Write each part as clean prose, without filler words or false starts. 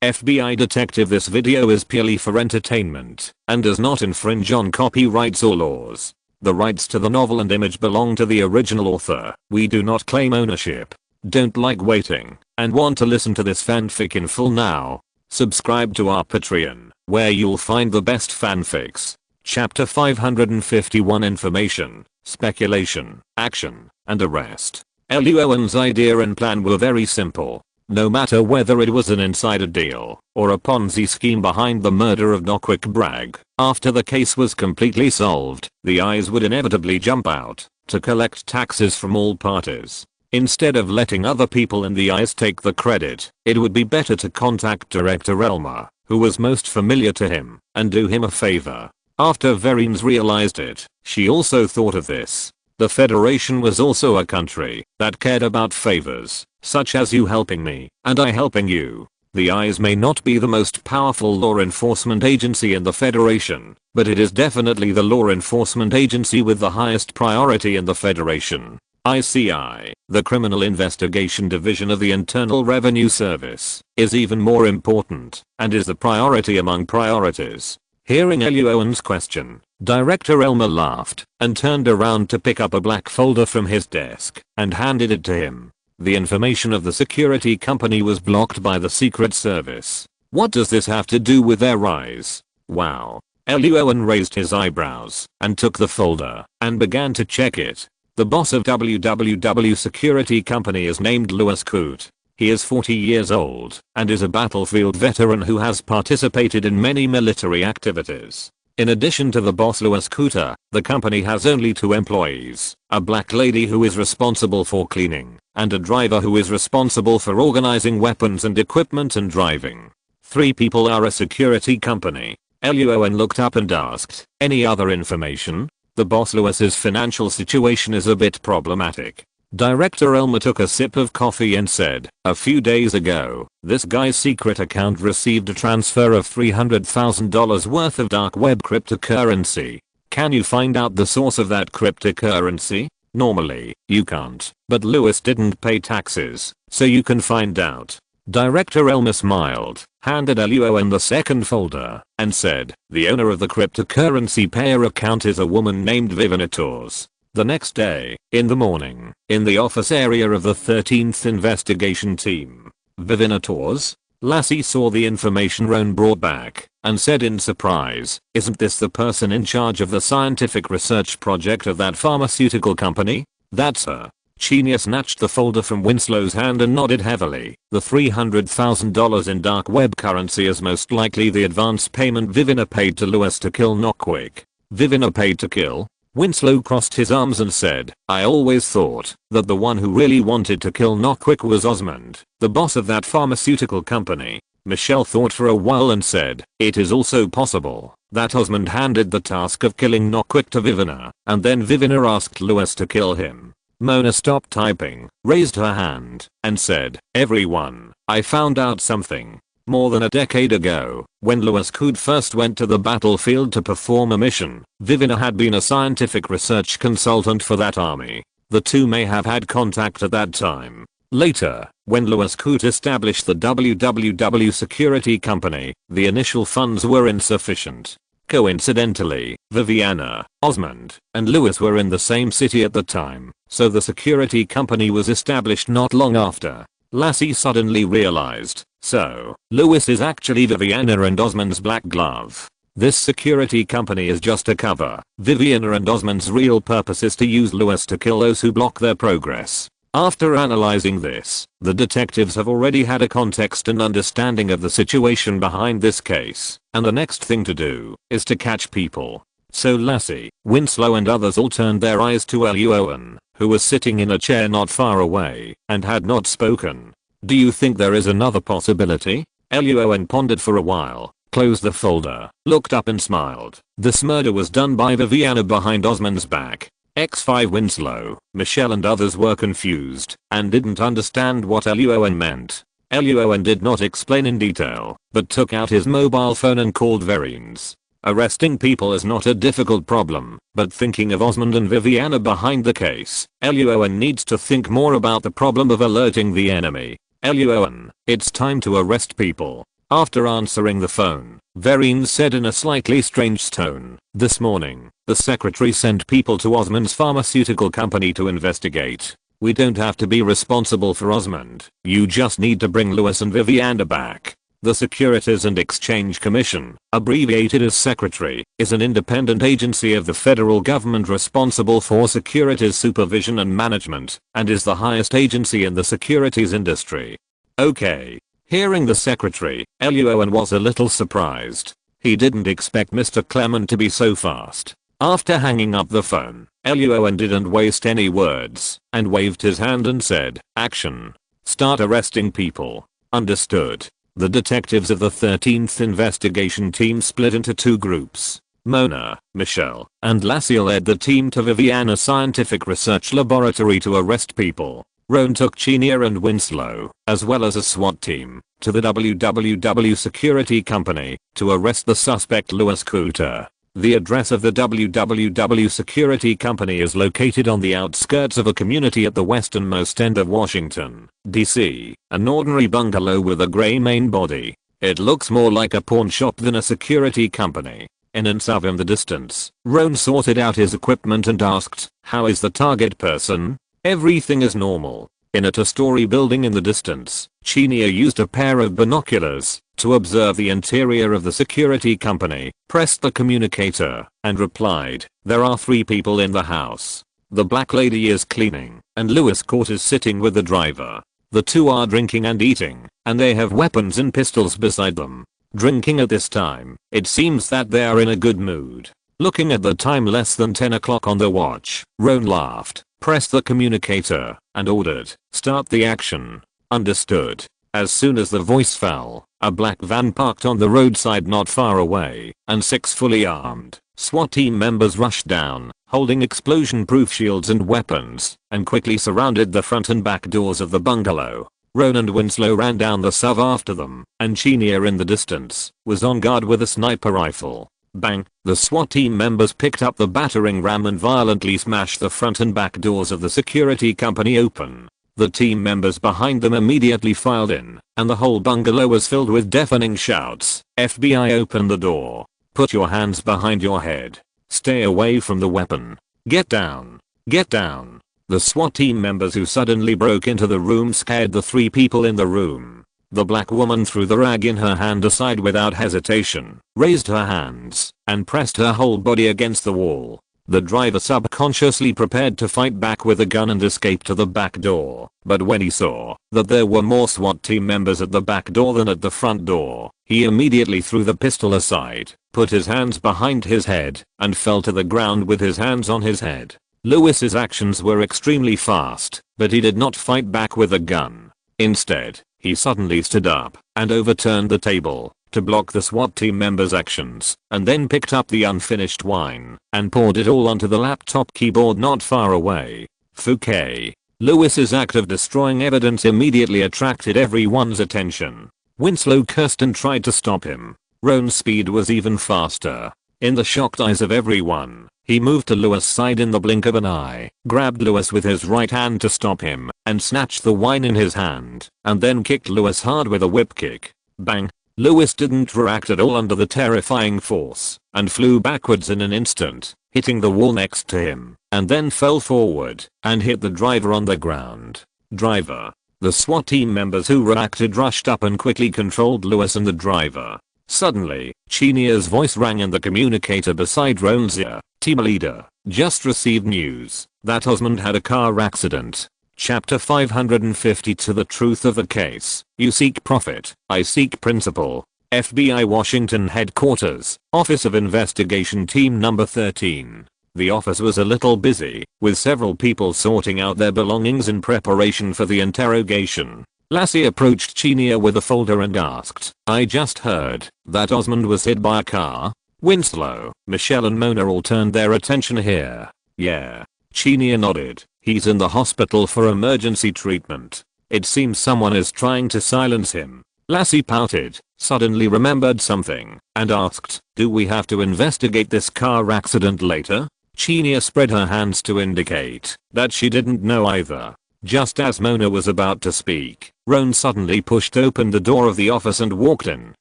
FBI detective, this video is purely for entertainment and does not infringe on copyrights or laws. The rights to the novel and image belong to the original author. We do not claim ownership. Don't like waiting and want to listen to this fanfic in full now? Subscribe to our Patreon, where you'll find the best fanfics. Chapter 551, Information, Speculation, Action, and Arrest. Luo An's idea and plan were very simple. No matter whether it was an insider deal or a Ponzi scheme behind the murder of Noquick Bragg, after the case was completely solved, the eyes would inevitably jump out to collect taxes from all parties. Instead of letting other people in the eyes take the credit, it would be better to contact Director Elmer, who was most familiar to him, and do him a favor. After Verines realized it, she also thought of this. The Federation was also a country that cared about favors, such as you helping me and I helping you. The eyes may not be the most powerful law enforcement agency in the Federation, but it is definitely the law enforcement agency with the highest priority in the Federation. ICI, the Criminal Investigation Division of the Internal Revenue Service, is even more important and is the priority among priorities. Hearing Luo An's question, Director Elmer laughed and turned around to pick up a black folder from his desk and handed it to him. The information of the security company was blocked by the Secret Service. What does this have to do with their rise? Wow. Luo An raised his eyebrows and took the folder and began to check it. The boss of WWW Security Company is named Louis Coote. He is 40 years old and is a battlefield veteran who has participated in many military activities. In addition to the boss Louis Coote, the company has only 2 employees, a black lady who is responsible for cleaning, and a driver who is responsible for organizing weapons and equipment and driving. 3 people are a security company. Luo An looked up and asked, any other information? The boss Louis's financial situation is a bit problematic. Director Elmer took a sip of coffee and said, a few days ago, this guy's secret account received a transfer of $300,000 worth of dark web cryptocurrency. Can you find out the source of that cryptocurrency? Normally, you can't, but Louis didn't pay taxes, so you can find out. Director Elmer smiled, handed Luo An the second folder, and said, the owner of the cryptocurrency payer account is a woman named Vivian Tours. The next day, in the morning, in the office area of the 13th Investigation Team, Vivian Tours, Lassie saw the information Roan brought back, and said in surprise, isn't this the person in charge of the scientific research project of that pharmaceutical company? That's her. Chinya snatched the folder from Winslow's hand and nodded heavily. The $300,000 in dark web currency is most likely the advance payment Vivian paid to Louis to kill Noquick. Vivian paid to kill? Winslow crossed his arms and said, I always thought that the one who really wanted to kill Noquick was Osmond, the boss of that pharmaceutical company. Michelle thought for a while and said, it is also possible that Osmond handed the task of killing Noquick to Vivian, and then Vivian asked Louis to kill him. Mona stopped typing, raised her hand, and said, everyone, I found out something. More than a decade ago, when Louis Coote first went to the battlefield to perform a mission, Vivian had been a scientific research consultant for that army. The two may have had contact at that time. Later, when Louis Coote established the WWW Security Company, the initial funds were insufficient. Coincidentally, Viviana, Osmond, and Louis were in the same city at the time, so the security company was established not long after. Lassie suddenly realized, so, Louis is actually Viviana and Osmond's black glove. This security company is just a cover. Viviana and Osmond's real purpose is to use Louis to kill those who block their progress. After analyzing this, the detectives have already had a context and understanding of the situation behind this case, and the next thing to do is to catch people. So Lassie, Winslow and others all turned their eyes to Luo An, who was sitting in a chair not far away and had not spoken. Do you think there is another possibility? Luo An pondered for a while, closed the folder, looked up and smiled. This murder was done by Viviana behind Osmond's back. X5 Winslow, Michelle and others were confused and didn't understand what Luo An meant. Luo An did not explain in detail, but took out his mobile phone and called Verines. Arresting people is not a difficult problem, but thinking of Osmond and Viviana behind the case, Luo An needs to think more about the problem of alerting the enemy. Luo An, it's time to arrest people. After answering the phone, Vereen said in a slightly strange tone, "This morning, the secretary sent people to Osmond's pharmaceutical company to investigate. We don't have to be responsible for Osmond. You just need to bring Lewis and Viviana back." The Securities and Exchange Commission, abbreviated as Secretary, is an independent agency of the federal government responsible for securities supervision and management, and is the highest agency in the securities industry. Okay. Hearing the secretary, Luo An was a little surprised. He didn't expect Mr. Clement to be so fast. After hanging up the phone, Luo An didn't waste any words, and waved his hand and said, "Action. Start arresting people." Understood. The detectives of the 13th investigation team split into two groups. Mona, Michelle, and Lassie led the team to Viviana Scientific Research Laboratory to arrest people. Roan took Chenia and Winslow, as well as a SWAT team, to the WWW Security Company to arrest the suspect Louis Cooter. The address of the WWW Security Company is located on the outskirts of a community at the westernmost end of Washington, D.C., an ordinary bungalow with a gray main body. It looks more like a pawn shop than a security company. In and south in the distance, Roan sorted out his equipment and asked, "How is the target person?" "Everything is normal." In a two-story building in the distance, Chenia used a pair of binoculars to observe the interior of the security company, pressed the communicator, and replied, "There are 3 people in the house. The black lady is cleaning, and Louis Court is sitting with the driver. The 2 are drinking and eating, and they have weapons and pistols beside them. Drinking at this time, it seems that they are in a good mood." Looking at the time less than 10 o'clock on the watch, Roan laughed, pressed the communicator, and ordered, "Start the action." Understood. As soon as the voice fell, a black van parked on the roadside not far away, and 6 fully armed SWAT team members rushed down, holding explosion-proof shields and weapons, and quickly surrounded the front and back doors of the bungalow. Roan and Winslow ran down the SUV after them, and Chenia in the distance was on guard with a sniper rifle. Bang! The SWAT team members picked up the battering ram and violently smashed the front and back doors of the security company open. The team members behind them immediately filed in, and the whole bungalow was filled with deafening shouts. "FBI, open the door. Put your hands behind your head. Stay away from the weapon. Get down. Get down." The SWAT team members who suddenly broke into the room scared the 3 people in the room. The black woman threw the rag in her hand aside without hesitation, raised her hands, and pressed her whole body against the wall. The driver subconsciously prepared to fight back with a gun and escape to the back door, but when he saw that there were more SWAT team members at the back door than at the front door, he immediately threw the pistol aside, put his hands behind his head, and fell to the ground with his hands on his head. Lewis's actions were extremely fast, but he did not fight back with a gun. Instead, he suddenly stood up and overturned the table to block the SWAT team members' actions, and then picked up the unfinished wine and poured it all onto the laptop keyboard not far away. Fouquet. Lewis's act of destroying evidence immediately attracted everyone's attention. Winslow cursed and tried to stop him. Roan's speed was even faster. In the shocked eyes of everyone, he moved to Louis' side in the blink of an eye, grabbed Louis with his right hand to stop him, and snatched the wine in his hand, and then kicked Louis hard with a whip kick. Bang! Louis didn't react at all under the terrifying force, and flew backwards in an instant, hitting the wall next to him, and then fell forward, and hit the driver on the ground. Driver. The SWAT team members who reacted rushed up and quickly controlled Louis and the driver. Suddenly, Chenia's voice rang in the communicator beside Roan's ear. "Team leader, just received news that Osmond had a car accident. Chapter 550 To the truth of the case. You seek profit, I seek principle." FBI Washington Headquarters, Office of Investigation Team Number 13. The office was a little busy, with several people sorting out their belongings in preparation for the interrogation. Lassie approached Chenia with a folder and asked, "I just heard that Osmond was hit by a car." Winslow, Michelle and Mona all turned their attention here. "Yeah." Chenia nodded. "He's in the hospital for emergency treatment. It seems someone is trying to silence him." Lassie pouted, suddenly remembered something, and asked, "Do we have to investigate this car accident later?" Chenia spread her hands to indicate that she didn't know either. Just as Mona was about to speak, Roan suddenly pushed open the door of the office and walked in.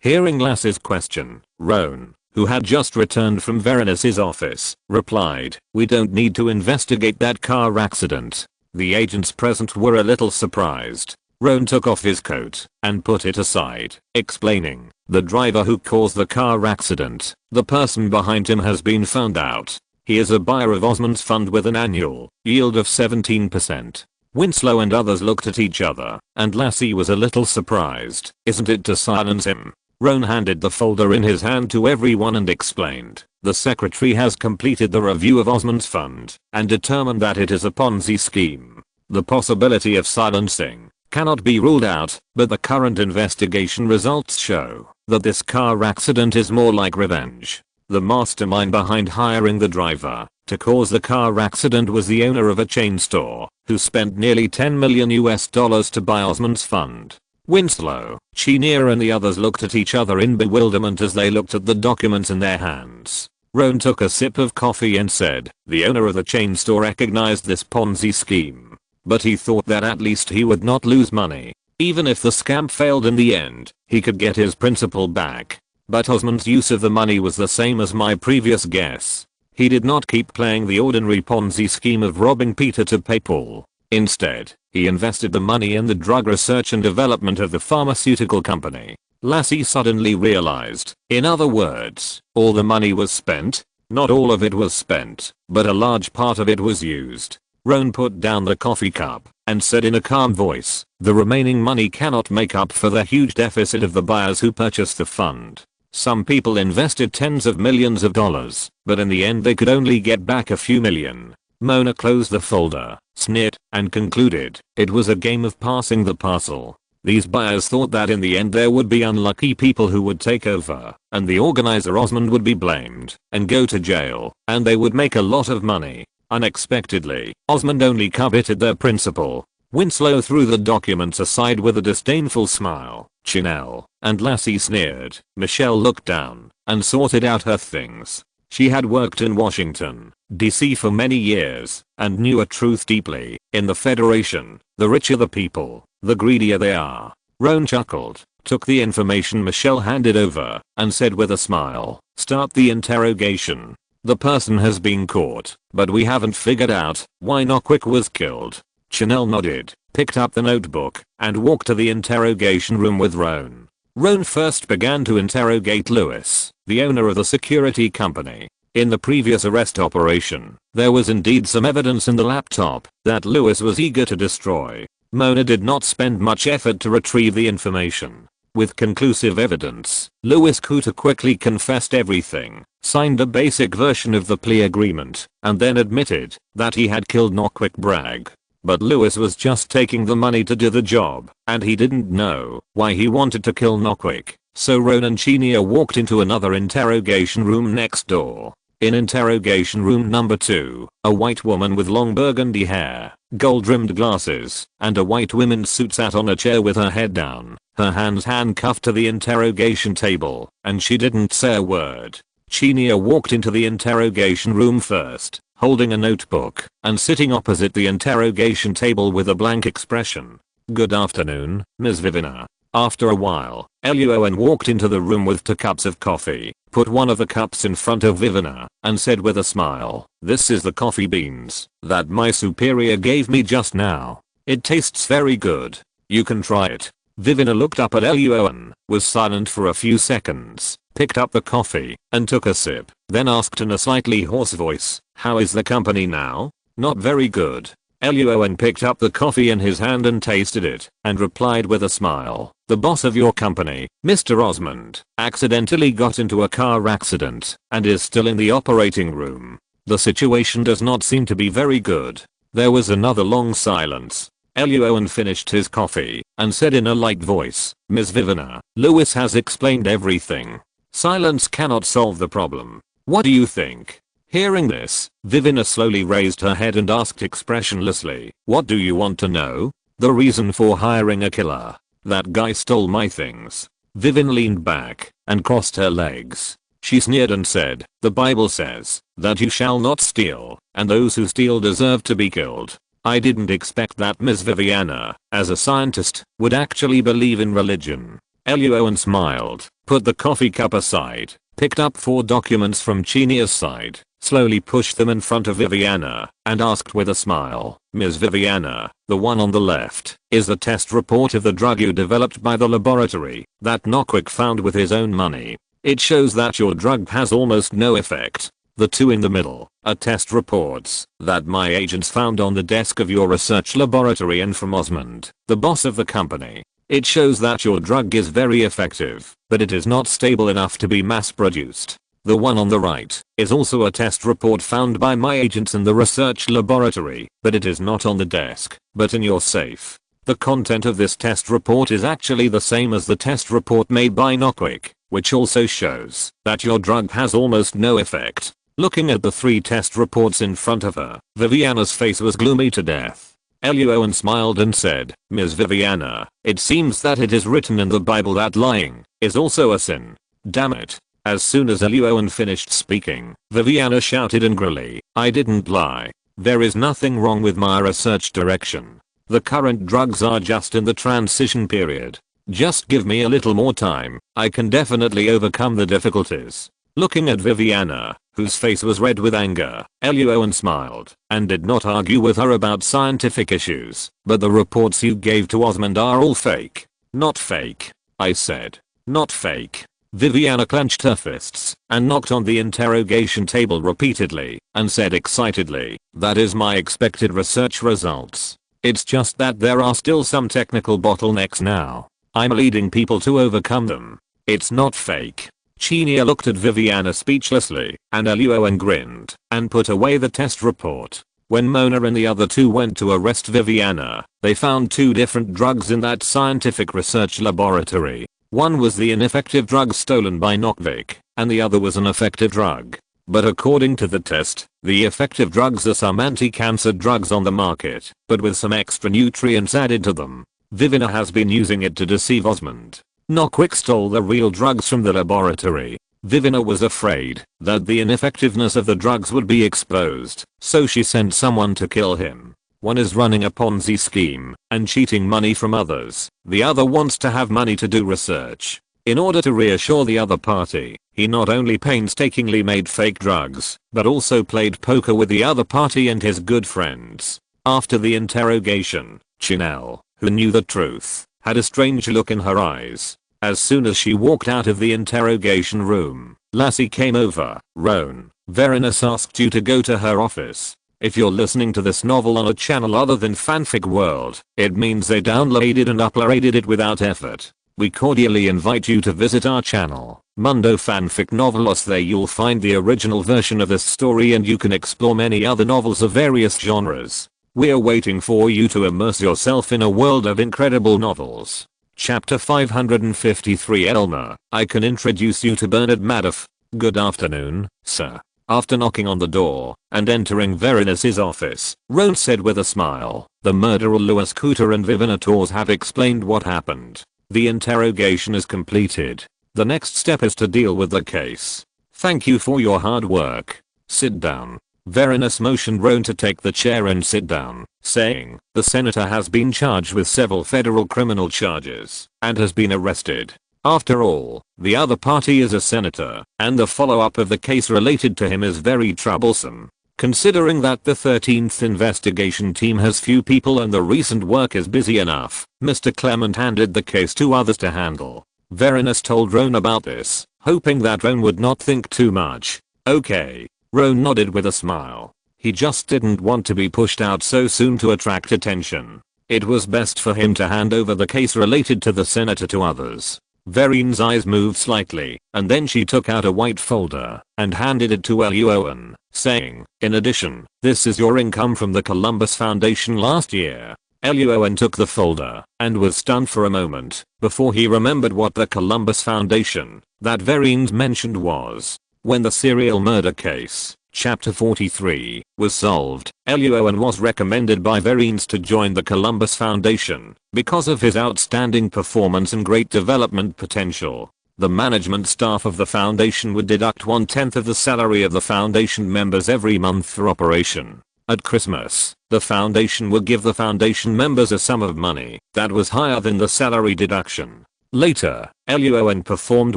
Hearing Lassie's question, Roan, who had just returned from Veronis's office, replied, "We don't need to investigate that car accident." The agents present were a little surprised. Roan took off his coat and put it aside, explaining, "The driver who caused the car accident, the person behind him has been found out. He is a buyer of Osmond's fund with an annual yield of 17%. Winslow and others looked at each other, and Lassie was a little surprised, "Isn't it to silence him?" Roan handed the folder in his hand to everyone and explained, "The secretary has completed the review of Osmond's fund and determined that it is a Ponzi scheme. The possibility of silencing cannot be ruled out, but the current investigation results show that this car accident is more like revenge. The mastermind behind hiring the driver to cause the car accident was the owner of a chain store who spent nearly $10 million to buy Osmond's fund." Winslow, Chenier and the others looked at each other in bewilderment as they looked at the documents in their hands. Roan took a sip of coffee and said, "The owner of the chain store recognized this Ponzi scheme, but he thought that at least he would not lose money. Even if the scam failed in the end, he could get his principal back. But Osmond's use of the money was the same as my previous guess. He did not keep playing the ordinary Ponzi scheme of robbing Peter to pay Paul. Instead, he invested the money in the drug research and development of the pharmaceutical company." Lassie suddenly realized, in other words, all the money was spent. Not all of it was spent, but a large part of it was used. Roan put down the coffee cup and said in a calm voice, "The remaining money cannot make up for the huge deficit of the buyers who purchased the fund. Some people invested tens of millions of dollars, but in the end they could only get back a few million." Mona closed the folder, sneered, and concluded, "It was a game of passing the parcel. These buyers thought that in the end there would be unlucky people who would take over, and the organizer Osmond would be blamed and go to jail, and they would make a lot of money. Unexpectedly, Osmond only coveted their principal." Winslow threw the documents aside with a disdainful smile. Chanel and Lassie sneered. Michelle looked down and sorted out her things. She had worked in Washington, D.C. for many years and knew a truth deeply. In the Federation, the richer the people, the greedier they are. Roan chuckled, took the information Michelle handed over, and said with a smile, "Start the interrogation. The person has been caught, but we haven't figured out why Nockwick was killed." Chanel nodded, picked up the notebook, and walked to the interrogation room with Roan. Roan first began to interrogate Lewis, the owner of the security company. In the previous arrest operation, there was indeed some evidence in the laptop that Lewis was eager to destroy. Mona did not spend much effort to retrieve the information. With conclusive evidence, Lewis Cooter quickly confessed everything, signed a basic version of the plea agreement, and then admitted that he had killed Nockwick Bragg. But Lewis was just taking the money to do the job, and he didn't know why he wanted to kill Nockwick. So Roan and Chenier walked into another interrogation room next door. In interrogation room number 2, a white woman with long burgundy hair, gold-rimmed glasses, and a white women's suit sat on a chair with her head down, her hands handcuffed to the interrogation table, and she didn't say a word. Chenier walked into the interrogation room first, holding a notebook, and sitting opposite the interrogation table with a blank expression. "Good afternoon, Ms. Vivina." After a while, Luo An walked into the room with 2 cups of coffee, put one of the cups in front of Vivina, and said with a smile, "This is the coffee beans that my superior gave me just now. It tastes very good. You can try it." Vivina looked up at Luo An, was silent for a few seconds, picked up the coffee, and took a sip, then asked in a slightly hoarse voice, "How is the company now?" "Not very good." Luo An picked up the coffee in his hand and tasted it, and replied with a smile, "The boss of your company, Mr. Osmond, accidentally got into a car accident, and is still in the operating room. The situation does not seem to be very good." There was another long silence. Luo An finished his coffee, and said in a light voice, "Ms. Vivina, Lewis has explained everything. Silence cannot solve the problem. What do you think?" Hearing this, Vivina slowly raised her head and asked expressionlessly, "What do you want to know?" "The reason for hiring a killer. That guy stole my things." Vivin leaned back and crossed her legs. She sneered and said, "The Bible says that you shall not steal, and those who steal deserve to be killed." I didn't expect that Ms. Viviana, as a scientist, would actually believe in religion. Luo An smiled, put the coffee cup aside, picked up 4 documents from Chinia's side, slowly pushed them in front of Viviana, and asked with a smile, Ms. Viviana, the one on the left, is the test report of the drug you developed by the laboratory, that Nockwick found with his own money. It shows that your drug has almost no effect. The 2 in the middle are test reports that my agents found on the desk of your research laboratory and from Osmond, the boss of the company. It shows that your drug is very effective, but it is not stable enough to be mass produced. The one on the right is also a test report found by my agents in the research laboratory, but it is not on the desk, but in your safe. The content of this test report is actually the same as the test report made by Nockwick, which also shows that your drug has almost no effect. Looking at the 3 test reports in front of her, Viviana's face was gloomy to death. Luo An smiled and said, Ms. Viviana, it seems that it is written in the Bible that lying is also a sin. Damn it. As soon as Luo An finished speaking, Viviana shouted angrily, I didn't lie. There is nothing wrong with my research direction. The current drugs are just in the transition period. Just give me a little more time, I can definitely overcome the difficulties. Looking at Viviana, whose face was red with anger, Luo An smiled, and did not argue with her about scientific issues, but the reports you gave to Osmond are all fake. Not fake. I said. Not fake. Viviana clenched her fists and knocked on the interrogation table repeatedly and said excitedly, that is my expected research results. It's just that there are still some technical bottlenecks now. I'm leading people to overcome them. It's not fake. Chinia looked at Viviana speechlessly, and Luo An grinned and put away the test report. When Mona and the other 2 went to arrest Viviana, they found 2 different drugs in that scientific research laboratory. One was the ineffective drug stolen by Nockwick, and the other was an effective drug. But according to the test, the effective drugs are some anti-cancer drugs on the market, but with some extra nutrients added to them. Viviana has been using it to deceive Osmond. Nockwick stole the real drugs from the laboratory. Viviana was afraid that the ineffectiveness of the drugs would be exposed, so she sent someone to kill him. One is running a Ponzi scheme and cheating money from others. The other wants to have money to do research. In order to reassure the other party, he not only painstakingly made fake drugs, but also played poker with the other party and his good friends. After the interrogation, Chanel, who knew the truth, had a strange look in her eyes. As soon as she walked out of the interrogation room, Lassie came over. Roan, Veronis asked you to go to her office. If you're listening to this novel on a channel other than Fanfic World, it means they downloaded and uploaded it without effort. We cordially invite you to visit our channel, Mundo Fanfic Novelos. There you'll find the original version of this story and you can explore many other novels of various genres. We're waiting for you to immerse yourself in a world of incredible novels. Chapter 553 Elmer, I can introduce you to Bernard Madoff. Good afternoon, sir. After knocking on the door and entering Veronis's office, Roan said with a smile, the murderer Louis Cooter and Viviana Torres have explained what happened. The interrogation is completed. The next step is to deal with the case. Thank you for your hard work. Sit down. Veronis motioned Roan to take the chair and sit down, saying, the senator has been charged with several federal criminal charges and has been arrested. After all, the other party is a senator, and the follow-up of the case related to him is very troublesome. Considering that the 13th investigation team has few people and the recent work is busy enough, Mr. Clement handed the case to others to handle. Veronis told Roan about this, hoping that Roan would not think too much. Okay. Roan nodded with a smile. He just didn't want to be pushed out so soon to attract attention. It was best for him to hand over the case related to the senator to others. Verine's eyes moved slightly, and then she took out a white folder and handed it to Luo An, saying, in addition, this is your income from the Columbus Foundation last year. Luo An took the folder and was stunned for a moment before he remembered what the Columbus Foundation that Verines mentioned was. When the serial murder case, Chapter 43, was solved, Luo An was recommended by Verines to join the Columbus Foundation because of his outstanding performance and great development potential. The management staff of the foundation would deduct 1/10 of the salary of the foundation members every month for operation. At Christmas, the foundation would give the foundation members a sum of money that was higher than the salary deduction. Later, Luo An performed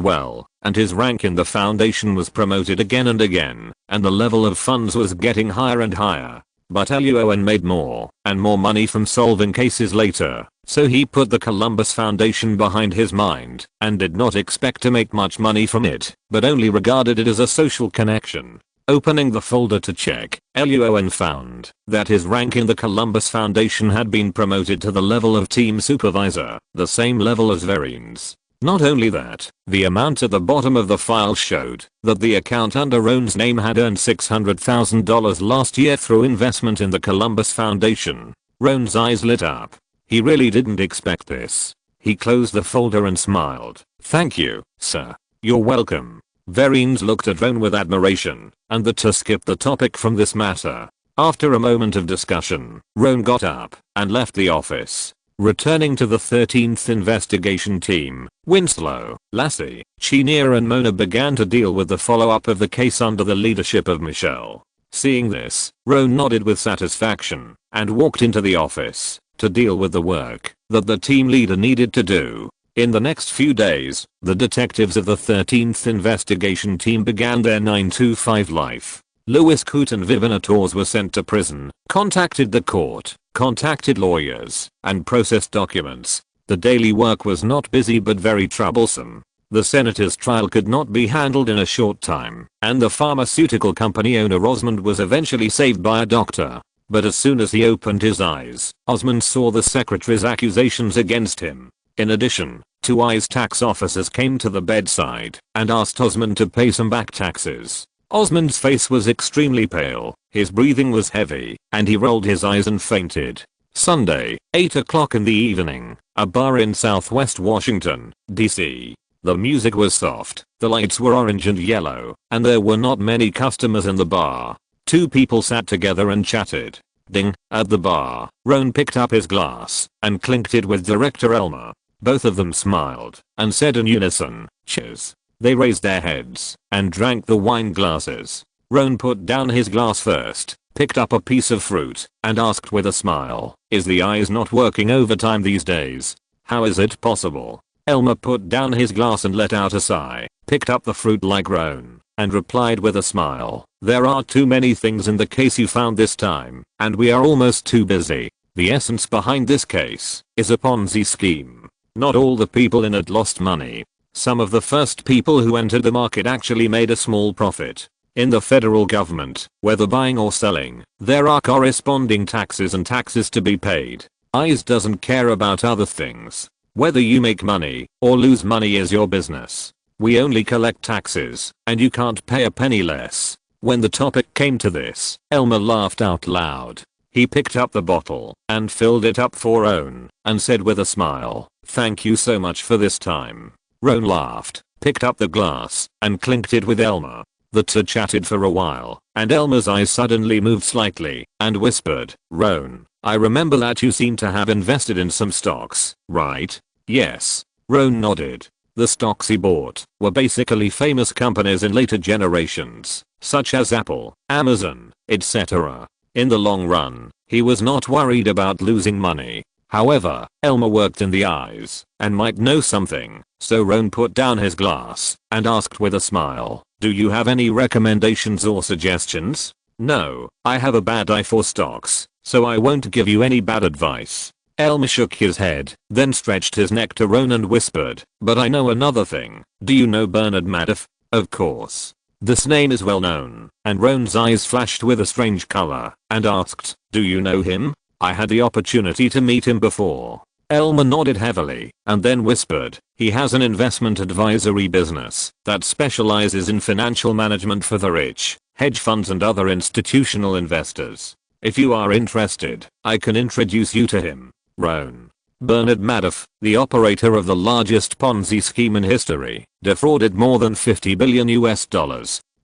well, and his rank in the foundation was promoted again and again, and the level of funds was getting higher and higher. But Luo An made more and more money from solving cases later, so he put the Columbus Foundation behind his mind and did not expect to make much money from it, but only regarded it as a social connection. Opening the folder to check, Luo An found that his rank in the Columbus Foundation had been promoted to the level of team supervisor, the same level as Varian's. Not only that, the amount at the bottom of the file showed that the account under Roan's name had earned $600,000 last year through investment in the Columbus Foundation. Roan's eyes lit up. He really didn't expect this. He closed the folder and smiled. "Thank you, sir." "You're welcome." Varians looked at Roan with admiration, and the two skipped the topic from this matter. After a moment of discussion, Roan got up and left the office. Returning to the 13th investigation team, Winslow, Lassie, Chenier and Mona began to deal with the follow-up of the case under the leadership of Michelle. Seeing this, Roan nodded with satisfaction and walked into the office to deal with the work that the team leader needed to do. In the next few days, the detectives of the 13th investigation team began their 9-to-5 life. Louis Coote and Vivian Torres were sent to prison, contacted the court, contacted lawyers, and processed documents. The daily work was not busy but very troublesome. The senator's trial could not be handled in a short time, and the pharmaceutical company owner Osmond was eventually saved by a doctor. But as soon as he opened his eyes, Osmond saw the secretary's accusations against him. In addition, two ICE tax officers came to the bedside and asked Osmond to pay some back taxes. Osmond's face was extremely pale, his breathing was heavy, and he rolled his eyes and fainted. Sunday, 8 o'clock in the evening, a bar in southwest Washington, D.C. The music was soft, the lights were orange and yellow, and there were not many customers in the bar. Two people sat together and chatted. Ding, at the bar, Roan picked up his glass and clinked it with Director Elmer. Both of them smiled and said in unison, "Cheers." They raised their heads and drank the wine glasses. Roan put down his glass first, picked up a piece of fruit, and asked with a smile, "Is the eyes not working overtime these days? How is it possible?" Elmer put down his glass and let out a sigh, picked up the fruit like Roan, and replied with a smile, "There are too many things in the case you found this time, and we are almost too busy. The essence behind this case is a Ponzi scheme. Not all the people in it lost money. Some of the first people who entered the market actually made a small profit. In the federal government, whether buying or selling, there are corresponding taxes and taxes to be paid. ICE doesn't care about other things. Whether you make money or lose money is your business. We only collect taxes, and you can't pay a penny less." When the topic came to this, Elmer laughed out loud. He picked up the bottle and filled it up for Roan and said with a smile, "Thank you so much for this time." Roan laughed, picked up the glass, and clinked it with Elmer. The two chatted for a while, and Elmer's eyes suddenly moved slightly, and whispered, "Roan, I remember that you seem to have invested in some stocks, right?" "Yes." Roan nodded. The stocks he bought were basically famous companies in later generations, such as Apple, Amazon, etc. In the long run, he was not worried about losing money. However, Elmer worked in the eyes and might know something, so Roan put down his glass and asked with a smile, "Do you have any recommendations or suggestions?" "No, I have a bad eye for stocks, so I won't give you any bad advice." Elmer shook his head, then stretched his neck to Roan and whispered, "But I know another thing. Do you know Bernard Madoff?" "Of course." This name is well known, and Roan's eyes flashed with a strange color, and asked, "Do you know him?" "I had the opportunity to meet him before." Elmer nodded heavily, and then whispered, "He has an investment advisory business that specializes in financial management for the rich, hedge funds and other institutional investors. If you are interested, I can introduce you to him." Roan. Bernard Madoff, the operator of the largest Ponzi scheme in history, defrauded more than $50 billion US.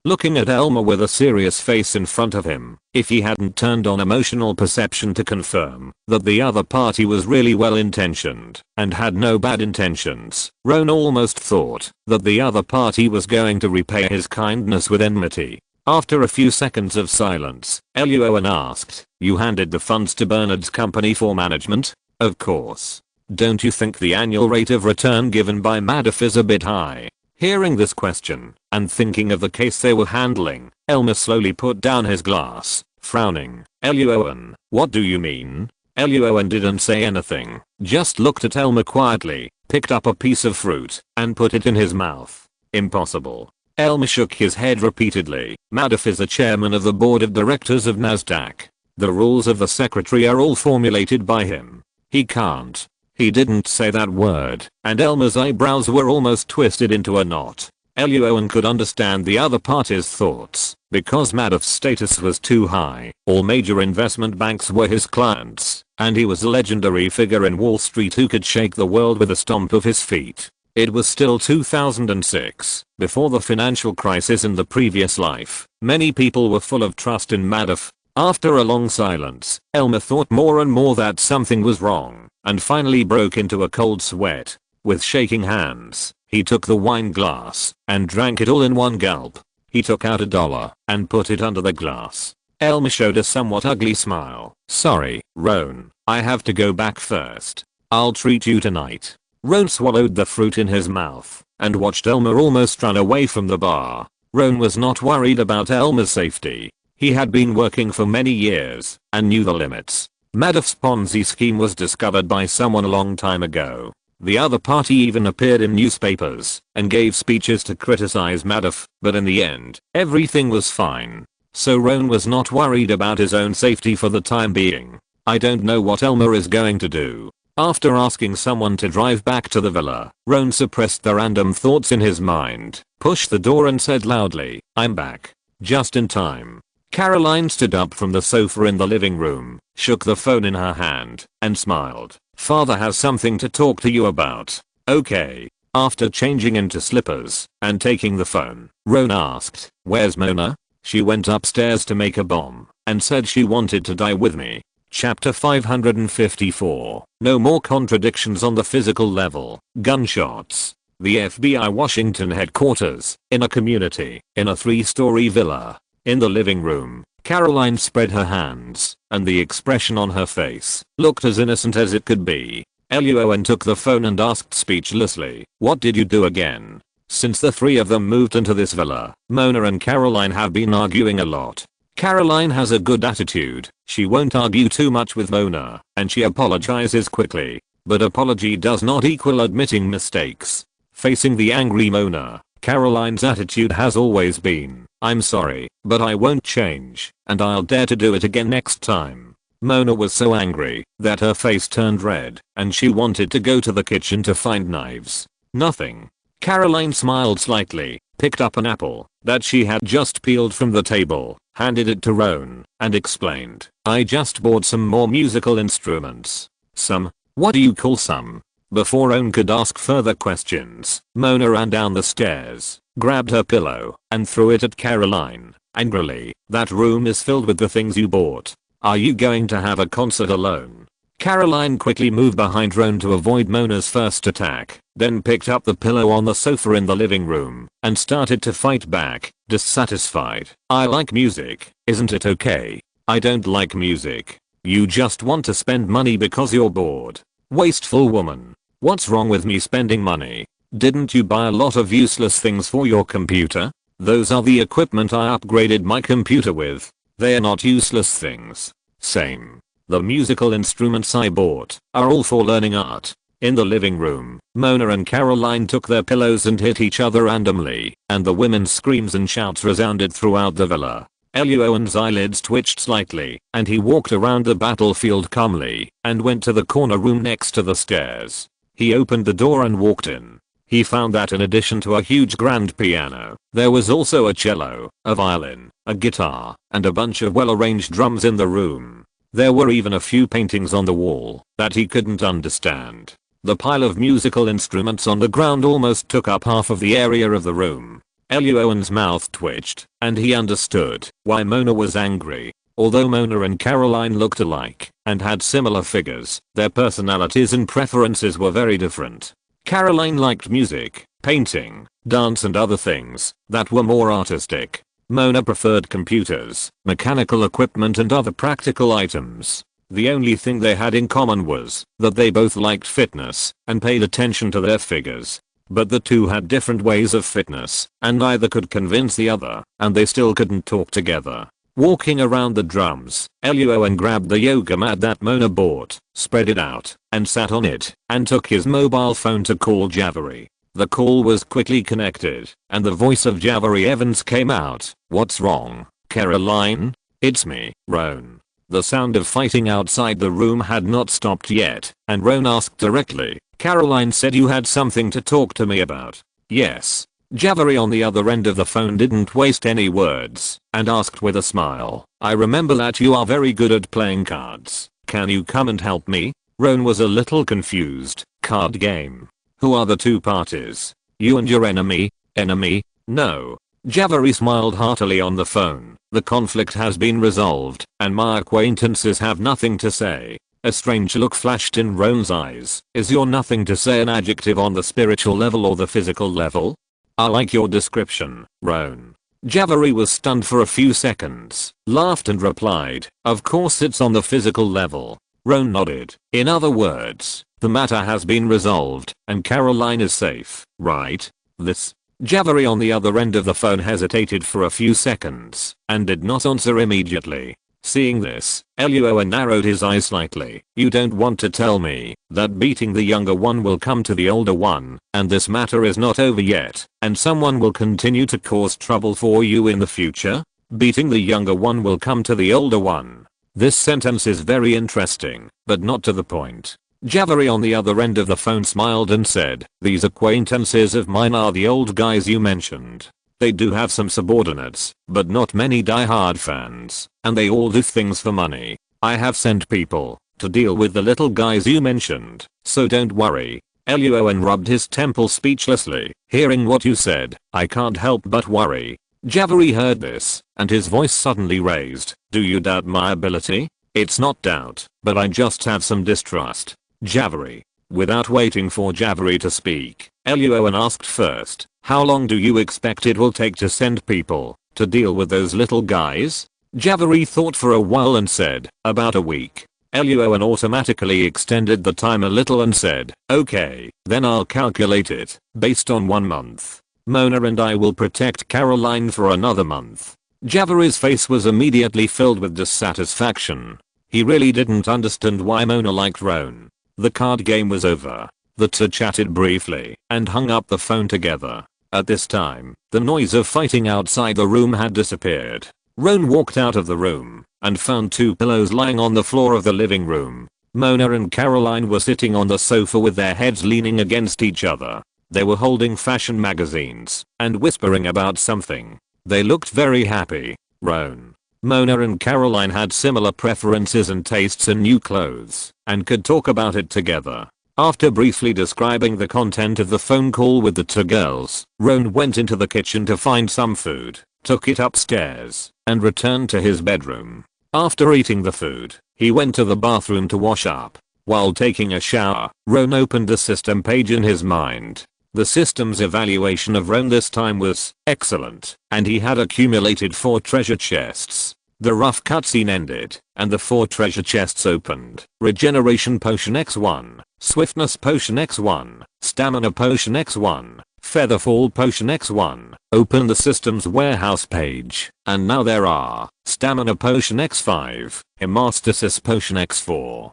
Looking at Elmer with a serious face in front of him, if he hadn't turned on emotional perception to confirm that the other party was really well intentioned and had no bad intentions, Roan almost thought that the other party was going to repay his kindness with enmity. After a few seconds of silence, Luo An asked, "You handed the funds to Bernard's company for management?" "Of course. Don't you think the annual rate of return given by Madoff is a bit high?" Hearing this question, and thinking of the case they were handling, Elmer slowly put down his glass, frowning. "Luo An, what do you mean?" Luo An didn't say anything, just looked at Elmer quietly, picked up a piece of fruit, and put it in his mouth. "Impossible." Elmer shook his head repeatedly. "Madoff is the chairman of the board of directors of Nasdaq. The rules of the secretary are all formulated by him. He can't." He didn't say that word, and Elmer's eyebrows were almost twisted into a knot. Luo An could understand the other party's thoughts, because Madoff's status was too high. All major investment banks were his clients, and he was a legendary figure in Wall Street who could shake the world with a stomp of his feet. It was still 2006, before the financial crisis in the previous life. Many people were full of trust in Madoff. After a long silence, Elmer thought more and more that something was wrong, and finally broke into a cold sweat. With shaking hands, he took the wine glass and drank it all in one gulp. He took out $1 and put it under the glass. Elmer showed a somewhat ugly smile. "Sorry, Roan, I have to go back first. I'll treat you tonight." Roan swallowed the fruit in his mouth and watched Elmer almost run away from the bar. Roan was not worried about Elmer's safety. He had been working for many years and knew the limits. Madoff's Ponzi scheme was discovered by someone a long time ago. The other party even appeared in newspapers and gave speeches to criticize Madoff, but in the end, everything was fine. So Roan was not worried about his own safety for the time being. "I don't know what Elmer is going to do." After asking someone to drive back to the villa, Roan suppressed the random thoughts in his mind, pushed the door and said loudly, "I'm back." Just in time. Caroline stood up from the sofa in the living room, shook the phone in her hand, and smiled. "Father has something to talk to you about." "Okay." After changing into slippers and taking the phone, Roan asked, "Where's Mona?" "She went upstairs to make a bomb and said she wanted to die with me." Chapter 554. No more contradictions on the physical level. Gunshots. The FBI Washington headquarters, in a community, in a 3-story villa. In the living room, Caroline spread her hands, and the expression on her face looked as innocent as it could be. Luo An took the phone and asked speechlessly, "What did you do again?" Since the three of them moved into this villa, Mona and Caroline have been arguing a lot. Caroline has a good attitude. She won't argue too much with Mona, and she apologizes quickly. But apology does not equal admitting mistakes. Facing the angry Mona, Caroline's attitude has always been, "I'm sorry, but I won't change, and I'll dare to do it again next time." Mona was so angry that her face turned red, and she wanted to go to the kitchen to find knives. Nothing. Caroline smiled slightly, picked up an apple that she had just peeled from the table, handed it to Roan, and explained, "I just bought some more musical instruments." "Some? What do you call some?" Before Roan could ask further questions, Mona ran down the stairs, grabbed her pillow, and threw it at Caroline, angrily. "That room is filled with the things you bought. Are you going to have a concert alone?" Caroline quickly moved behind Roan to avoid Mona's first attack, then picked up the pillow on the sofa in the living room and started to fight back, dissatisfied. "I like music, isn't it okay?" "I don't like music. You just want to spend money because you're bored. Wasteful woman. What's wrong with me spending money? Didn't you buy a lot of useless things for your computer?" "Those are the equipment I upgraded my computer with. They're not useless things." "Same. The musical instruments I bought are all for learning art." In the living room, Mona and Caroline took their pillows and hit each other randomly, and the women's screams and shouts resounded throughout the villa. Luo An's eyelids twitched slightly, and he walked around the battlefield calmly, and went to the corner room next to the stairs. He opened the door and walked in. He found that in addition to a huge grand piano, there was also a cello, a violin, a guitar, and a bunch of well-arranged drums in the room. There were even a few paintings on the wall that he couldn't understand. The pile of musical instruments on the ground almost took up half of the area of the room. Luo An's mouth twitched, and he understood why Mona was angry. Although Mona and Caroline looked alike and had similar figures, their personalities and preferences were very different. Caroline liked music, painting, dance and other things that were more artistic. Mona preferred computers, mechanical equipment and other practical items. The only thing they had in common was that they both liked fitness and paid attention to their figures. But the two had different ways of fitness, and neither could convince the other, and they still couldn't talk together. Walking around the drums, Luo An grabbed the yoga mat that Mona bought, spread it out, and sat on it, and took his mobile phone to call Javari. The call was quickly connected, and the voice of Javari Evans came out. "What's wrong, Caroline?" "It's me, Roan." The sound of fighting outside the room had not stopped yet, and Roan asked directly, "Caroline said you had something to talk to me about." "Yes." Javari on the other end of the phone didn't waste any words, and asked with a smile, "I remember that you are very good at playing cards. Can you come and help me?" Roan was a little confused. "Card game? Who are the two parties? You and your enemy?" "Enemy? No." Javari smiled heartily on the phone. "The conflict has been resolved, and my acquaintances have nothing to say." A strange look flashed in Roan's eyes. "Is your nothing to say an adjective on the spiritual level or the physical level?" "I like your description, Roan." Javari was stunned for a few seconds, laughed and replied, "Of course it's on the physical level." Roan nodded. "In other words, the matter has been resolved, and Caroline is safe, right?" "This?" Javari on the other end of the phone hesitated for a few seconds, and did not answer immediately. Seeing this, Luo An narrowed his eyes slightly. "You don't want to tell me that beating the younger one will come to the older one, and this matter is not over yet, and someone will continue to cause trouble for you in the future? Beating the younger one will come to the older one." This sentence is very interesting, but not to the point. Javari on the other end of the phone smiled and said, "These acquaintances of mine are the old guys you mentioned. They do have some subordinates, but not many die-hard fans, and they all do things for money. I have sent people to deal with the little guys you mentioned, so don't worry." Luo An rubbed his temple speechlessly. "Hearing what you said, I can't help but worry." Javari heard this, and his voice suddenly raised. "Do you doubt my ability?" "It's not doubt, but I just have some distrust." Javari. Without waiting for Javari to speak, Luo An asked first, "How long do you expect it will take to send people to deal with those little guys?" Javari thought for a while and said, "About a week." Luo An automatically extended the time a little and said, "Okay, then I'll calculate it based on 1 month. Mona and I will protect Caroline for another month." Javari's face was immediately filled with dissatisfaction. He really didn't understand why Mona liked Roan. The card game was over. The two chatted briefly and hung up the phone together. At this time, the noise of fighting outside the room had disappeared. Roan walked out of the room and found 2 pillows lying on the floor of the living room. Mona and Caroline were sitting on the sofa with their heads leaning against each other. They were holding fashion magazines and whispering about something. They looked very happy. Roan, Mona and Caroline had similar preferences and tastes in new clothes and could talk about it together. After briefly describing the content of the phone call with the 2 girls, Roan went into the kitchen to find some food, took it upstairs, and returned to his bedroom. After eating the food, he went to the bathroom to wash up. While taking a shower, Roan opened the system page in his mind. The system's evaluation of Roan this time was excellent, and he had accumulated 4 treasure chests. The rough cutscene ended, and the 4 treasure chests opened. Regeneration Potion X1, Swiftness Potion X1, Stamina Potion X1, Featherfall Potion X1. Open the system's warehouse page, and now there are Stamina Potion X5, Hemastasis Potion X4,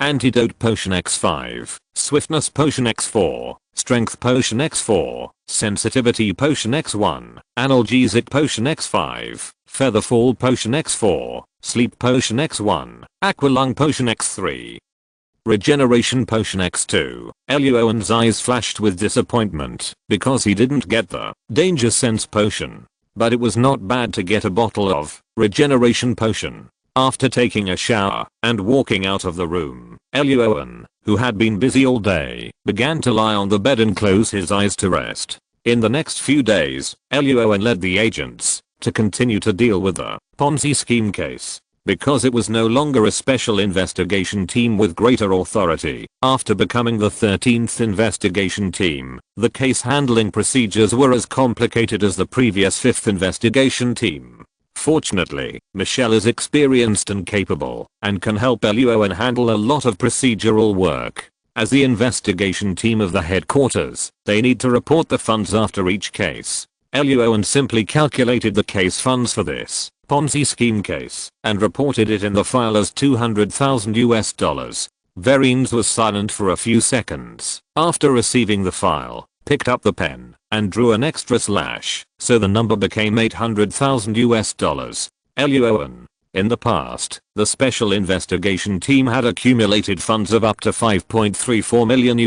Antidote Potion X5, Swiftness Potion X4, Strength Potion X4, Sensitivity Potion X1, Analgesic Potion X5, Featherfall Potion X4, Sleep Potion X1, Aqualung Potion X3. Regeneration Potion X2. Luo An's eyes flashed with disappointment because he didn't get the Danger Sense Potion. But it was not bad to get a bottle of Regeneration Potion. After taking a shower and walking out of the room, Luo An, who had been busy all day, began to lie on the bed and close his eyes to rest. In the next few days, Luo An led the agents to continue to deal with the Ponzi scheme case. because it was no longer a special investigation team with greater authority. After becoming the 13th investigation team, the case handling procedures were as complicated as the previous 5th investigation team. Fortunately, Michelle is experienced and capable, and can help Luo An handle a lot of procedural work. As the investigation team of the headquarters, they need to report the funds after each case. Luo An simply calculated the case funds for this Ponzi scheme case and reported it in the file as $200,000. Verines was silent for a few seconds after receiving the file, picked up the pen, and drew an extra slash, so the number became $800,000. Luo An. In the past, the special investigation team had accumulated funds of up to $5.34 million.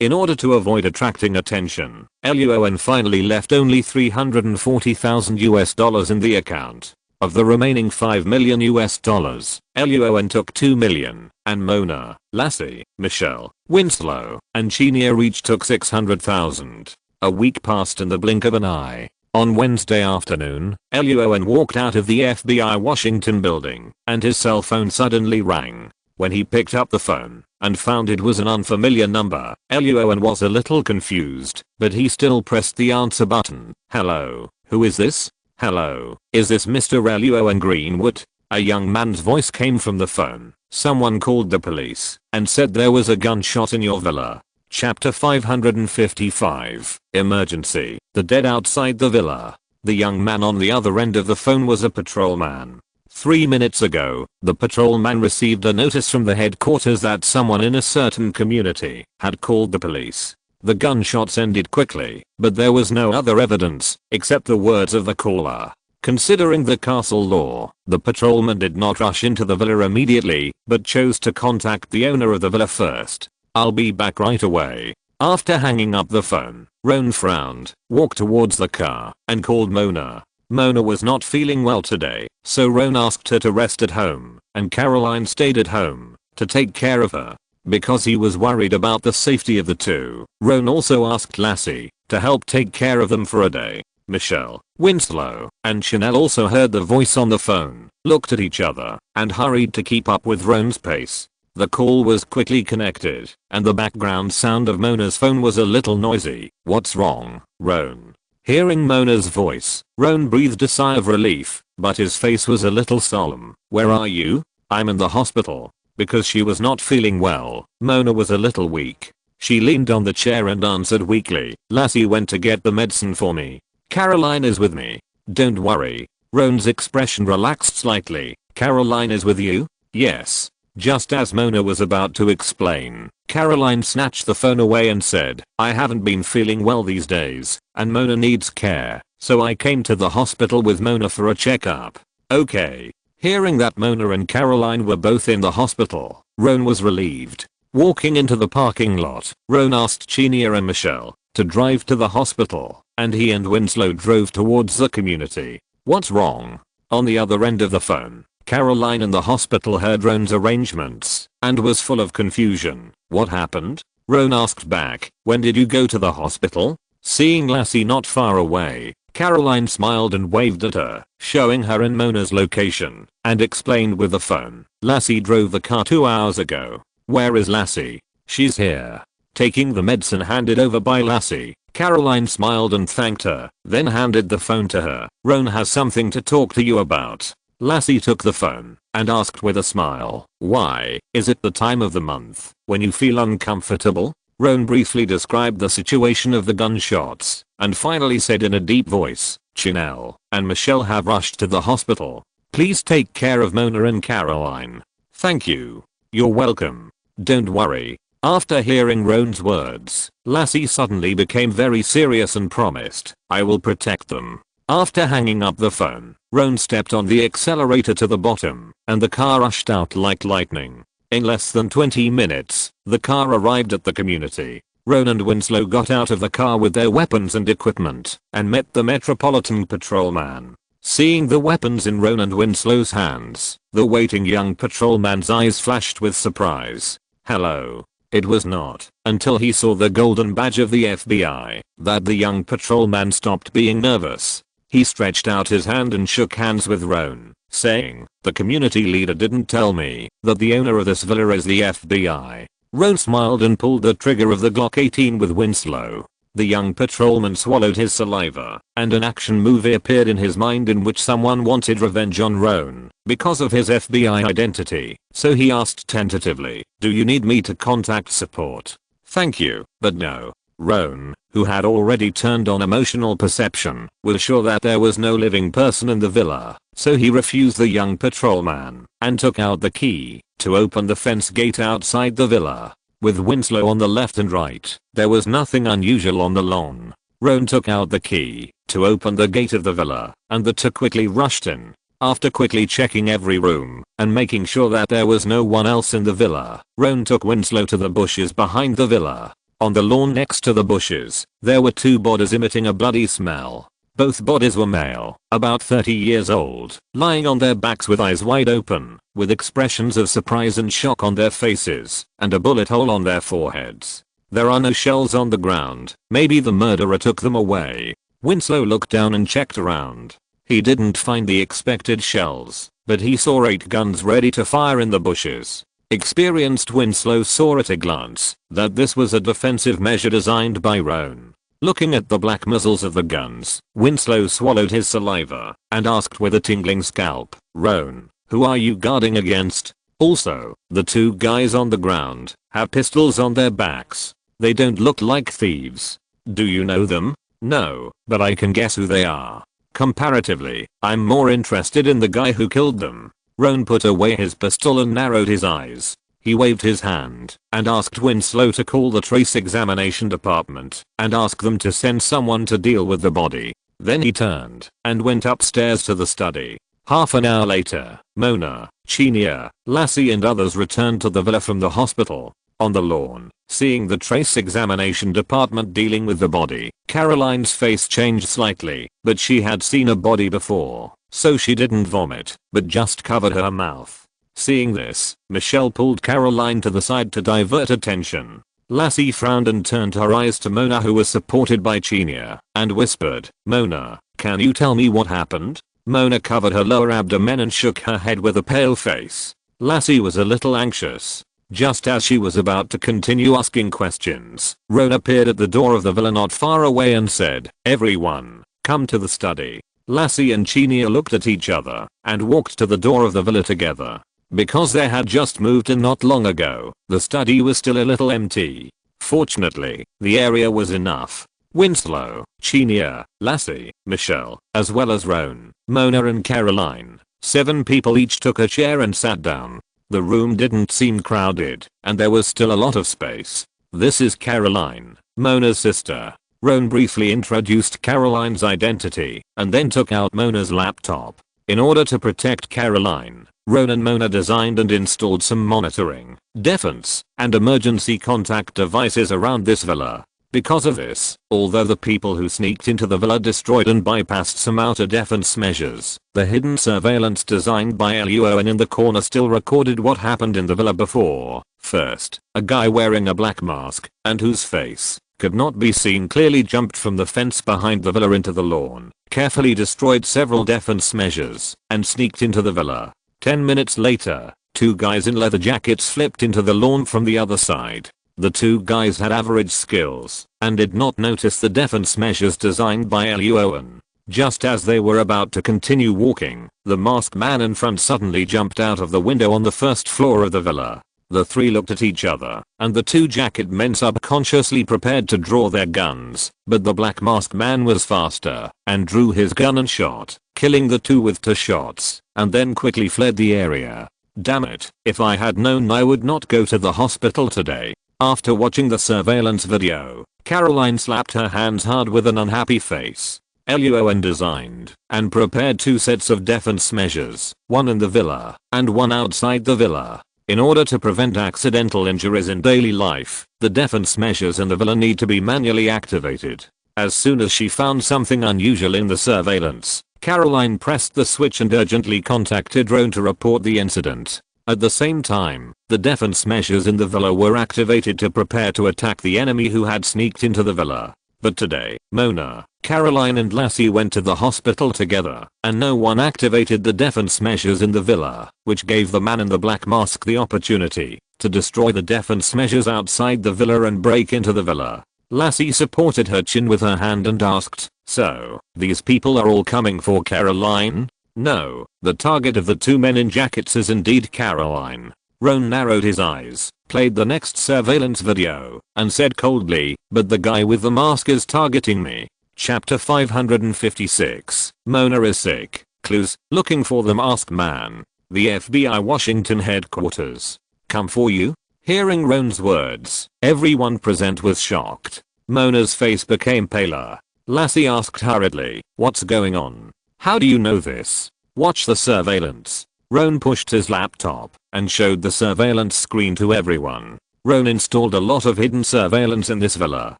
In order to avoid attracting attention, Luo An finally left only $340,000 in the account. Of the remaining $5 million, Luo An took $2 million, and Mona, Lassie, Michelle, Winslow, and Chenia each took $600,000. A week passed in the blink of an eye. On Wednesday afternoon, Luo An walked out of the FBI Washington building, and his cell phone suddenly rang. When he picked up the phone and found it was an unfamiliar number, Luo An was a little confused, but he still pressed the answer button. "Hello, who is this? Hello, is this Mr. Luo An Greenwood?" A young man's voice came from the phone. "Someone called the police and said there was a gunshot in your villa." Chapter 555. Emergency. The dead outside the villa. The young man on the other end of the phone was a patrolman. 3 minutes ago, the patrolman received a notice from the headquarters that someone in a certain community had called the police. The gunshots ended quickly, but there was no other evidence except the words of the caller. Considering the castle law, the patrolman did not rush into the villa immediately, but chose to contact the owner of the villa first. "I'll be back right away." After hanging up the phone, Roan frowned, walked towards the car, and called Mona. Mona was not feeling well today, so Roan asked her to rest at home, and Caroline stayed at home to take care of her. Because he was worried about the safety of the two, Roan also asked Lassie to help take care of them for a day. Michelle, Winslow, and Chanel also heard the voice on the phone, looked at each other, and hurried to keep up with Roan's pace. The call was quickly connected, and the background sound of Mona's phone was a little noisy. "What's wrong, Roan?" Hearing Mona's voice, Roan breathed a sigh of relief, but his face was a little solemn. "Where are you?" "I'm in the hospital." Because she was not feeling well, Mona was a little weak. She leaned on the chair and answered weakly, "Lassie went to get the medicine for me. Caroline is with me." "Don't worry." Roan's expression relaxed slightly. "Caroline is with you?" "Yes." Just as Mona was about to explain, Caroline snatched the phone away and said, "I haven't been feeling well these days, and Mona needs care, so I came to the hospital with Mona for a checkup." "Okay." Hearing that Mona and Caroline were both in the hospital, Roan was relieved. Walking into the parking lot, Roan asked Chenia and Michelle to drive to the hospital, and he and Winslow drove towards the community. "What's wrong?" On the other end of the phone, Caroline in the hospital heard Roan's arrangements and was full of confusion. "What happened?" Roan asked back. "When did you go to the hospital?" Seeing Lassie not far away, Caroline smiled and waved at her, showing her in Mona's location, and explained with the phone. "Lassie drove the car 2 hours ago." "Where is Lassie?" "She's here." Taking the medicine handed over by Lassie, Caroline smiled and thanked her, then handed the phone to her. "Roan has something to talk to you about." Lassie took the phone and asked with a smile, "Why, is it the time of the month when you feel uncomfortable?" Roan briefly described the situation of the gunshots, and finally said in a deep voice, "Chanel and Michelle have rushed to the hospital. Please take care of Mona and Caroline." "Thank you." "You're welcome." "Don't worry." After hearing Roan's words, Lassie suddenly became very serious and promised, "I will protect them." After hanging up the phone, Roan stepped on the accelerator to the bottom, and the car rushed out like lightning. In less than 20 minutes, the car arrived at the community. Roan and Winslow got out of the car with their weapons and equipment, and met the Metropolitan Patrolman. Seeing the weapons in Roan and Winslow's hands, the waiting young patrolman's eyes flashed with surprise. "Hello." It was not until he saw the golden badge of the FBI that the young patrolman stopped being nervous. He stretched out his hand and shook hands with Roan. saying, "The community leader didn't tell me that the owner of this villa is the FBI." Roan smiled and pulled the trigger of the Glock 18 with Winslow. The young patrolman swallowed his saliva, and an action movie appeared in his mind in which someone wanted revenge on Roan because of his FBI identity, so he asked tentatively, "Do you need me to contact support?" "Thank you, but no." Roan, who had already turned on emotional perception, was sure that there was no living person in the villa, so he refused the young patrolman and took out the key to open the fence gate outside the villa. With Winslow on the left and right, there was nothing unusual on the lawn. Roan took out the key to open the gate of the villa, and the two quickly rushed in. After quickly checking every room and making sure that there was no one else in the villa, Roan took Winslow to the bushes behind the villa. On the lawn next to the bushes, there were two bodies emitting a bloody smell. Both bodies were male, about 30 years old, lying on their backs with eyes wide open, with expressions of surprise and shock on their faces, and a bullet hole on their foreheads. There are no shells on the ground. Maybe the murderer took them away. Winslow looked down and checked around. He didn't find the expected shells, but he saw 8 guns ready to fire in the bushes. Experienced Winslow saw at a glance that this was a defensive measure designed by Roan. Looking at the black muzzles of the guns, Winslow swallowed his saliva and asked with a tingling scalp, "Roan, who are you guarding against?" Also, the 2 guys on the ground have pistols on their backs. They don't look like thieves. Do you know them? No, but I can guess who they are. Comparatively, I'm more interested in the guy who killed them. Roan put away his pistol and narrowed his eyes. He waved his hand and asked Winslow to call the trace examination department and ask them to send someone to deal with the body. Then he turned and went upstairs to the study. Half an hour later, Mona, Chinia, Lassie and others returned to the villa from the hospital. On the lawn, seeing the trace examination department dealing with the body, Caroline's face changed slightly, but she had seen a body before, so she didn't vomit, but just covered her mouth. Seeing this, Michelle pulled Caroline to the side to divert attention. Lassie frowned and turned her eyes to Mona, who was supported by Chinia, and whispered, "Mona, can you tell me what happened?" Mona covered her lower abdomen and shook her head with a pale face. Lassie was a little anxious. Just as she was about to continue asking questions, Roan appeared at the door of the villa not far away and said, "Everyone, come to the study." Lassie and Chinia looked at each other and walked to the door of the villa together. Because they had just moved in not long ago, the study was still a little empty. Fortunately, the area was enough. Winslow, Chinia, Lassie, Michelle, as well as Roan, Mona and Caroline. 7 people each took a chair and sat down. The room didn't seem crowded, and there was still a lot of space. "This is Caroline, Mona's sister." Roan briefly introduced Caroline's identity, and then took out Mona's laptop. In order to protect Caroline, Roan and Mona designed and installed some monitoring, defense, and emergency contact devices around this villa. Because of this, although the people who sneaked into the villa destroyed and bypassed some outer defense measures, the hidden surveillance designed by Luo An in the corner still recorded what happened in the villa before. First, a guy wearing a black mask, and whose face could not be seen, clearly jumped from the fence behind the villa into the lawn, carefully destroyed several defense measures, and sneaked into the villa. 10 minutes later, 2 guys in leather jackets flipped into the lawn from the other side. The 2 guys had average skills and did not notice the defense measures designed by Luo An. Just as they were about to continue walking, the masked man in front suddenly jumped out of the window on the first floor of the villa. The 3 looked at each other, and the 2 jacket men subconsciously prepared to draw their guns, but the black masked man was faster and drew his gun and shot, killing the 2 with 2 shots, and then quickly fled the area. Damn it, if I had known I would not go to the hospital today. After watching the surveillance video, Caroline slapped her hands hard with an unhappy face. Luo An designed and prepared 2 sets of defense measures, one in the villa and one outside the villa. In order to prevent accidental injuries in daily life, the defense measures in the villa need to be manually activated. As soon as she found something unusual in the surveillance, Caroline pressed the switch and urgently contacted Roan to report the incident. At the same time, the defense measures in the villa were activated to prepare to attack the enemy who had sneaked into the villa. But today, Mona, Caroline and Lassie went to the hospital together, and no one activated the defense measures in the villa, which gave the man in the black mask the opportunity to destroy the defense measures outside the villa and break into the villa. Lassie supported her chin with her hand and asked, "So, these people are all coming for Caroline?" "No, the target of the two men in jackets is indeed Caroline." Roan narrowed his eyes, played the next surveillance video, and said coldly, "But the guy with the mask is targeting me." Chapter 556. Mona is sick. Clues, looking for the masked man. The FBI Washington headquarters. "Come for you?" Hearing Roan's words, everyone present was shocked. Mona's face became paler. Lassie asked hurriedly, "What's going on? How do you know this?" "Watch the surveillance." Roan pushed his laptop and showed the surveillance screen to everyone. Roan installed a lot of hidden surveillance in this villa.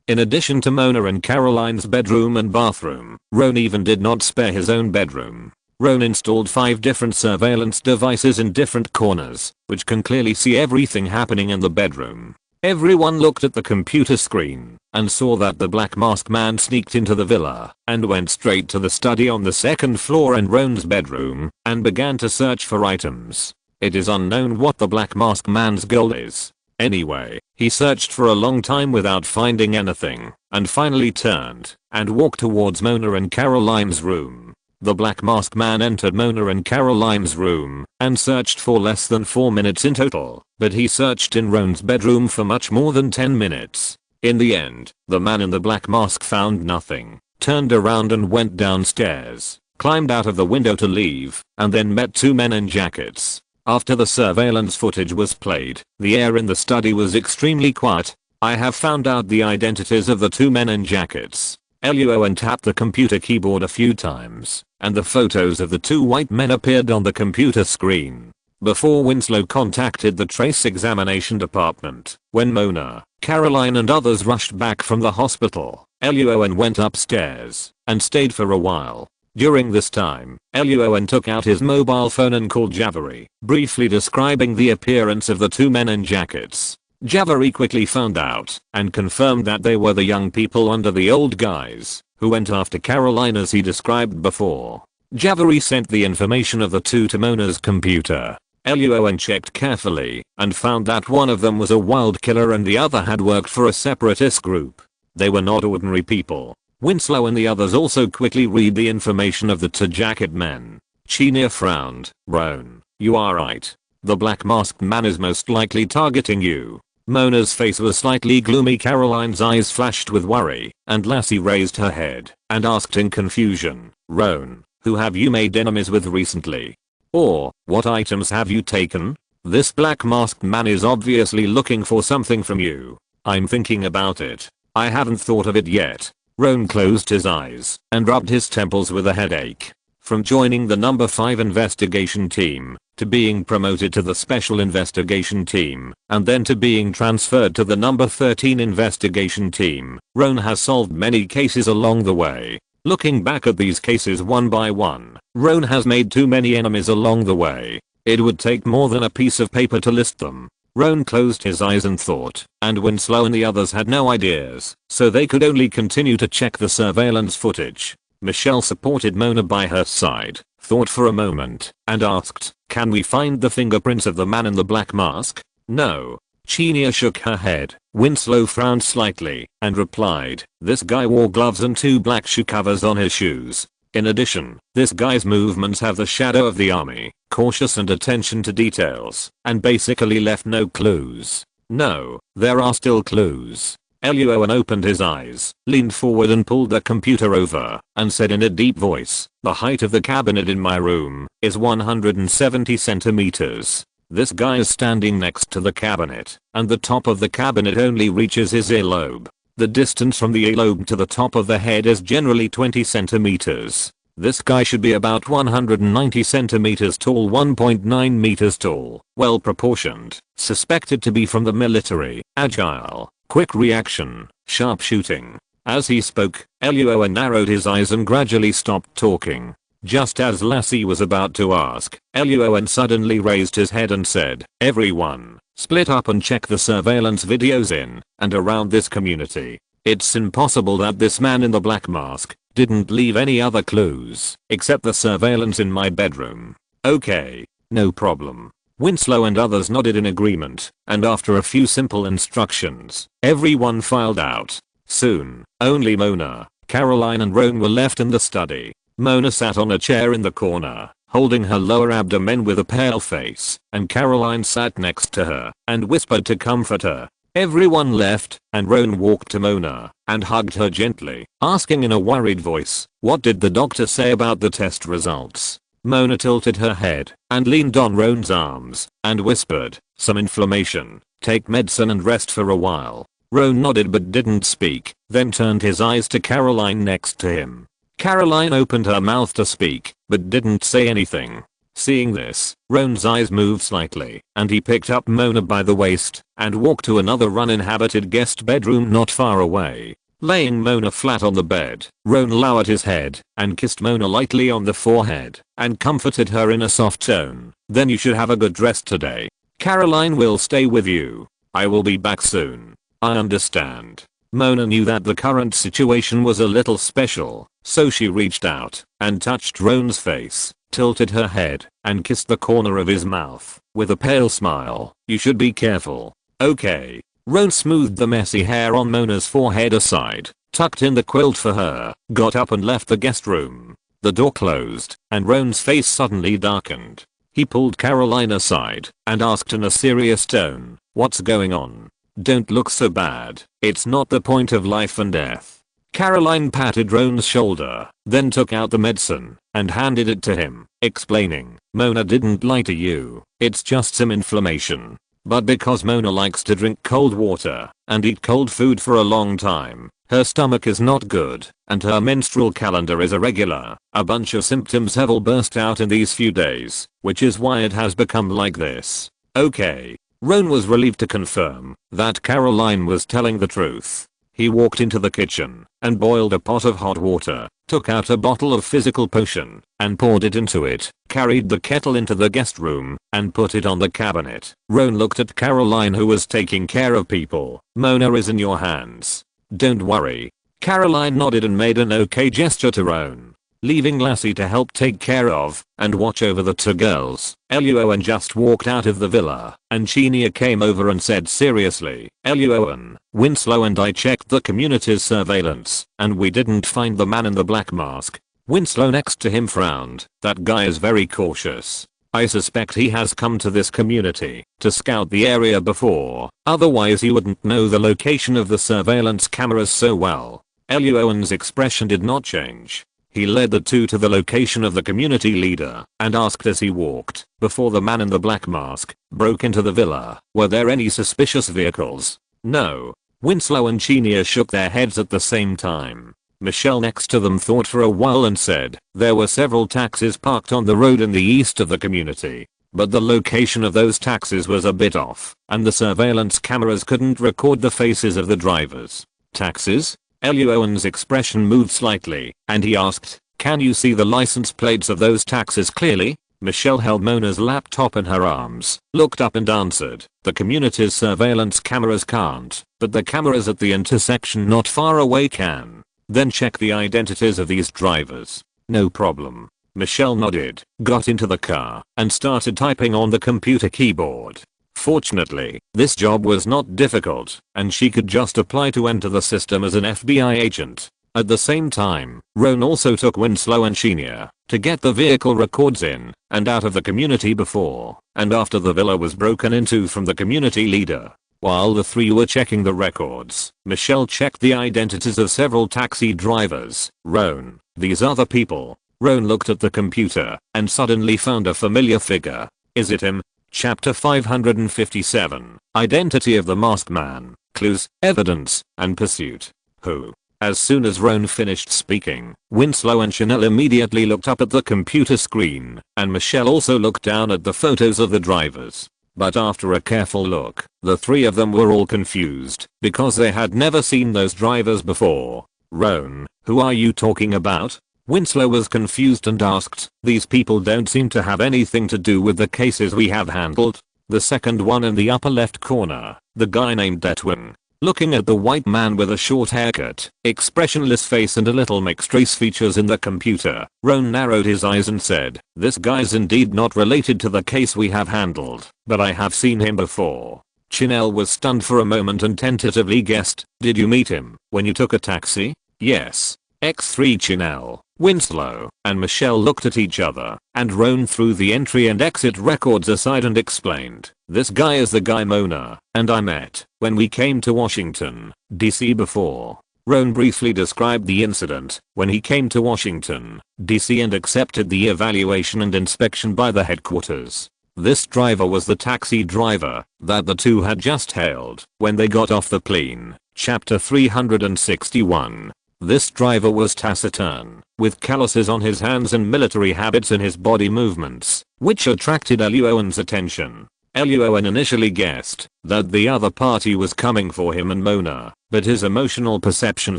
In addition to Mona and Caroline's bedroom and bathroom, Roan even did not spare his own bedroom. Roan installed 5 different surveillance devices in different corners, which can clearly see everything happening in the bedroom. Everyone looked at the computer screen and saw that the black mask man sneaked into the villa and went straight to the study on the second floor and Roan's bedroom and began to search for items. It is unknown what the black mask man's goal is. Anyway, he searched for a long time without finding anything and finally turned and walked towards Mona and Caroline's room. The black mask man entered Mona and Caroline's room and searched for less than 4 minutes in total, but he searched in Roan's bedroom for much more than 10 minutes. In the end, the man in the black mask found nothing, turned around and went downstairs, climbed out of the window to leave, and then met 2 men in jackets. After the surveillance footage was played, the air in the study was extremely quiet. "I have found out the identities of the 2 men in jackets." Luo An tapped the computer keyboard a few times, and the photos of the 2 white men appeared on the computer screen. Before Winslow contacted the trace examination department, when Mona, Caroline and others rushed back from the hospital, Luo An went upstairs and stayed for a while. During this time, Luo An took out his mobile phone and called Javari, briefly describing the appearance of the 2 men in jackets. Javari quickly found out and confirmed that they were the young people under the old guys who went after Caroline as he described before. Javari sent the information of the 2 to Mona's computer. Luo An checked carefully and found that one of them was a wild killer and the other had worked for a separatist group. They were not ordinary people. Winslow and the others also quickly read the information of the 2 jacket men. Chinia frowned. "Roan, you are right. The black masked man is most likely targeting you." Mona's face was slightly gloomy. Caroline's eyes flashed with worry, and Lassie raised her head and asked in confusion, "Roan, who have you made enemies with recently? Or, what items have you taken? This black masked man is obviously looking for something from you." "I'm thinking about it. I haven't thought of it yet." Roan closed his eyes and rubbed his temples with a headache. From joining the number 5 investigation team, to being promoted to the special investigation team, and then to being transferred to the number 13 investigation team, Roan has solved many cases along the way. Looking back at these cases one by one, Roan has made too many enemies along the way. It would take more than a piece of paper to list them. Roan closed his eyes and thought, and Winslow and the others had no ideas, so they could only continue to check the surveillance footage. Michelle supported Mona by her side, thought for a moment, and asked, "Can we find the fingerprints of the man in the black mask?" "No." Chinia shook her head. Winslow frowned slightly and replied, "This guy wore gloves and 2 black shoe covers on his shoes. In addition, this guy's movements have the shadow of the army, cautious and attention to details, and basically left no clues." "No, there are still clues." Luo An opened his eyes, leaned forward and pulled the computer over, and said in a deep voice, "The height of the cabinet in my room is 170 centimeters. This guy is standing next to the cabinet, and the top of the cabinet only reaches his earlobe. The distance from the earlobe to the top of the head is generally 20 centimeters. This guy should be about 190 centimeters tall, 1.9 meters tall, well proportioned, suspected to be from the military, agile, quick reaction, sharp shooting." As he spoke, Luo An narrowed his eyes and gradually stopped talking. Just as Lassie was about to ask, Luo An suddenly raised his head and said, "Everyone, split up and check the surveillance videos in and around this community. It's impossible that this man in the black mask didn't leave any other clues except the surveillance in my bedroom. Okay, no problem. Winslow and others nodded in agreement, and after a few simple instructions, everyone filed out. Soon, only Mona, Caroline and Roan were left in the study. Mona sat on a chair in the corner, holding her lower abdomen with a pale face, and Caroline sat next to her and whispered to comfort her. Everyone left, and Roan walked to Mona and hugged her gently, asking in a worried voice, "What did the doctor say about the test results?" Mona tilted her head and leaned on Roan's arms and whispered, "Some inflammation. Take medicine and rest for a while." Roan nodded but didn't speak, then turned his eyes to Caroline next to him. Caroline opened her mouth to speak, but didn't say anything. Seeing this, Roan's eyes moved slightly, and he picked up Mona by the waist and walked to another uninhabited guest bedroom not far away. Laying Mona flat on the bed, Roan lowered his head and kissed Mona lightly on the forehead and comforted her in a soft tone. "Then you should have a good rest today. Caroline will stay with you. I will be back soon." "I understand." Mona knew that the current situation was a little special, so she reached out and touched Roan's face, tilted her head, and kissed the corner of his mouth with a pale smile. "You should be careful." "Okay." Roan smoothed the messy hair on Mona's forehead aside, tucked in the quilt for her, got up and left the guest room. The door closed, and Roan's face suddenly darkened. He pulled Caroline aside and asked in a serious tone, "What's going on? Don't look so bad. It's not the point of life and death." Caroline patted Roan's shoulder, then took out the medicine and handed it to him, explaining, "Mona didn't lie to you. It's just some inflammation. But because Mona likes to drink cold water and eat cold food for a long time, her stomach is not good, and her menstrual calendar is irregular. A bunch of symptoms have all burst out in these few days, which is why it has become like this." "Okay." Roan was relieved to confirm that Caroline was telling the truth. He walked into the kitchen and boiled a pot of hot water, took out a bottle of physical potion and poured it into it, carried the kettle into the guest room and put it on the cabinet. Roan looked at Caroline, who was taking care of people. "Mona is in your hands. Don't worry." Caroline nodded and made an okay gesture to Roan. Leaving Lassie to help take care of and watch over the two girls, Luo An just walked out of the villa, and Chinia came over and said seriously, "Luo An, Winslow and I checked the community's surveillance, and we didn't find the man in the black mask." Winslow next to him frowned. "That guy is very cautious. I suspect he has come to this community to scout the area before, otherwise he wouldn't know the location of the surveillance cameras so well." Luo An's expression did not change. He led the two to the location of the community leader and asked as he walked, before the man in the black mask broke into the villa, "Were there any suspicious vehicles?" "No." Winslow and Chinia shook their heads at the same time. Michelle next to them thought for a while and said, "There were several taxis parked on the road in the east of the community, but the location of those taxis was a bit off, and the surveillance cameras couldn't record the faces of the drivers." "Taxis?" Luo An's expression moved slightly, and he asked, "Can you see the license plates of those taxis clearly?" Michelle held Mona's laptop in her arms, looked up and answered, "The community's surveillance cameras can't, but the cameras at the intersection not far away can." "Then check the identities of these drivers." "No problem." Michelle nodded, got into the car, and started typing on the computer keyboard. Fortunately, this job was not difficult, and she could just apply to enter the system as an FBI agent. At the same time, Roan also took Winslow and Chinia to get the vehicle records in and out of the community before and after the villa was broken into from the community leader. While the three were checking the records, Michelle checked the identities of several taxi drivers. "Roan, these other people." Roan looked at the computer and suddenly found a familiar figure. "Is it him?" Chapter 557. Identity of the Masked Man, Clues, Evidence, and Pursuit. Who? As soon as Roan finished speaking, Winslow and Chanel immediately looked up at the computer screen, and Michelle also looked down at the photos of the drivers. But after a careful look, the three of them were all confused, because they had never seen those drivers before. "Roan, who are you talking about?" Winslow was confused and asked, "These people don't seem to have anything to do with the cases we have handled." The second one in the upper left corner, the guy named Detwin. Looking at the white man with a short haircut, expressionless face and a little mixed race features in the computer, Roan narrowed his eyes and said, "This guy's indeed not related to the case we have handled, but I have seen him before." Chinel was stunned for a moment and tentatively guessed, "Did you meet him when you took a taxi?" "Yes." X3 Chinel, Winslow, and Michelle looked at each other, and Roan threw the entry and exit records aside and explained, "This guy is the guy Mona and I met when we came to Washington, D.C. before." Roan briefly described the incident when he came to Washington, D.C. and accepted the evaluation and inspection by the headquarters. This driver was the taxi driver that the two had just hailed when they got off the plane. Chapter 361. This driver was taciturn, with calluses on his hands and military habits in his body movements, which attracted Luo An's attention. Luo An initially guessed that the other party was coming for him and Mona, but his emotional perception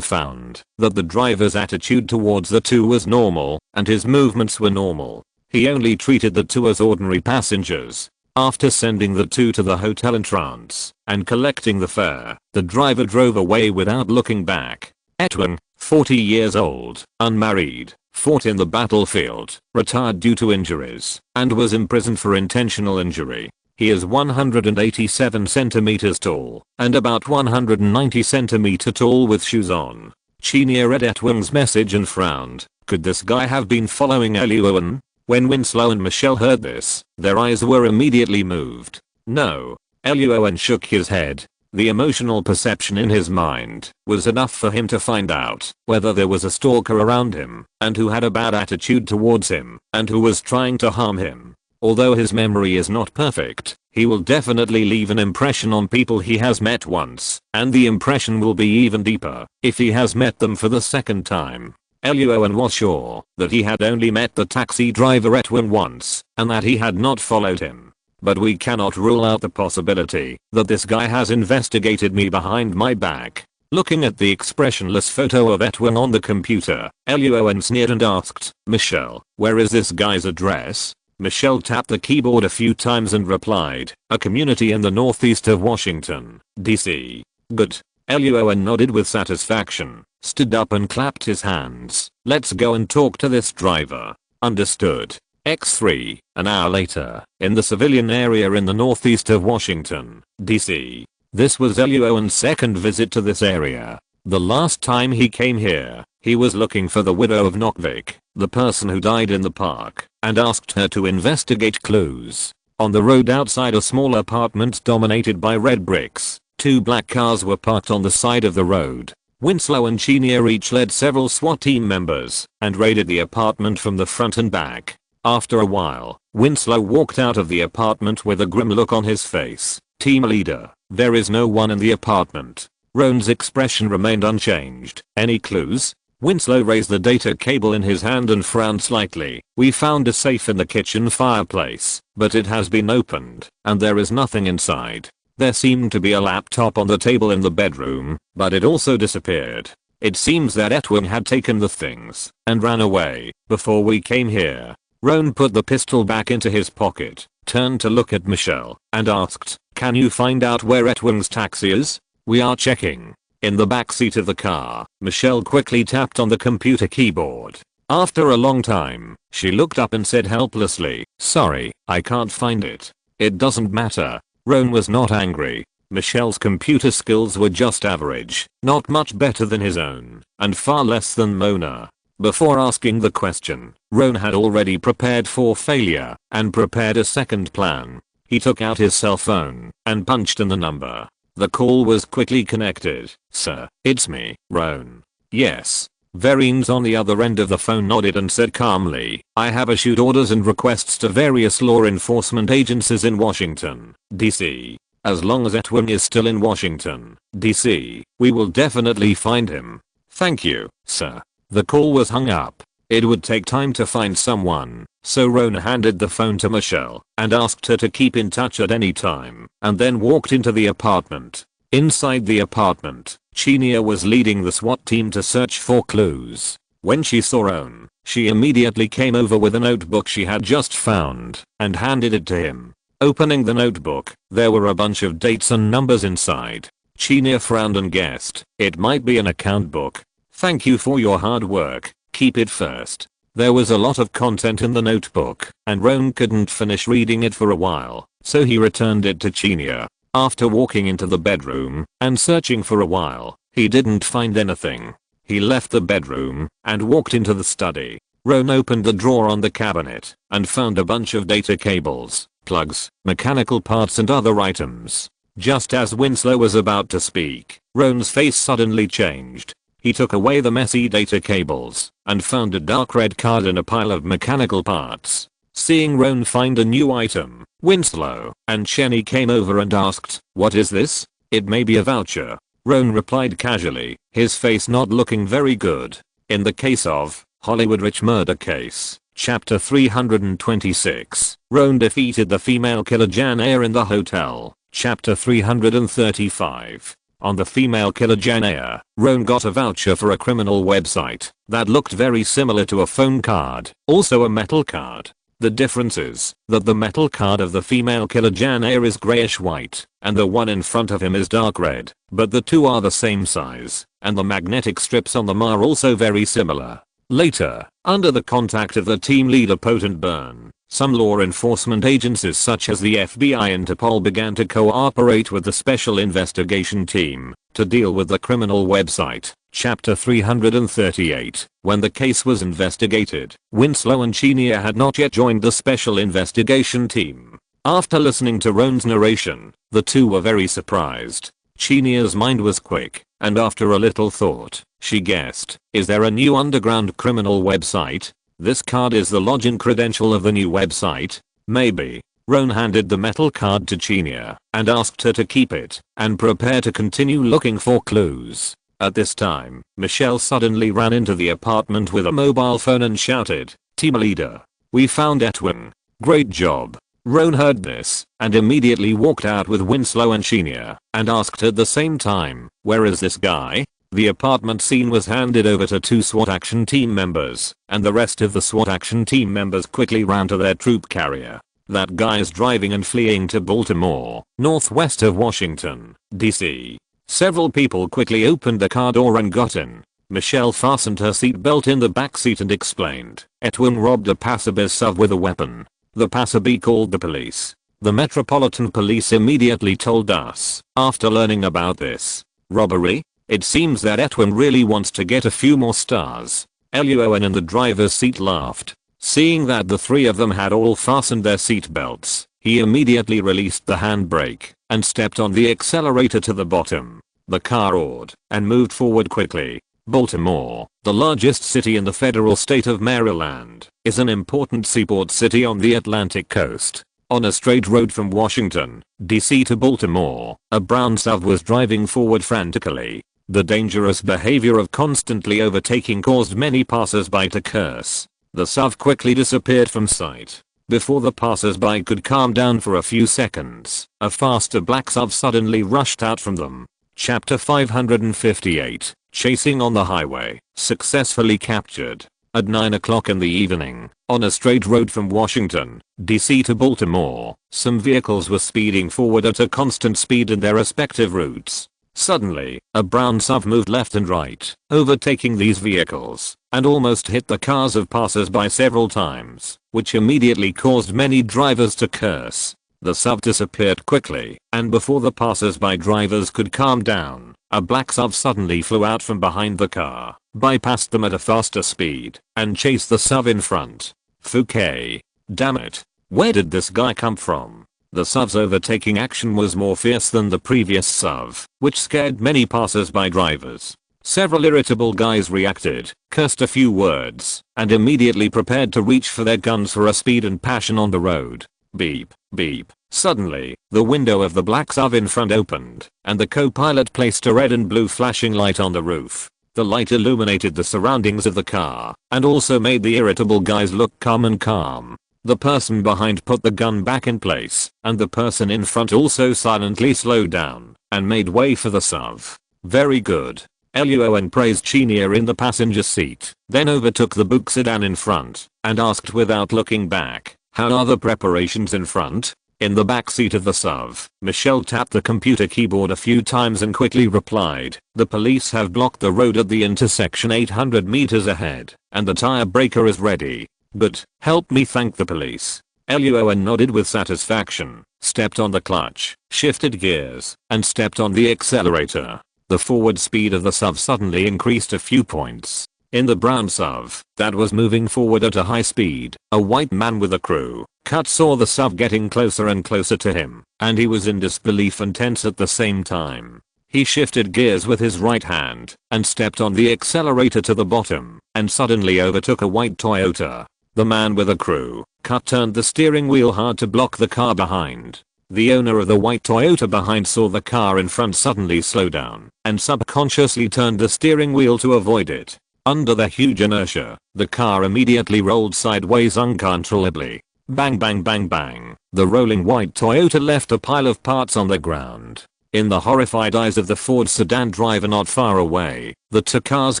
found that the driver's attitude towards the two was normal, and his movements were normal. He only treated the two as ordinary passengers. After sending the two to the hotel entrance and collecting the fare, the driver drove away without looking back. Etwin, 40 years old, unmarried, fought in the battlefield, retired due to injuries, and was imprisoned for intentional injury. He is 187 centimeters tall and about 190 centimeters tall with shoes on. Chinia read Etwin's message and frowned. Could this guy have been following Luo An? When Winslow and Michelle heard this, their eyes were immediately moved. No. Luo An shook his head. The emotional perception in his mind was enough for him to find out whether there was a stalker around him and who had a bad attitude towards him and who was trying to harm him. Although his memory is not perfect, he will definitely leave an impression on people he has met once, and the impression will be even deeper if he has met them for the second time. Luo An was sure that he had only met the taxi driver Etwin once and that he had not followed him. But we cannot rule out the possibility that this guy has investigated me behind my back. Looking at the expressionless photo of Etwin on the computer, Luo An sneered and asked, "Michelle, where is this guy's address?" Michelle tapped the keyboard a few times and replied, "A community in the northeast of Washington, D.C. "Good." Luo An nodded with satisfaction, stood up and clapped his hands. "Let's go and talk to this driver." "Understood." X3, an hour later, in the civilian area in the northeast of Washington, D.C. This was Luo An's second visit to this area. The last time he came here, he was looking for the widow of Nockvik, the person who died in the park, and asked her to investigate clues. On the road outside a small apartment dominated by red bricks, two black cars were parked on the side of the road. Winslow and Chinia each led several SWAT team members and raided the apartment from the front and back. After a while, Winslow walked out of the apartment with a grim look on his face. "Team leader, there is no one in the apartment." Roan's expression remained unchanged. "Any clues?" Winslow raised the data cable in his hand and frowned slightly. "We found a safe in the kitchen fireplace, but it has been opened, and there is nothing inside. There seemed to be a laptop on the table in the bedroom, but it also disappeared. It seems that Etwin had taken the things and ran away before we came here." Roan put the pistol back into his pocket, turned to look at Michelle, and asked, "Can you find out where Etwin's taxi is?" "We are checking." In the backseat of the car, Michelle quickly tapped on the computer keyboard. After a long time, she looked up and said helplessly, "Sorry, I can't find it." "It doesn't matter." Roan was not angry. Michelle's computer skills were just average, not much better than his own, and far less than Mona. Before asking the question, Roan had already prepared for failure and prepared a second plan. He took out his cell phone and punched in the number. The call was quickly connected. "Sir, it's me, Roan." "Yes." Vereen's on the other end of the phone nodded and said calmly, "I have issued orders and requests to various law enforcement agencies in Washington, D.C. As long as Etwin is still in Washington, D.C., we will definitely find him." "Thank you, sir." The call was hung up. It would take time to find someone, so Roan handed the phone to Michelle and asked her to keep in touch at any time, and then walked into the apartment. Inside the apartment, Chinia was leading the SWAT team to search for clues. When she saw Roan, she immediately came over with a notebook she had just found and handed it to him. Opening the notebook, there were a bunch of dates and numbers inside. Chinya frowned and guessed, "It might be an account book. Thank you for your hard work. Keep it first." There was a lot of content in the notebook, and Roan couldn't finish reading it for a while, so he returned it to Chinya. After walking into the bedroom and searching for a while, he didn't find anything. He left the bedroom and walked into the study. Roan opened the drawer on the cabinet and found a bunch of data cables, plugs, mechanical parts and other items. Just as Winslow was about to speak, Roan's face suddenly changed. He took away the messy data cables and found a dark red card in a pile of mechanical parts. Seeing Roan find a new item, Winslow and Cheney came over and asked, "What is this?" "It may be a voucher," Roan replied casually, his face not looking very good. In the case of Hollywood Rich Murder Case, Chapter 326, Roan defeated the female killer Jan Ayer in the hotel. Chapter 335. On the female killer Jan Ayer, Roan got a voucher for a criminal website that looked very similar to a phone card, also a metal card. The difference is that the metal card of the female killer Jan Ayer is grayish white, and the one in front of him is dark red, but the two are the same size, and the magnetic strips on them are also very similar. Later, under the contact of the team leader Potent Byrne, some law enforcement agencies such as the FBI and Interpol began to cooperate with the Special Investigation Team to deal with the criminal website. Chapter 338. When the case was investigated, Winslow and Chinya had not yet joined the Special Investigation Team. After listening to Roan's narration, the two were very surprised. Chinya's mind was quick, and after a little thought, she guessed, "Is there a new underground criminal website? This card is the login credential of the new website?" "Maybe." Roan handed the metal card to Chinya and asked her to keep it and prepare to continue looking for clues. At this time, Michelle suddenly ran into the apartment with a mobile phone and shouted, "Team leader, we found Edwin. Great job." Roan heard this and immediately walked out with Winslow and Chinya and asked at the same time, "Where is this guy?" The apartment scene was handed over to two SWAT action team members, and the rest of the SWAT action team members quickly ran to their troop carrier. "That guy's driving and fleeing to Baltimore, northwest of Washington, D.C. Several people quickly opened the car door and got in. Michelle fastened her seatbelt in the back seat and explained, "Edwin robbed a passerby's sub with a weapon." The passerby called the police. The Metropolitan Police immediately told us, after learning about this robbery, "It seems that Edwin really wants to get a few more stars." Luo An in the driver's seat laughed. Seeing that the three of them had all fastened their seatbelts, he immediately released the handbrake and stepped on the accelerator to the bottom. The car roared and moved forward quickly. Baltimore, the largest city in the federal state of Maryland, is an important seaport city on the Atlantic coast. On a straight road from Washington, D.C. to Baltimore, a brown SUV was driving forward frantically. The dangerous behavior of constantly overtaking caused many passers-by to curse. The SUV quickly disappeared from sight. Before the passers-by could calm down for a few seconds, a faster black SUV suddenly rushed out from them. Chapter 558. Chasing on the highway, successfully captured. At 9 o'clock in the evening, on a straight road from Washington, D.C. to Baltimore, some vehicles were speeding forward at a constant speed in their respective routes. Suddenly, a brown SUV moved left and right, overtaking these vehicles, and almost hit the cars of passers-by several times, which immediately caused many drivers to curse. The SUV disappeared quickly, and before the passers-by drivers could calm down, a black SUV suddenly flew out from behind the car, bypassed them at a faster speed, and chased the SUV in front. Fouquet. Damn it. Where did this guy come from? The SUV's overtaking action was more fierce than the previous SUV, which scared many passers-by drivers. Several irritable guys reacted, cursed a few words, and immediately prepared to reach for their guns for a speed and passion on the road. Beep, beep. Suddenly, the window of the black SUV in front opened, and the co-pilot placed a red and blue flashing light on the roof. The light illuminated the surroundings of the car, and also made the irritable guys look calm and calm. The person behind put the gun back in place, and the person in front also silently slowed down, and made way for the SUV. Very good. Luo An praised Chinya in the passenger seat, then overtook the Buick sedan in front, and asked without looking back, "How are the preparations in front?" In the backseat of the SUV, Michelle tapped the computer keyboard a few times and quickly replied, "The police have blocked the road at the intersection 800 meters ahead, and the tire breaker is ready. Good, help me thank the police." Luo An nodded with satisfaction, stepped on the clutch, shifted gears, and stepped on the accelerator. The forward speed of the SUV suddenly increased a few points. In the brown SUV that was moving forward at a high speed, a white man with a crew cut saw the SUV getting closer and closer to him, and he was in disbelief and tense at the same time. He shifted gears with his right hand and stepped on the accelerator to the bottom and suddenly overtook a white Toyota. The man with a crew cut turned the steering wheel hard to block the car behind. The owner of the white Toyota behind saw the car in front suddenly slow down and subconsciously turned the steering wheel to avoid it. Under the huge inertia, the car immediately rolled sideways uncontrollably. Bang bang bang bang. The rolling white Toyota left a pile of parts on the ground. In the horrified eyes of the Ford sedan driver not far away, the two cars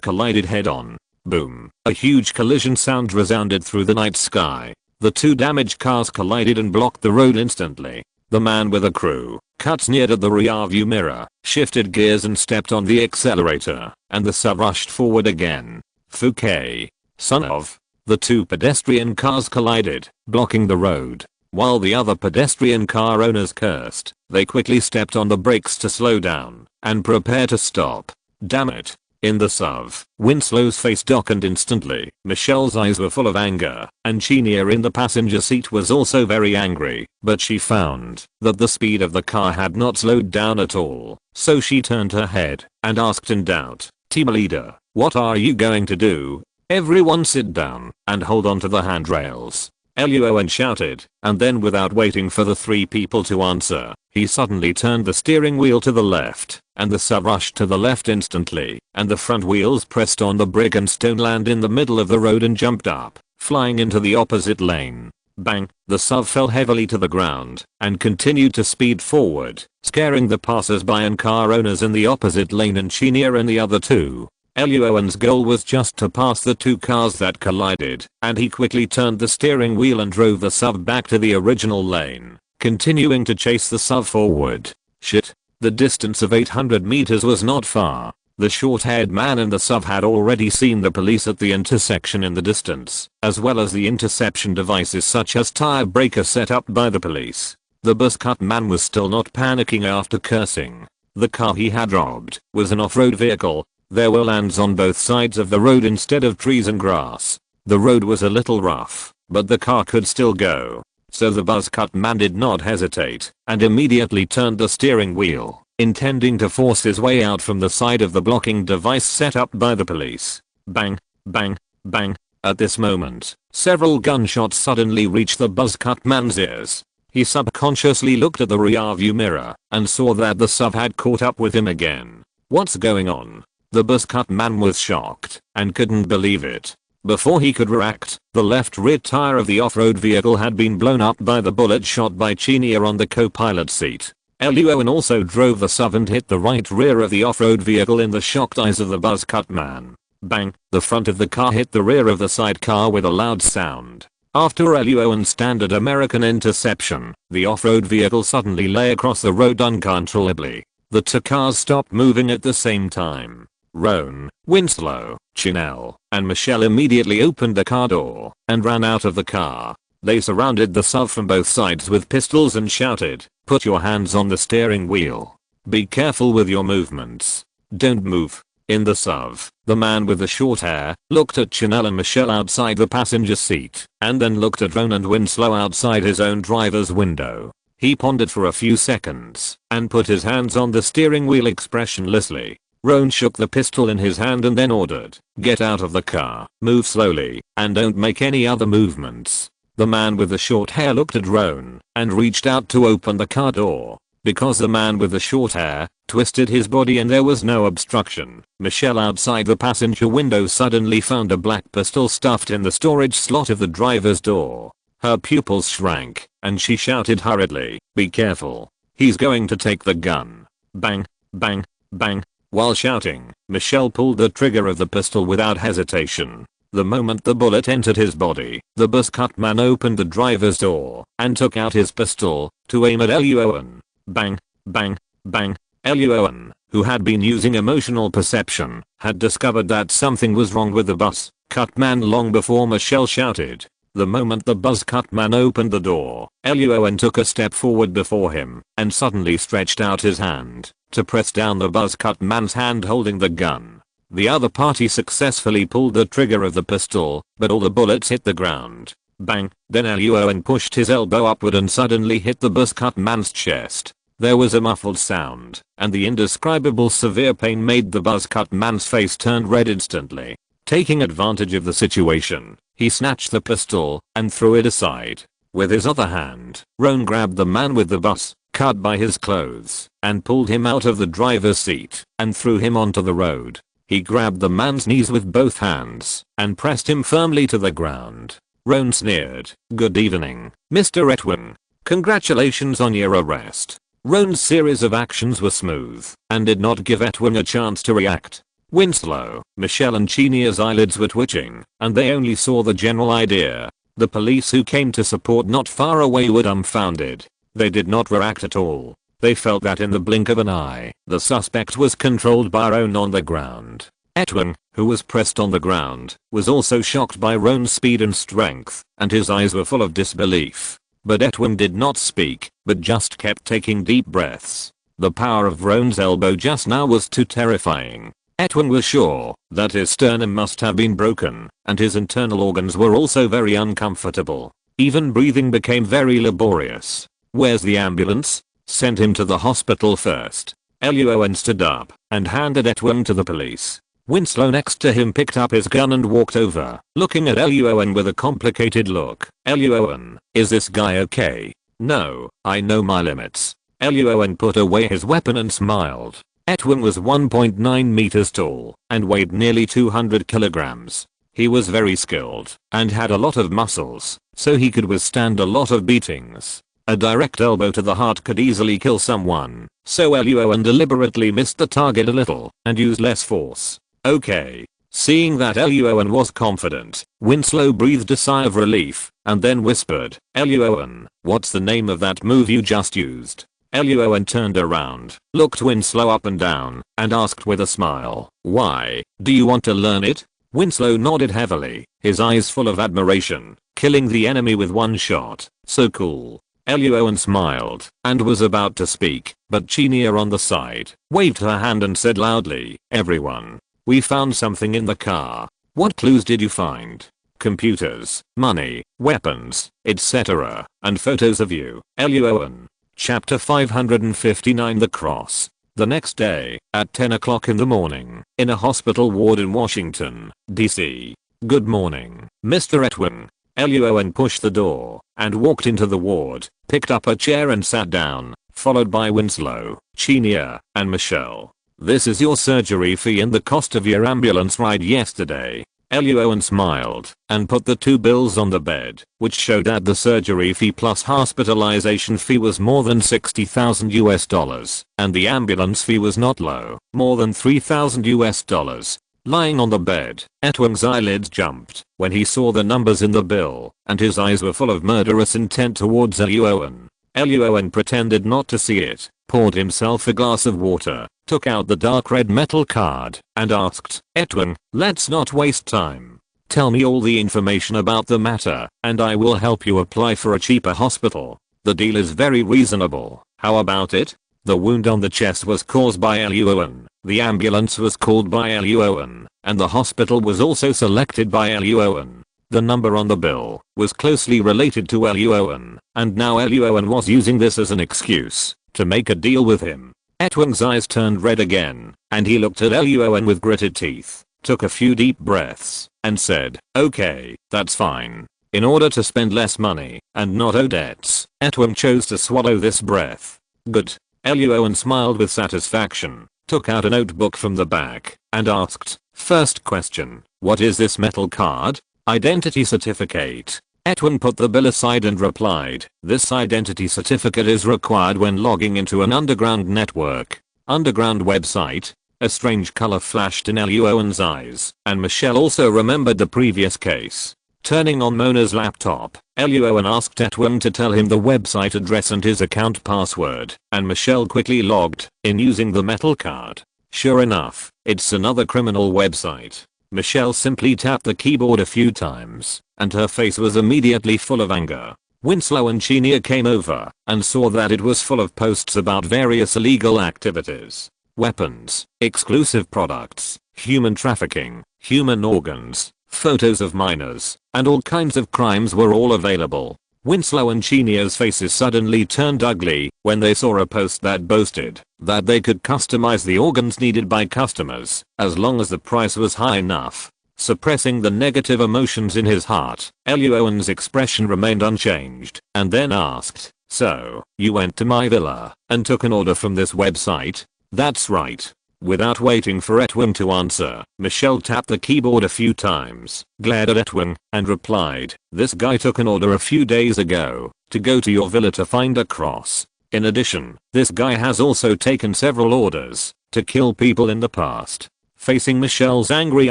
collided head-on. Boom. A huge collision sound resounded through the night sky. The two damaged cars collided and blocked the road instantly. The man with a crew cut sneered at the rearview mirror, shifted gears and stepped on the accelerator, and the SUV rushed forward again. Fouquet. Son of. The two pedestrian cars collided, blocking the road. While the other pedestrian car owners cursed, they quickly stepped on the brakes to slow down and prepare to stop. Damn it. In the SUV, Winslow's face darkened instantly. Michelle's eyes were full of anger, and Chenier in the passenger seat was also very angry, but she found that the speed of the car had not slowed down at all, so she turned her head and asked in doubt, "Team leader, what are you going to do? Everyone sit down and hold on to the handrails." Luo An shouted, and then without waiting for the three people to answer, he suddenly turned the steering wheel to the left, and the SUV rushed to the left instantly, and the front wheels pressed on the brick and stone land in the middle of the road and jumped up, flying into the opposite lane. Bang, the SUV fell heavily to the ground, and continued to speed forward, scaring the passers-by and car owners in the opposite lane and Chenier in the other two. Luo An's goal was just to pass the two cars that collided, and he quickly turned the steering wheel and drove the SUV back to the original lane, continuing to chase the SUV forward. Shit. The distance of 800 meters was not far. The short-haired man in the SUV had already seen the police at the intersection in the distance, as well as the interception devices such as tire breaker set up by the police. The buzz-cut man was still not panicking after cursing. The car he had robbed was an off-road vehicle. There were lands on both sides of the road instead of trees and grass. The road was a little rough, but the car could still go. So the buzz-cut man did not hesitate and immediately turned the steering wheel, intending to force his way out from the side of the blocking device set up by the police. Bang, bang, bang. At this moment, several gunshots suddenly reached the buzz-cut man's ears. He subconsciously looked at the rearview mirror and saw that the SUV had caught up with him again. What's going on? The buzz-cut man was shocked and couldn't believe it. Before he could react, the left rear tire of the off-road vehicle had been blown up by the bullet shot by Chenier on the co-pilot seat. Luo An also drove the SUV and hit the right rear of the off-road vehicle in the shocked eyes of the buzz-cut man. Bang, the front of the car hit the rear of the sidecar with a loud sound. After Luo An's standard American interception, the off-road vehicle suddenly lay across the road uncontrollably. The two cars stopped moving at the same time. Roan, Winslow, Chanel, and Michelle immediately opened the car door and ran out of the car. They surrounded the SUV from both sides with pistols and shouted, "Put your hands on the steering wheel. Be careful with your movements. Don't move." In the SUV, the man with the short hair looked at Chanel and Michelle outside the passenger seat and then looked at Roan and Winslow outside his own driver's window. He pondered for a few seconds and put his hands on the steering wheel expressionlessly. Roan shook the pistol in his hand and then ordered, "Get out of the car, move slowly, and don't make any other movements." The man with the short hair looked at Roan and reached out to open the car door. Because the man with the short hair twisted his body and there was no obstruction, Michelle outside the passenger window suddenly found a black pistol stuffed in the storage slot of the driver's door. Her pupils shrank and she shouted hurriedly, "Be careful. He's going to take the gun." Bang, bang, bang. While shouting, Michelle pulled the trigger of the pistol without hesitation. The moment the bullet entered his body, the buzz cut man opened the driver's door and took out his pistol to aim at Luo An. Bang, bang, bang. Luo An, who had been using emotional perception, had discovered that something was wrong with the buzz cut man long before Michelle shouted. The moment the buzz cut man opened the door, Luo An took a step forward before him and suddenly stretched out his hand to press down the buzz cut man's hand holding the gun. The other party successfully pulled the trigger of the pistol, but all the bullets hit the ground. Bang. Then Luo An pushed his elbow upward and suddenly hit the buzz cut man's chest. There was a muffled sound, and the indescribable severe pain made the buzz cut man's face turn red instantly. Taking advantage of the situation, he snatched the pistol and threw it aside. With his other hand, Roan grabbed the man with the buzz cut by his clothes and pulled him out of the driver's seat and threw him onto the road. He grabbed the man's knees with both hands and pressed him firmly to the ground. Roan sneered, "Good evening, Mr. Etwin. Congratulations on your arrest." Roan's series of actions were smooth and did not give Etwin a chance to react. Winslow, Michelle and Chenia's eyelids were twitching, and they only saw the general idea. The police who came to support not far away were dumbfounded. They did not react at all. They felt that in the blink of an eye, the suspect was controlled by Roan on the ground. Etwin, who was pressed on the ground, was also shocked by Roan's speed and strength, and his eyes were full of disbelief. But Etwin did not speak, but just kept taking deep breaths. The power of Roan's elbow just now was too terrifying. Etwin was sure that his sternum must have been broken, and his internal organs were also very uncomfortable. Even breathing became very laborious. "Where's the ambulance? Send him to the hospital first." Luo An stood up and handed Etwin to the police. Winslow next to him picked up his gun and walked over, looking at Luo An with a complicated look. "Luo An, is this guy okay?" "No, I know my limits." Luo An put away his weapon and smiled. Etwin was 1.9 meters tall and weighed nearly 200 kilograms. He was very skilled and had a lot of muscles, so he could withstand a lot of beatings. A direct elbow to the heart could easily kill someone, so Luo An deliberately missed the target a little and used less force. "Okay." Seeing that Luo An was confident, Winslow breathed a sigh of relief and then whispered, "Luo An, what's the name of that move you just used?" Luo An turned around, looked Winslow up and down, and asked with a smile, "Why, do you want to learn it?" Winslow nodded heavily, his eyes full of admiration. "Killing the enemy with one shot, so cool." Luo An smiled and was about to speak, but Chenia on the side waved her hand and said loudly, "Everyone, we found something in the car." "What clues did you find?" "Computers, money, weapons, etc., and photos of you." Luo An. Chapter 559 The Cross. The next day, at 10 o'clock in the morning, in a hospital ward in Washington, D.C. "Good morning, Mr. Etwin." Luo An pushed the door and walked into the ward, picked up a chair and sat down, followed by Winslow, Chenia, and Michelle. "This is your surgery fee and the cost of your ambulance ride yesterday." Luo An smiled and put the two bills on the bed, which showed that the surgery fee plus hospitalization fee was more than $60,000 and the ambulance fee was not low, more than $3,000. Lying on the bed, Etwin's eyelids jumped when he saw the numbers in the bill, and his eyes were full of murderous intent towards Luo An. Luo An pretended not to see it, poured himself a glass of water, took out the dark red metal card, and asked, "Etwin, let's not waste time. Tell me all the information about the matter, and I will help you apply for a cheaper hospital. The deal is very reasonable. How about it?" The wound on the chest was caused by Luo An, the ambulance was called by Luo An, and the hospital was also selected by Luo An. The number on the bill was closely related to Luo An, and now Luo An was using this as an excuse to make a deal with him. Etwin's eyes turned red again, and he looked at Luo An with gritted teeth, took a few deep breaths, and said, "Okay, that's fine." In order to spend less money and not owe debts, Etwin chose to swallow this breath. "Good." Luo An smiled with satisfaction, took out a notebook from the back, and asked, "First question, what is this metal card?" "Identity certificate." Etwin put the bill aside and replied, "This identity certificate is required when logging into an underground network." "Underground website?" A strange color flashed in Luo An's eyes, and Michelle also remembered the previous case. Turning on Mona's laptop, Luo An asked Etwin to tell him the website address and his account password, and Michelle quickly logged in using the metal card. Sure enough, it's another criminal website. Michelle simply tapped the keyboard a few times, and her face was immediately full of anger. Winslow and Chenia came over and saw that it was full of posts about various illegal activities. Weapons, exclusive products, human trafficking, human organs, photos of minors, and all kinds of crimes were all available. Winslow and Chenia's faces suddenly turned ugly when they saw a post that boasted that they could customize the organs needed by customers as long as the price was high enough. Suppressing the negative emotions in his heart, Luo An's expression remained unchanged, and then asked, "So, you went to my villa and took an order from this website?" "That's right." Without waiting for Etwin to answer, Michelle tapped the keyboard a few times, glared at Etwin, and replied, "This guy took an order a few days ago to go to your villa to find a cross. In addition, this guy has also taken several orders to kill people in the past." Facing Michelle's angry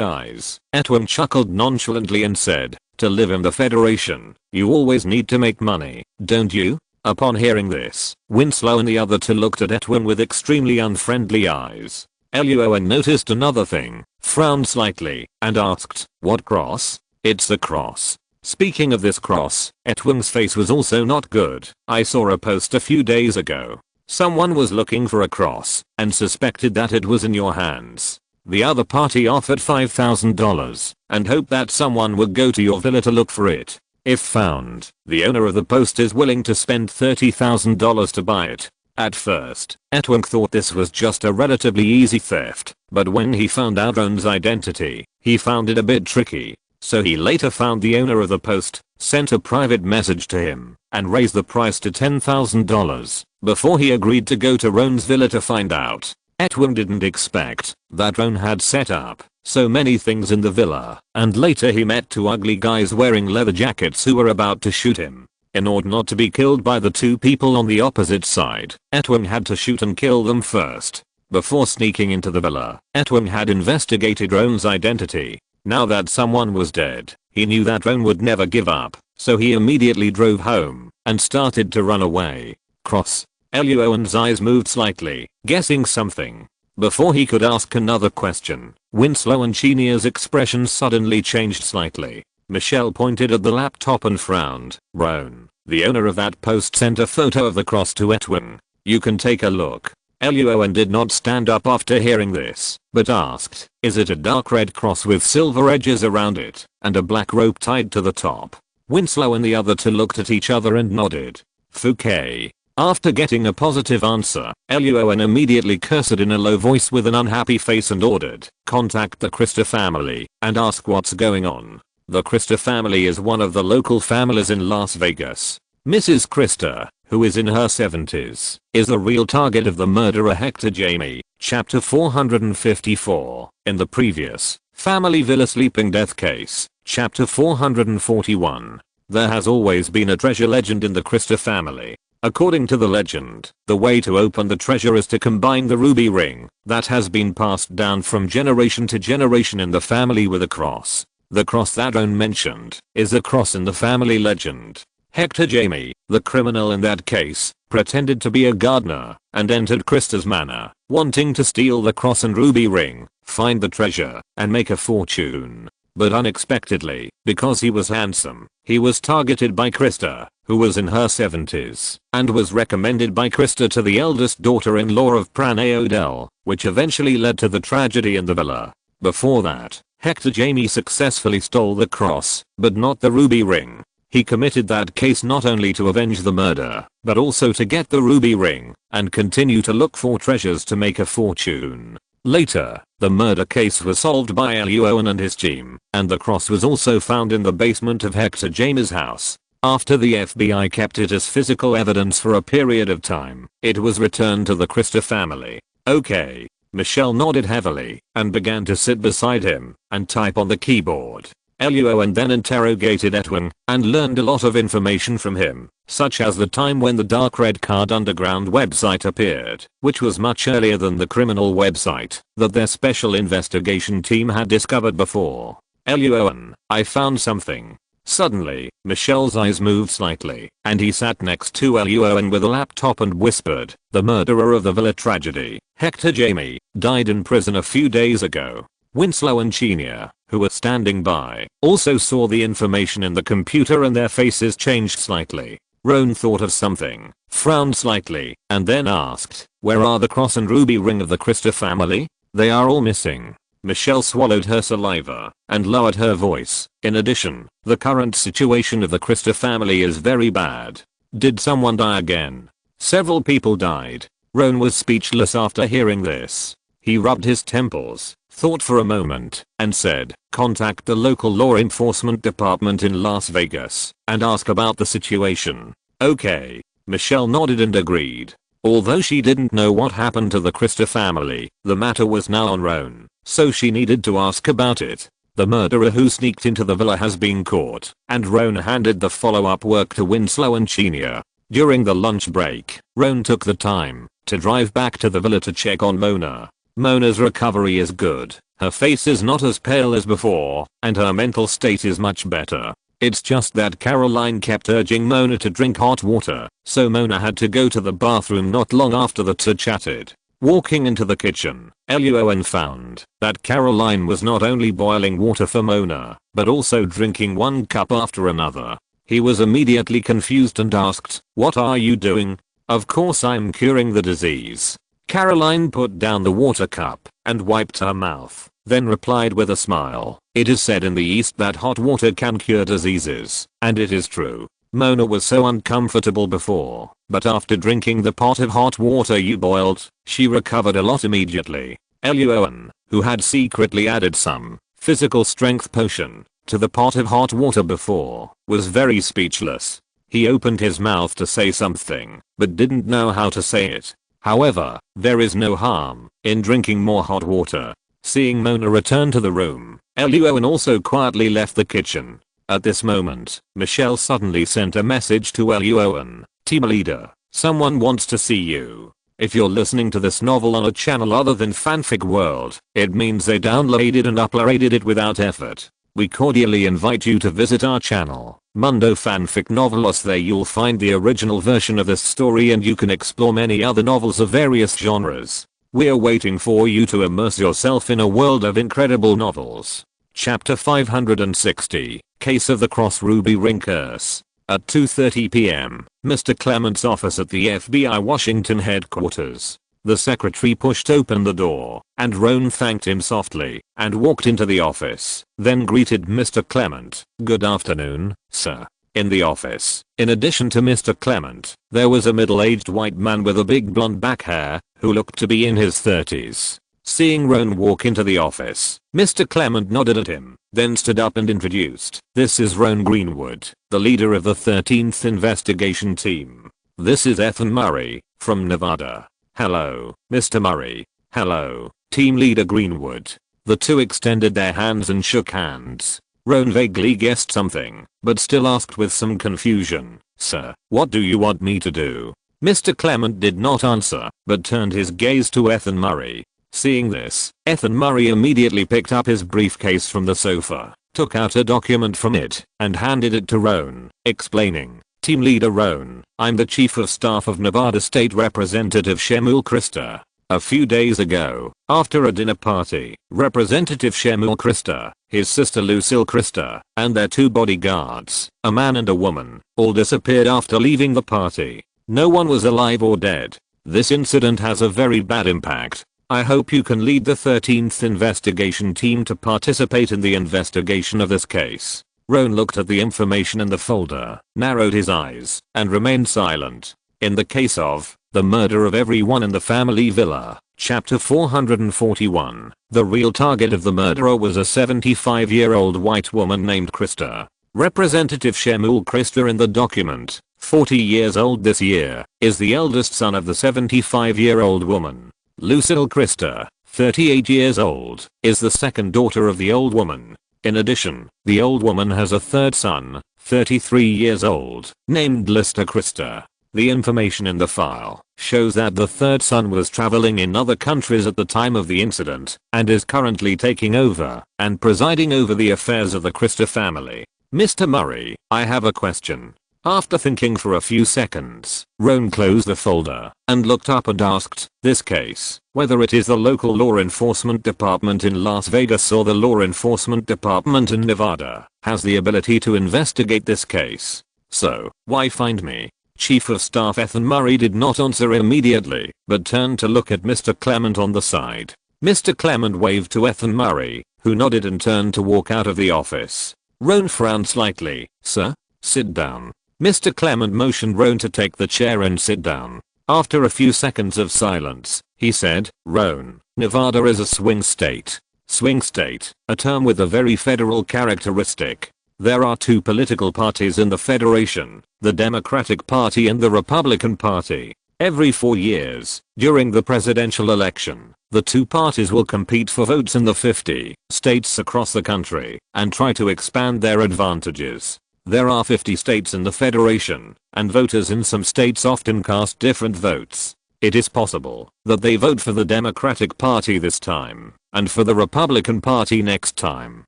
eyes, Etwin chuckled nonchalantly and said, "To live in the Federation, you always need to make money, don't you?" Upon hearing this, Winslow and the other two looked at Etwin with extremely unfriendly eyes. Luo An noticed another thing, frowned slightly, and asked, "What cross?" "It's the cross." Speaking of this cross, Etwin's face was also not good. "I saw a post a few days ago. Someone was looking for a cross and suspected that it was in your hands. The other party offered $5,000 and hoped that someone would go to your villa to look for it. If found, the owner of the post is willing to spend $30,000 to buy it." At first, Etwin thought this was just a relatively easy theft, but when he found out Ron's identity, he found it a bit tricky. So he later found the owner of the post, sent a private message to him, and raised the price to $10,000 before he agreed to go to Ron's villa to find out. Etwin didn't expect that Ron had set up so many things in the villa, and later he met two ugly guys wearing leather jackets who were about to shoot him. In order not to be killed by the two people on the opposite side, Etwin had to shoot and kill them first. Before sneaking into the villa, Etwin had investigated Ron's identity. Now that someone was dead, he knew that Ron would never give up, so he immediately drove home and started to run away. Cross. Luo An's eyes moved slightly, guessing something. Before he could ask another question, Winslow and Chenia's expression suddenly changed slightly. Michelle pointed at the laptop and frowned. "Ron, the owner of that post, sent a photo of the cross to Etwin. You can take a look." Luo An did not stand up after hearing this, but asked, "Is it a dark red cross with silver edges around it and a black rope tied to the top?" Winslow and the other two looked at each other and nodded. "Okay." After getting a positive answer, Luo An immediately cursed in a low voice with an unhappy face and ordered, "Contact the Christa family and ask what's going on." The Christa family is one of the local families in Las Vegas. Mrs. Christa, who is in her 70s, is the real target of the murderer Hector Jamie. Chapter 454. In the previous Family Villa Sleeping Death Case, Chapter 441. There has always been a treasure legend in the Christa family. According to the legend, the way to open the treasure is to combine the ruby ring that has been passed down from generation to generation in the family with a cross. The cross that Ron mentioned is a cross in the family legend. Hector Jamie, the criminal in that case, pretended to be a gardener and entered Christa's manor, wanting to steal the cross and ruby ring, find the treasure, and make a fortune. But unexpectedly, because he was handsome, he was targeted by Christa, who was in her 70s, and was recommended by Christa to the eldest daughter-in-law of Pranay Odell, which eventually led to the tragedy in the villa. Before that, Hector Jamie successfully stole the cross, but not the ruby ring. He committed that case not only to avenge the murder, but also to get the ruby ring, and continue to look for treasures to make a fortune. Later, the murder case was solved by Luo An and his team, and the cross was also found in the basement of Hector Jamie's house. After the FBI kept it as physical evidence for a period of time, it was returned to the Christa family. Okay. Michelle nodded heavily and began to sit beside him and type on the keyboard. Luo An then interrogated Edwin and learned a lot of information from him, such as the time when the dark red card underground website appeared, which was much earlier than the criminal website that their special investigation team had discovered before. Luo An, I found something. Suddenly, Michelle's eyes moved slightly, and he sat next to Luo An with a laptop and whispered, the murderer of the villa tragedy, Hector Jamie, died in prison a few days ago. Winslow and Chenia, who were standing by, also saw the information in the computer and their faces changed slightly. Roan thought of something, frowned slightly, and then asked, where are the cross and ruby ring of the Christa family? They are all missing. Michelle swallowed her saliva and lowered her voice. In addition, the current situation of the Christa family is very bad. Did someone die again? Several people died. Roan was speechless after hearing this. He rubbed his temples, thought for a moment, and said, contact the local law enforcement department in Las Vegas and ask about the situation. Okay. Michelle nodded and agreed. Although she didn't know what happened to the Christa family, the matter was now on Roan, so she needed to ask about it. The murderer who sneaked into the villa has been caught, and Roan handed the follow-up work to Winslow and Chenia. During the lunch break, Roan took the time to drive back to the villa to check on Mona. Mona's recovery is good, her face is not as pale as before, and her mental state is much better. It's just that Caroline kept urging Mona to drink hot water, so Mona had to go to the bathroom not long after the two chatted. Walking into the kitchen, Luo An found that Caroline was not only boiling water for Mona, but also drinking one cup after another. He was immediately confused and asked, what are you doing? Of course I'm curing the disease. Caroline put down the water cup and wiped her mouth, then replied with a smile, it is said in the East that hot water can cure diseases, and it is true. Mona was so uncomfortable before, but after drinking the pot of hot water you boiled, she recovered a lot immediately. Luo An, who had secretly added some physical strength potion to the pot of hot water before, was very speechless. He opened his mouth to say something, but didn't know how to say it. However, there is no harm in drinking more hot water. Seeing Mona return to the room, Luo An also quietly left the kitchen. At this moment, Michelle suddenly sent a message to Luo An, team leader, someone wants to see you. If you're listening to this novel on a channel other than Fanfic World, it means they downloaded and uploaded it without effort. We cordially invite you to visit our channel, Mundo Fanfic Novelos. There you'll find the original version of this story and you can explore many other novels of various genres. We're waiting for you to immerse yourself in a world of incredible novels. Chapter 560, Case of the Cross Ruby Ring Curse. At 2:30 p.m., Mr. Clement's office at the FBI Washington headquarters. The secretary pushed open the door, and Roan thanked him softly, and walked into the office, then greeted Mr. Clement. Good afternoon, sir. In the office, in addition to Mr. Clement, there was a middle-aged white man with a big blonde back hair, who looked to be in his 30s. Seeing Roan walk into the office, Mr. Clement nodded at him, then stood up and introduced, this is Roan Greenwood, the leader of the 13th investigation team. This is Ethan Murray, from Nevada. Hello, Mr. Murray. Hello, Team Leader Greenwood. The two extended their hands and shook hands. Roan vaguely guessed something, but still asked with some confusion, sir, what do you want me to do? Mr. Clement did not answer, but turned his gaze to Ethan Murray. Seeing this, Ethan Murray immediately picked up his briefcase from the sofa, took out a document from it, and handed it to Roan, explaining, Team Leader Roan, I'm the Chief of Staff of Nevada State Representative Shemuel Christa. A few days ago, after a dinner party, Representative Shemuel Christa, his sister Lucille Christa, and their two bodyguards, a man and a woman, all disappeared after leaving the party. No one was alive or dead. This incident has a very bad impact. I hope you can lead the 13th investigation team to participate in the investigation of this case. Roan looked at the information in the folder, narrowed his eyes, and remained silent. In the case of the murder of everyone in the family villa, Chapter 441, the real target of the murderer was a 75-year-old white woman named Christa. Representative Shemuel Christa in the document, 40 years old this year, is the eldest son of the 75-year-old woman. Lucille Christa, 38 years old, is the second daughter of the old woman. In addition, the old woman has a third son, 33 years old, named Lister Christa. The information in the file shows that the third son was traveling in other countries at the time of the incident and is currently taking over and presiding over the affairs of the Christa family. Mr. Murray, I have a question. After thinking for a few seconds, Roan closed the folder and looked up and asked, this case, whether it is the local law enforcement department in Las Vegas or the law enforcement department in Nevada, has the ability to investigate this case. So, why find me? Chief of Staff Ethan Murray did not answer immediately, but turned to look at Mr. Clement on the side. Mr. Clement waved to Ethan Murray, who nodded and turned to walk out of the office. Roan frowned slightly. Sir? Sit down. Mr. Clement motioned Roan to take the chair and sit down. After a few seconds of silence, he said, Roan, Nevada is a swing state. Swing state, a term with a very federal characteristic. There are two political parties in the Federation, the Democratic Party and the Republican Party. Every 4 years, during the presidential election, the two parties will compete for votes in the 50 states across the country and try to expand their advantages. There are 50 states in the Federation, and voters in some states often cast different votes. It is possible that they vote for the Democratic Party this time, and for the Republican Party next time.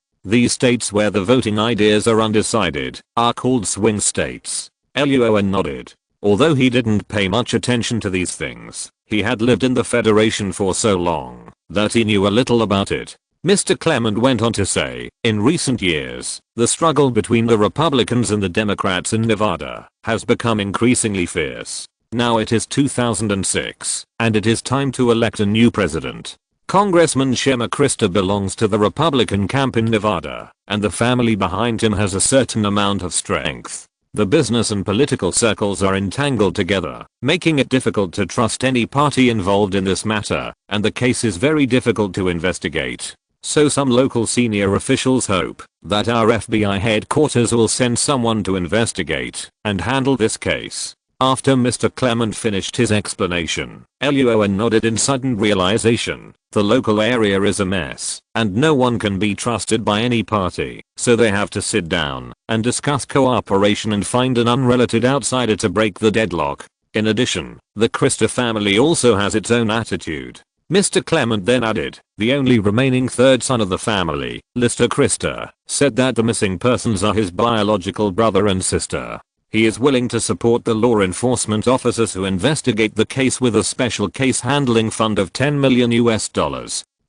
These states where the voting ideas are undecided are called swing states. Luo An nodded. Although he didn't pay much attention to these things, he had lived in the Federation for so long that he knew a little about it. Mr. Clement went on to say, in recent years, the struggle between the Republicans and the Democrats in Nevada has become increasingly fierce. Now it is 2006, and it is time to elect a new president. Congressman Shema Christa belongs to the Republican camp in Nevada, and the family behind him has a certain amount of strength. The business and political circles are entangled together, making it difficult to trust any party involved in this matter, and the case is very difficult to investigate. So some local senior officials hope that our FBI headquarters will send someone to investigate and handle this case. After Mr. Clement finished his explanation, Luo An nodded in sudden realization. The local area is a mess, and no one can be trusted by any party, so they have to sit down and discuss cooperation and find an unrelated outsider to break the deadlock. In addition, the Christa family also has its own attitude. Mr. Clement then added, the only remaining third son of the family, Lister Christa, said that the missing persons are his biological brother and sister. He is willing to support the law enforcement officers who investigate the case with a special case handling fund of $10 million.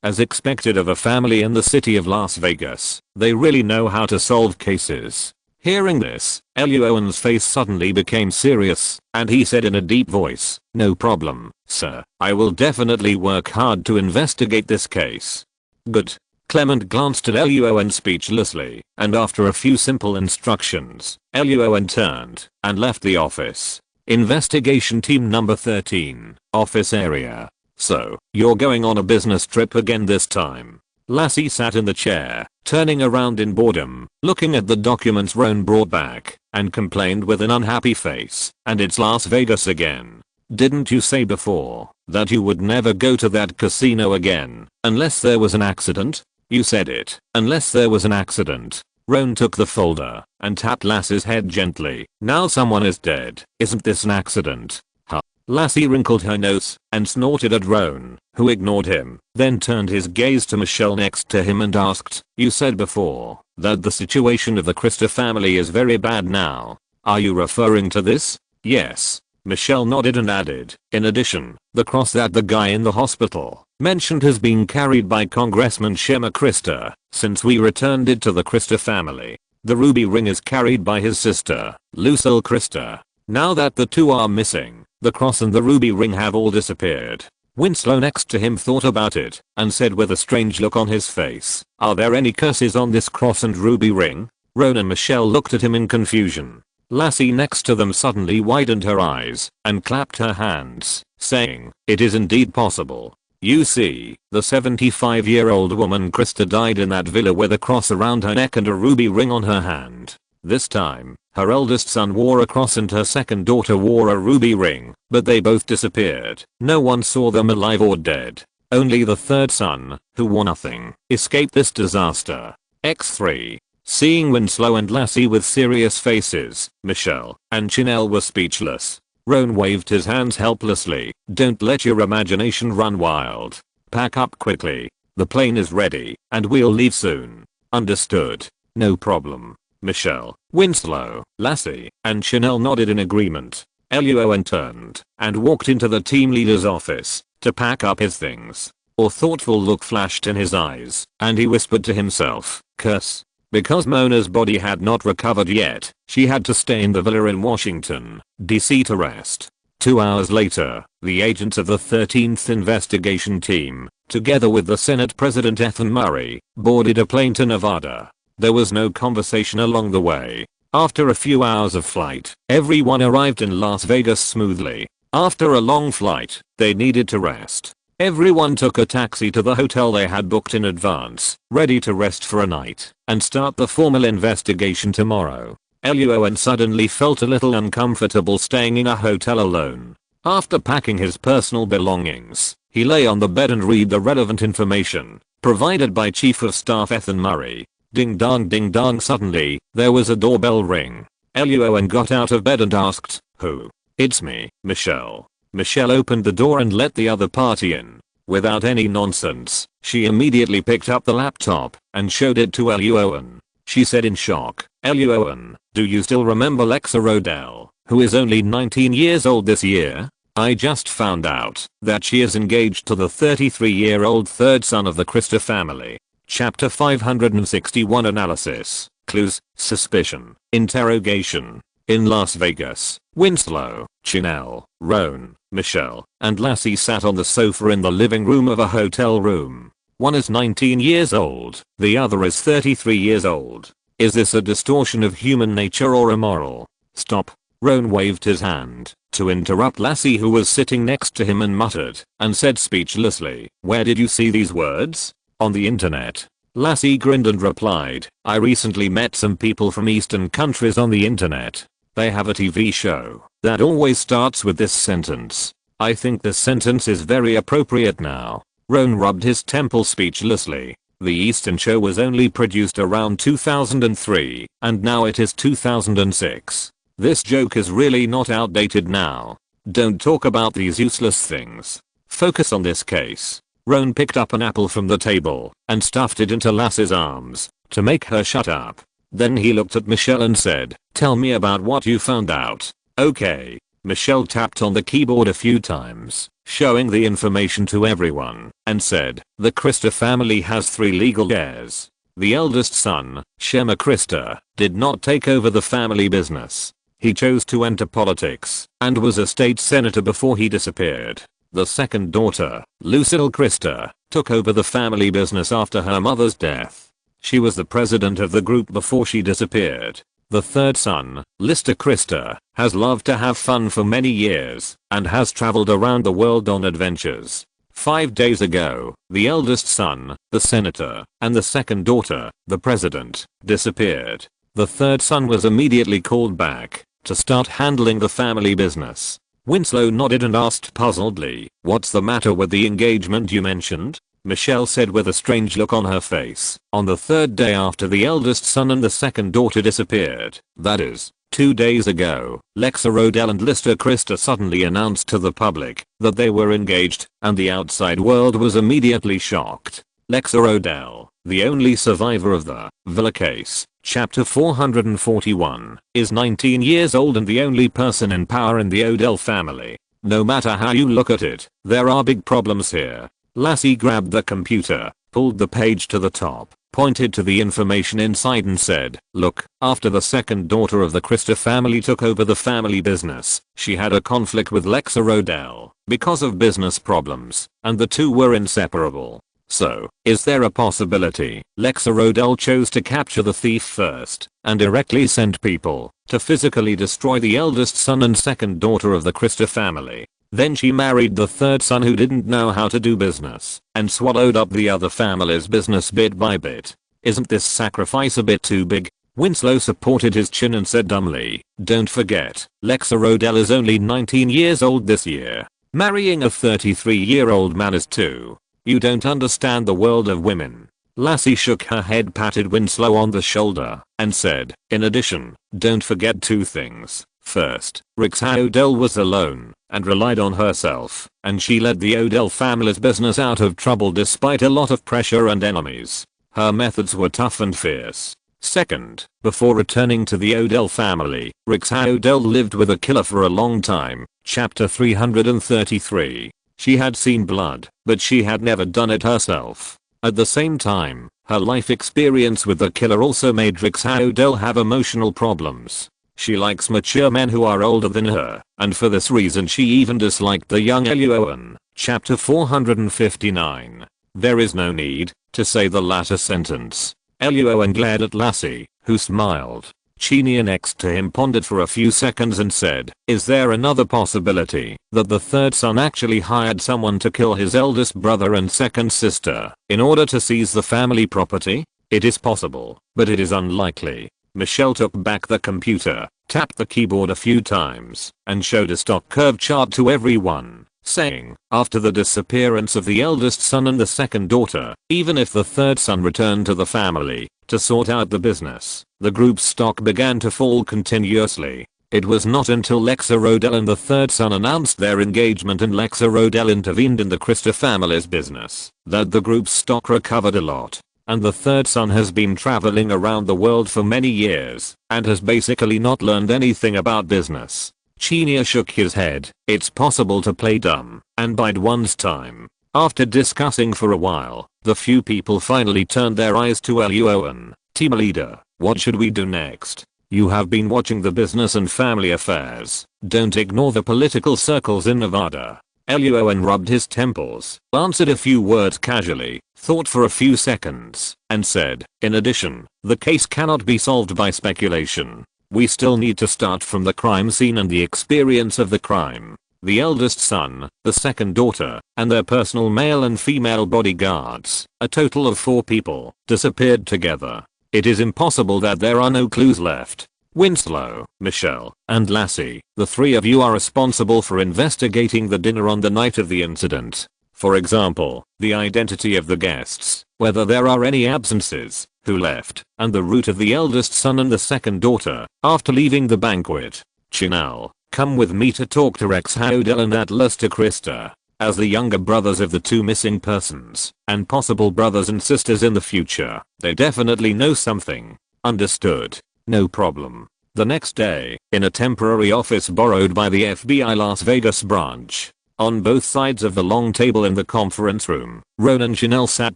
As expected of a family in the city of Las Vegas, they really know how to solve cases. Hearing this, Luo An's face suddenly became serious, and he said in a deep voice, no problem, sir. I will definitely work hard to investigate this case. Good. Clement glanced at Luo An speechlessly, and after a few simple instructions, Luo An turned and left the office. Investigation Team Number 13, Office Area. So, you're going on a business trip again this time? Lassie sat in the chair, turning around in boredom, looking at the documents Roan brought back, and complained with an unhappy face, and it's Las Vegas again. Didn't you say before that you would never go to that casino again, unless there was an accident? You said it, unless there was an accident. Roan took the folder and tapped Lassie's head gently. Now someone is dead. Isn't this an accident? Huh? Lassie wrinkled her nose and snorted at Roan, who ignored him, then turned his gaze to Michelle next to him and asked, you said before that the situation of the Christa family is very bad now. Are you referring to this? Yes. Michelle nodded and added, in addition, the cross that the guy in the hospital mentioned has been carried by Congressman Shema Christa since we returned it to the Christa family. The ruby ring is carried by his sister, Lucille Christa. Now that the two are missing, the cross and the ruby ring have all disappeared. Winslow next to him thought about it and said with a strange look on his face, are there any curses on this cross and ruby ring? Roan and Michelle looked at him in confusion. Lassie next to them suddenly widened her eyes and clapped her hands, saying, it is indeed possible. You see, the 75-year-old woman Christa died in that villa with a cross around her neck and a ruby ring on her hand. This time, her eldest son wore a cross and her second daughter wore a ruby ring, but they both disappeared. No one saw them alive or dead. Only the third son, who wore nothing, escaped this disaster. X3. Seeing Winslow and Lassie with serious faces, Michelle and Chanel were speechless. Roan waved his hands helplessly. Don't let your imagination run wild. Pack up quickly. The plane is ready, and we'll leave soon. Understood. No problem. Michelle, Winslow, Lassie, and Chanel nodded in agreement. Luo An turned and walked into the team leader's office to pack up his things. A thoughtful look flashed in his eyes, and he whispered to himself, curse. Because Mona's body had not recovered yet, she had to stay in the villa in Washington, D.C. to rest. 2 hours later, the agents of the 13th investigation team, together with the Senate President Ethan Murray, boarded a plane to Nevada. There was no conversation along the way. After a few hours of flight, everyone arrived in Las Vegas smoothly. After a long flight, they needed to rest. Everyone took a taxi to the hotel they had booked in advance, ready to rest for a night and start the formal investigation tomorrow. Luo An suddenly felt a little uncomfortable staying in a hotel alone. After packing his personal belongings, he lay on the bed and read the relevant information provided by Chief of Staff Ethan Murray. Ding dong, suddenly, there was a doorbell ring. Luo An got out of bed and asked, who? It's me, Michelle. Michelle opened the door and let the other party in. Without any nonsense, she immediately picked up the laptop and showed it to Luo An. She said in shock, Luo An, do you still remember Lexa Rodell, who is only 19 years old this year? I just found out that she is engaged to the 33-year-old third son of the Christa family. Chapter 561 Analysis, Clues, Suspicion, Interrogation. In Las Vegas, Winslow, Chanel, Roan, Michelle, and Lassie sat on the sofa in the living room of a hotel room. One is 19 years old, the other is 33 years old. Is this a distortion of human nature or immoral? Stop. Roan waved his hand to interrupt Lassie, who was sitting next to him, and muttered and said speechlessly, where did you see these words? On the internet. Lassie grinned and replied, I recently met some people from Eastern countries on the internet. They have a TV show that always starts with this sentence. I think this sentence is very appropriate now. Roan rubbed his temple speechlessly. The Eastern show was only produced around 2003, and now it is 2006. This joke is really not outdated now. Don't talk about these useless things. Focus on this case. Roan picked up an apple from the table and stuffed it into Lassie's arms to make her shut up. Then he looked at Michelle and said, tell me about what you found out. Okay. Michelle tapped on the keyboard a few times, showing the information to everyone, and said, the Christa family has 3 legal heirs. The eldest son, Shema Christa, did not take over the family business. He chose to enter politics and was a state senator before he disappeared. The second daughter, Lucille Christa, took over the family business after her mother's death. She was the president of the group before she disappeared. The third son, Lister Christa, has loved to have fun for many years and has traveled around the world on adventures. 5 days ago, the eldest son, the senator, and the second daughter, the president, disappeared. The third son was immediately called back to start handling the family business. Winslow nodded and asked puzzledly, what's the matter with the engagement you mentioned? Michelle said with a strange look on her face. On the 3rd day after the eldest son and the second daughter disappeared, that is, 2 days ago, Lexa Rodell and Lister Christa suddenly announced to the public that they were engaged, and the outside world was immediately shocked. Lexa Rodell, the only survivor of the Villa case, Chapter 441, is 19 years old and the only person in power in the Odell family. No matter how you look at it, there are big problems here. Lassie grabbed the computer, pulled the page to the top, pointed to the information inside and said, look, after the second daughter of the Christa family took over the family business, she had a conflict with Lexa Rodell because of business problems, and the two were inseparable. So, is there a possibility Lexa Rodell chose to capture the thief first and directly sent people to physically destroy the eldest son and second daughter of the Christa family? Then she married the third son who didn't know how to do business and swallowed up the other family's business bit by bit. Isn't this sacrifice a bit too big? Winslow supported his chin and said dumbly, don't forget, Lexa Rodell is only 19 years old this year. Marrying a 33-year-old man is too. You don't understand the world of women. Lassie shook her head, patted Winslow on the shoulder, and said, in addition, don't forget two things. First, Rixie Odell was alone and relied on herself, and she led the Odell family's business out of trouble despite a lot of pressure and enemies. Her methods were tough and fierce. Second, before returning to the Odell family, Rixie Odell lived with a killer for a long time. Chapter 333. She had seen blood, but she had never done it herself. At the same time, her life experience with the killer also made Rixie Odell have emotional problems. She likes mature men who are older than her, and for this reason she even disliked the young Luo An. Chapter 459. There is no need to say the latter sentence. Luo An glared at Lassie, who smiled. Chinia next to him pondered for a few seconds and said, is there another possibility that the third son actually hired someone to kill his eldest brother and second sister in order to seize the family property? It is possible, but it is unlikely. Michelle took back the computer, tapped the keyboard a few times, and showed a stock curve chart to everyone, saying, after the disappearance of the eldest son and the second daughter, even if the third son returned to the family to sort out the business, the group's stock began to fall continuously. It was not until Lexa Odell and the third son announced their engagement and Lexa Odell intervened in the Christa family's business that the group's stock recovered a lot. And the third son has been traveling around the world for many years and has basically not learned anything about business. Chinia shook his head. It's possible to play dumb and bide one's time. After discussing for a while, the few people finally turned their eyes to Luo An. Team leader, what should we do next? You have been watching the business and family affairs. Don't ignore the political circles in Nevada. Luo An rubbed his temples, answered a few words casually, thought for a few seconds, and said, in addition, the case cannot be solved by speculation. We still need to start from the crime scene and the experience of the crime. The eldest son, the second daughter, and their personal male and female bodyguards, a total of 4 people, disappeared together. It is impossible that there are no clues left. Winslow, Michelle, and Lassie, the 3 of you are responsible for investigating the dinner on the night of the incident. For example, the identity of the guests, whether there are any absences, who left, and the route of the eldest son and the second daughter after leaving the banquet. Chinal, come with me to talk to Rixie Odell and Atlas to Christa, as the younger brothers of the 2 missing persons, and possible brothers and sisters in the future. They definitely know something. Understood. No problem. The next day, in a temporary office borrowed by the FBI Las Vegas branch, on both sides of the long table in the conference room, Ron and Chanel sat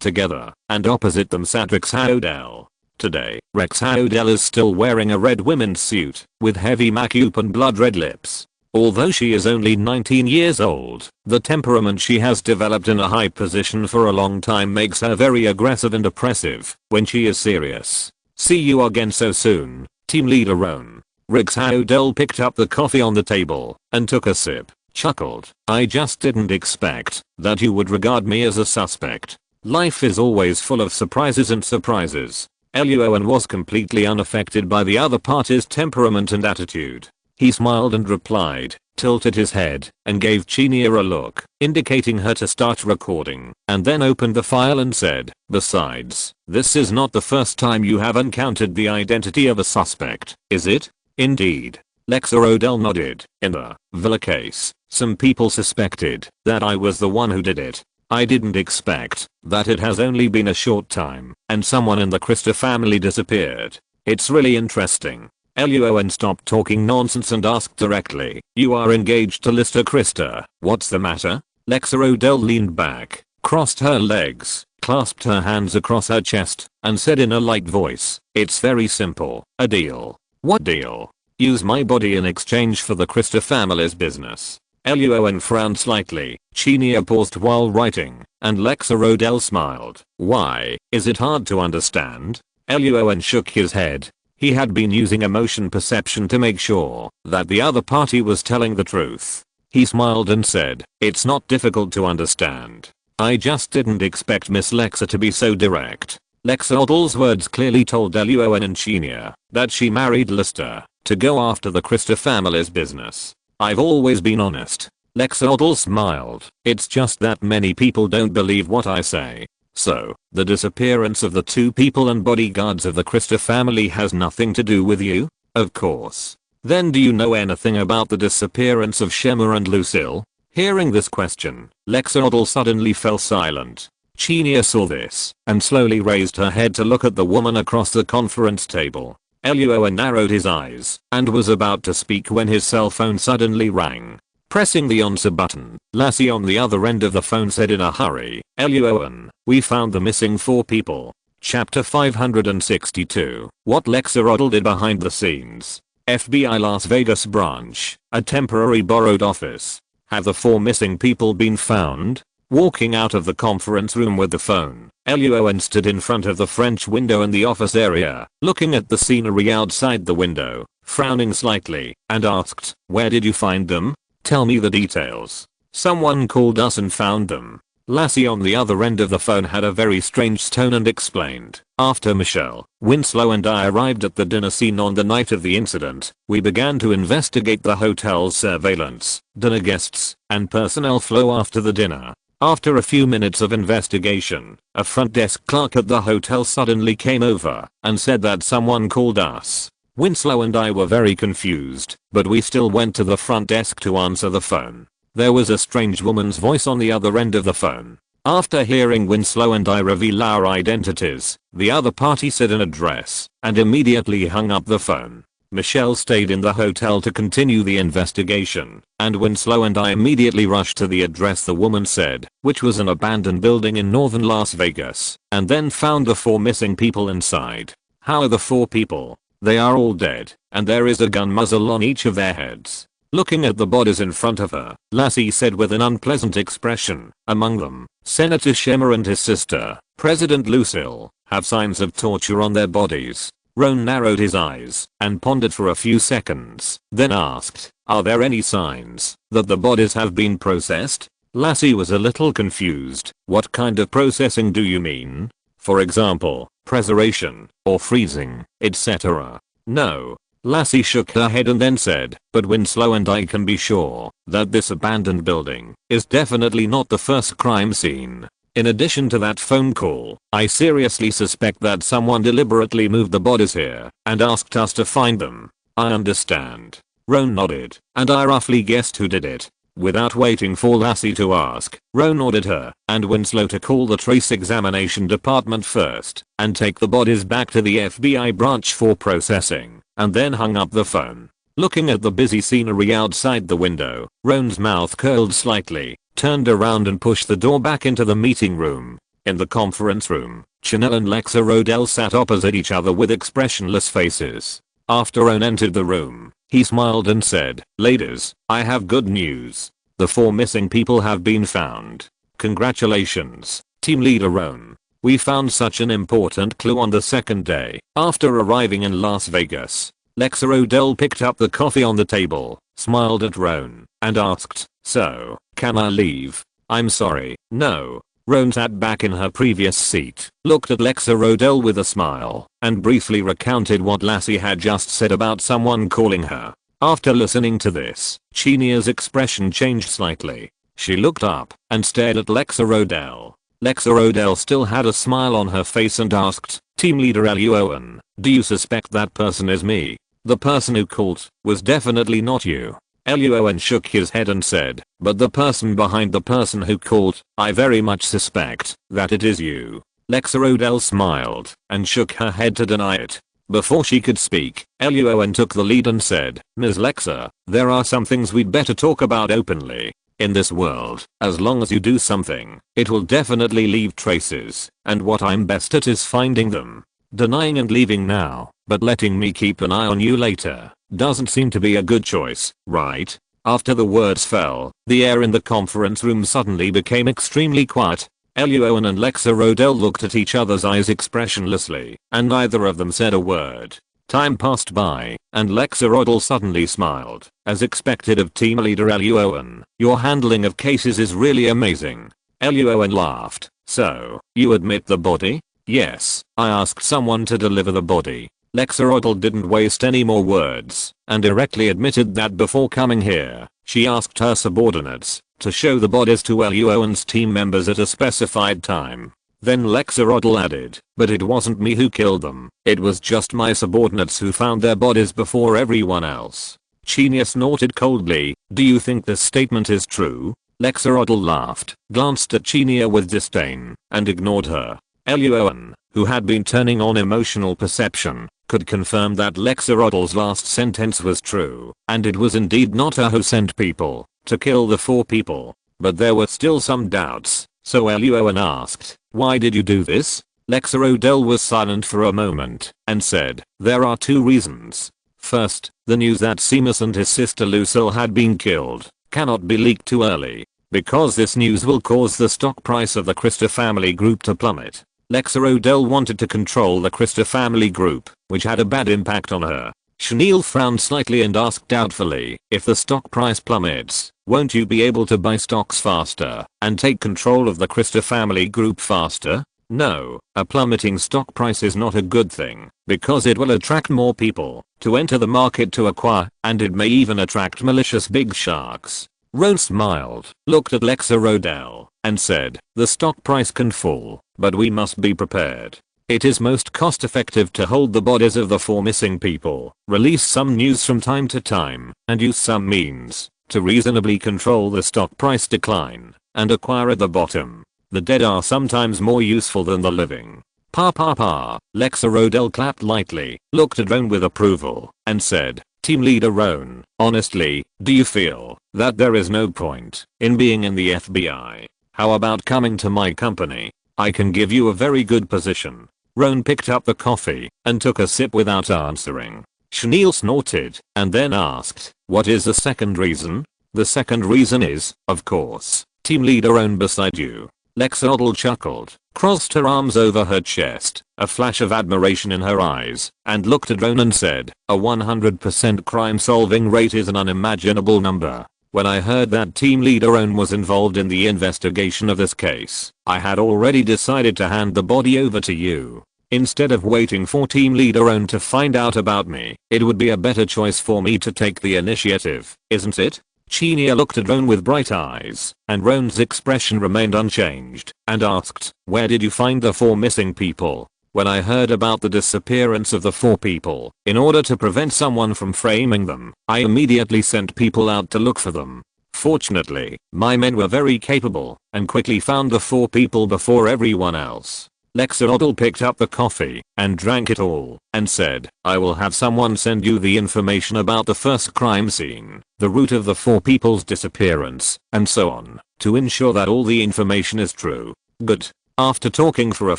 together, and opposite them sat Rixie Odell. Today, Rixie Odell is still wearing a red women's suit, with heavy makeup and blood red lips. Although she is only 19 years old, the temperament she has developed in a high position for a long time makes her very aggressive and oppressive when she is serious. See you again so soon, team leader Ron. Rixie Odell picked up the coffee on the table and took a sip, chuckled. I just didn't expect that you would regard me as a suspect. Life is always full of surprises and surprises. Luo An was completely unaffected by the other party's temperament and attitude. He smiled and replied, tilted his head, and gave Chinia a look, indicating her to start recording, and then opened the file and said, besides, this is not the first time you have encountered the identity of a suspect, is it? Indeed. Lexa Odell nodded. In the Villa case, some people suspected that I was the one who did it. I didn't expect that it has only been a short time, and someone in the Christa family disappeared. It's really interesting. Luo An stopped talking nonsense and asked directly, you are engaged to Lister Christa, what's the matter? Lexa Odell leaned back, crossed her legs, clasped her hands across her chest, and said in a light voice, it's very simple, a deal. What deal? Use my body in exchange for the Christa family's business. Luo An frowned slightly, Chinia paused while writing, and Lexa Odell smiled. Why, is it hard to understand? Luo An shook his head. He had been using emotion perception to make sure that the other party was telling the truth. He smiled and said, it's not difficult to understand. I just didn't expect Miss Lexa to be so direct. Lexa Odell's words clearly told Luo An and Chinia that she married Lister to go after the Christa family's business. I've always been honest. Lexa Odell smiled. It's just that many people don't believe what I say. So, the disappearance of the 2 people and bodyguards of the Christa family has nothing to do with you? Of course. Then do you know anything about the disappearance of Shemar and Lucille? Hearing this question, Lexarodal suddenly fell silent. Chenia saw this and slowly raised her head to look at the woman across the conference table. Luo An narrowed his eyes and was about to speak when his cell phone suddenly rang. Pressing the answer button, Lassie on the other end of the phone said in a hurry, Luo An, we found the missing 4 people. Chapter 562. What Lexarodal did behind the scenes. FBI Las Vegas branch, a temporary borrowed office. Have the 4 missing people been found? Walking out of the conference room with the phone, Luo An stood in front of the French window in the office area, looking at the scenery outside the window, frowning slightly, and asked, where did you find them? Tell me the details. Someone called us and found them. Lassie on the other end of the phone had a very strange tone and explained, after Michelle, Winslow and I arrived at the dinner scene on the night of the incident, we began to investigate the hotel's surveillance, dinner guests, and personnel flow after the dinner. After a few minutes of investigation, a front desk clerk at the hotel suddenly came over and said that someone called us. Winslow and I were very confused, but we still went to the front desk to answer the phone. There was a strange woman's voice on the other end of the phone. After hearing Winslow and I reveal our identities, the other party said an address and immediately hung up the phone. Michelle stayed in the hotel to continue the investigation, and Winslow and I immediately rushed to the address the woman said, which was an abandoned building in northern Las Vegas, and then found the 4 missing people inside. How are the 4 people? They are all dead, and there is a gun muzzle on each of their heads. Looking at the bodies in front of her, Lassie said with an unpleasant expression, among them, Senator Shemar and his sister, President Lucille, have signs of torture on their bodies. Roan narrowed his eyes and pondered for a few seconds, then asked, are there any signs that the bodies have been processed? Lassie was a little confused. What kind of processing do you mean? For example, preservation, or freezing, etc. No. Lassie shook her head and then said, but Winslow and I can be sure that this abandoned building is definitely not the first crime scene. In addition to that phone call, I seriously suspect that someone deliberately moved the bodies here and asked us to find them. I understand. Roan nodded, and I roughly guessed who did it. Without waiting for Lassie to ask, Roan ordered her and Winslow to call the trace examination department first and take the bodies back to the FBI branch for processing, and then hung up the phone. Looking at the busy scenery outside the window, Roan's mouth curled slightly, turned around and pushed the door back into the meeting room. In the conference room, Chanel and Lexarodal sat opposite each other with expressionless faces. After Roan entered the room, he smiled and said, ladies, I have good news. The 4 missing people have been found. Congratulations, team leader Roan. We found such an important clue on the second day after arriving in Las Vegas. Lexarodal picked up the coffee on the table, smiled at Roan, and asked, so, can I leave? I'm sorry, no. Roan sat back in her previous seat, looked at Lexarodal with a smile, and briefly recounted what Lassie had just said about someone calling her. After listening to this, Chenia's expression changed slightly. She looked up and stared at Lexarodal. Lexarodal still had a smile on her face and asked, Team Leader Luo An, do you suspect that person is me? The person who called was definitely not you. Luo An shook his head and said, but the person behind the person who called, I very much suspect that it is you. Lexarodal smiled and shook her head to deny it. Before she could speak, Luo An took the lead and said, Ms. Lexa, there are some things we'd better talk about openly. In this world, as long as you do something, it will definitely leave traces, and what I'm best at is finding them. Denying and leaving now, but letting me keep an eye on you later, doesn't seem to be a good choice, right? After the words fell, the air in the conference room suddenly became extremely quiet. Luo An and Lexarodal looked at each other's eyes expressionlessly, and neither of them said a word. Time passed by, and Lexarodal suddenly smiled, as expected of team leader Luo An. Your handling of cases is really amazing. Luo An laughed. So, you admit the body? Yes, I asked someone to deliver the body. Lexarodal didn't waste any more words, and directly admitted that before coming here, she asked her subordinates to show the bodies to Luo An's team members at a specified time. Then Lexerodl added, but it wasn't me who killed them, it was just my subordinates who found their bodies before everyone else. Chinia snorted coldly, do you think this statement is true? Lexerodl laughed, glanced at Chinia with disdain, and ignored her. Luo An, who had been turning on emotional perception, could confirm that Lexerodl's last sentence was true, and it was indeed not her who sent people to kill the 4 people. But there were still some doubts, so Luo An asked, why did you do this? Lexerodl was silent for a moment, and said, there are 2 reasons. First, the news that Seamus and his sister Lucille had been killed cannot be leaked too early, because this news will cause the stock price of the Christa family group to plummet. Lexerodl wanted to control the Christa family group, which had a bad impact on her. Chenille frowned slightly and asked doubtfully, if the stock price plummets, won't you be able to buy stocks faster and take control of the Christa family group faster? No, a plummeting stock price is not a good thing, because it will attract more people to enter the market to acquire, and it may even attract malicious big sharks. Roan smiled, looked at Lexerodl, and said, the stock price can fall, but we must be prepared. It is most cost effective to hold the bodies of the 4 missing people, release some news from time to time, and use some means to reasonably control the stock price decline, and acquire at the bottom. The dead are sometimes more useful than the living. Lexerodl clapped lightly, looked at Roan with approval, and said, Team Leader Roan, honestly, do you feel that there is no point in being in the FBI? How about coming to my company? I can give you a very good position. Roan picked up the coffee and took a sip without answering. Chenille snorted and then asked, what is the second reason? The second reason is, of course, Team Leader Roan beside you. Lexerodl chuckled, crossed her arms over her chest, a flash of admiration in her eyes, and looked at Roan and said, a 100% crime solving rate is an unimaginable number. When I heard that Team Leader Roan was involved in the investigation of this case, I had already decided to hand the body over to you. Instead of waiting for Team Leader Roan to find out about me, it would be a better choice for me to take the initiative, isn't it? Chinia looked at Roan with bright eyes, and Roan's expression remained unchanged, and asked, where did you find the 4 missing people? When I heard about the disappearance of the 4 people, in order to prevent someone from framing them, I immediately sent people out to look for them. Fortunately, my men were very capable, and quickly found the 4 people before everyone else. Lexerodl picked up the coffee and drank it all and said, I will have someone send you the information about the first crime scene, the route of the 4 people's disappearance, and so on, to ensure that all the information is true. Good. After talking for a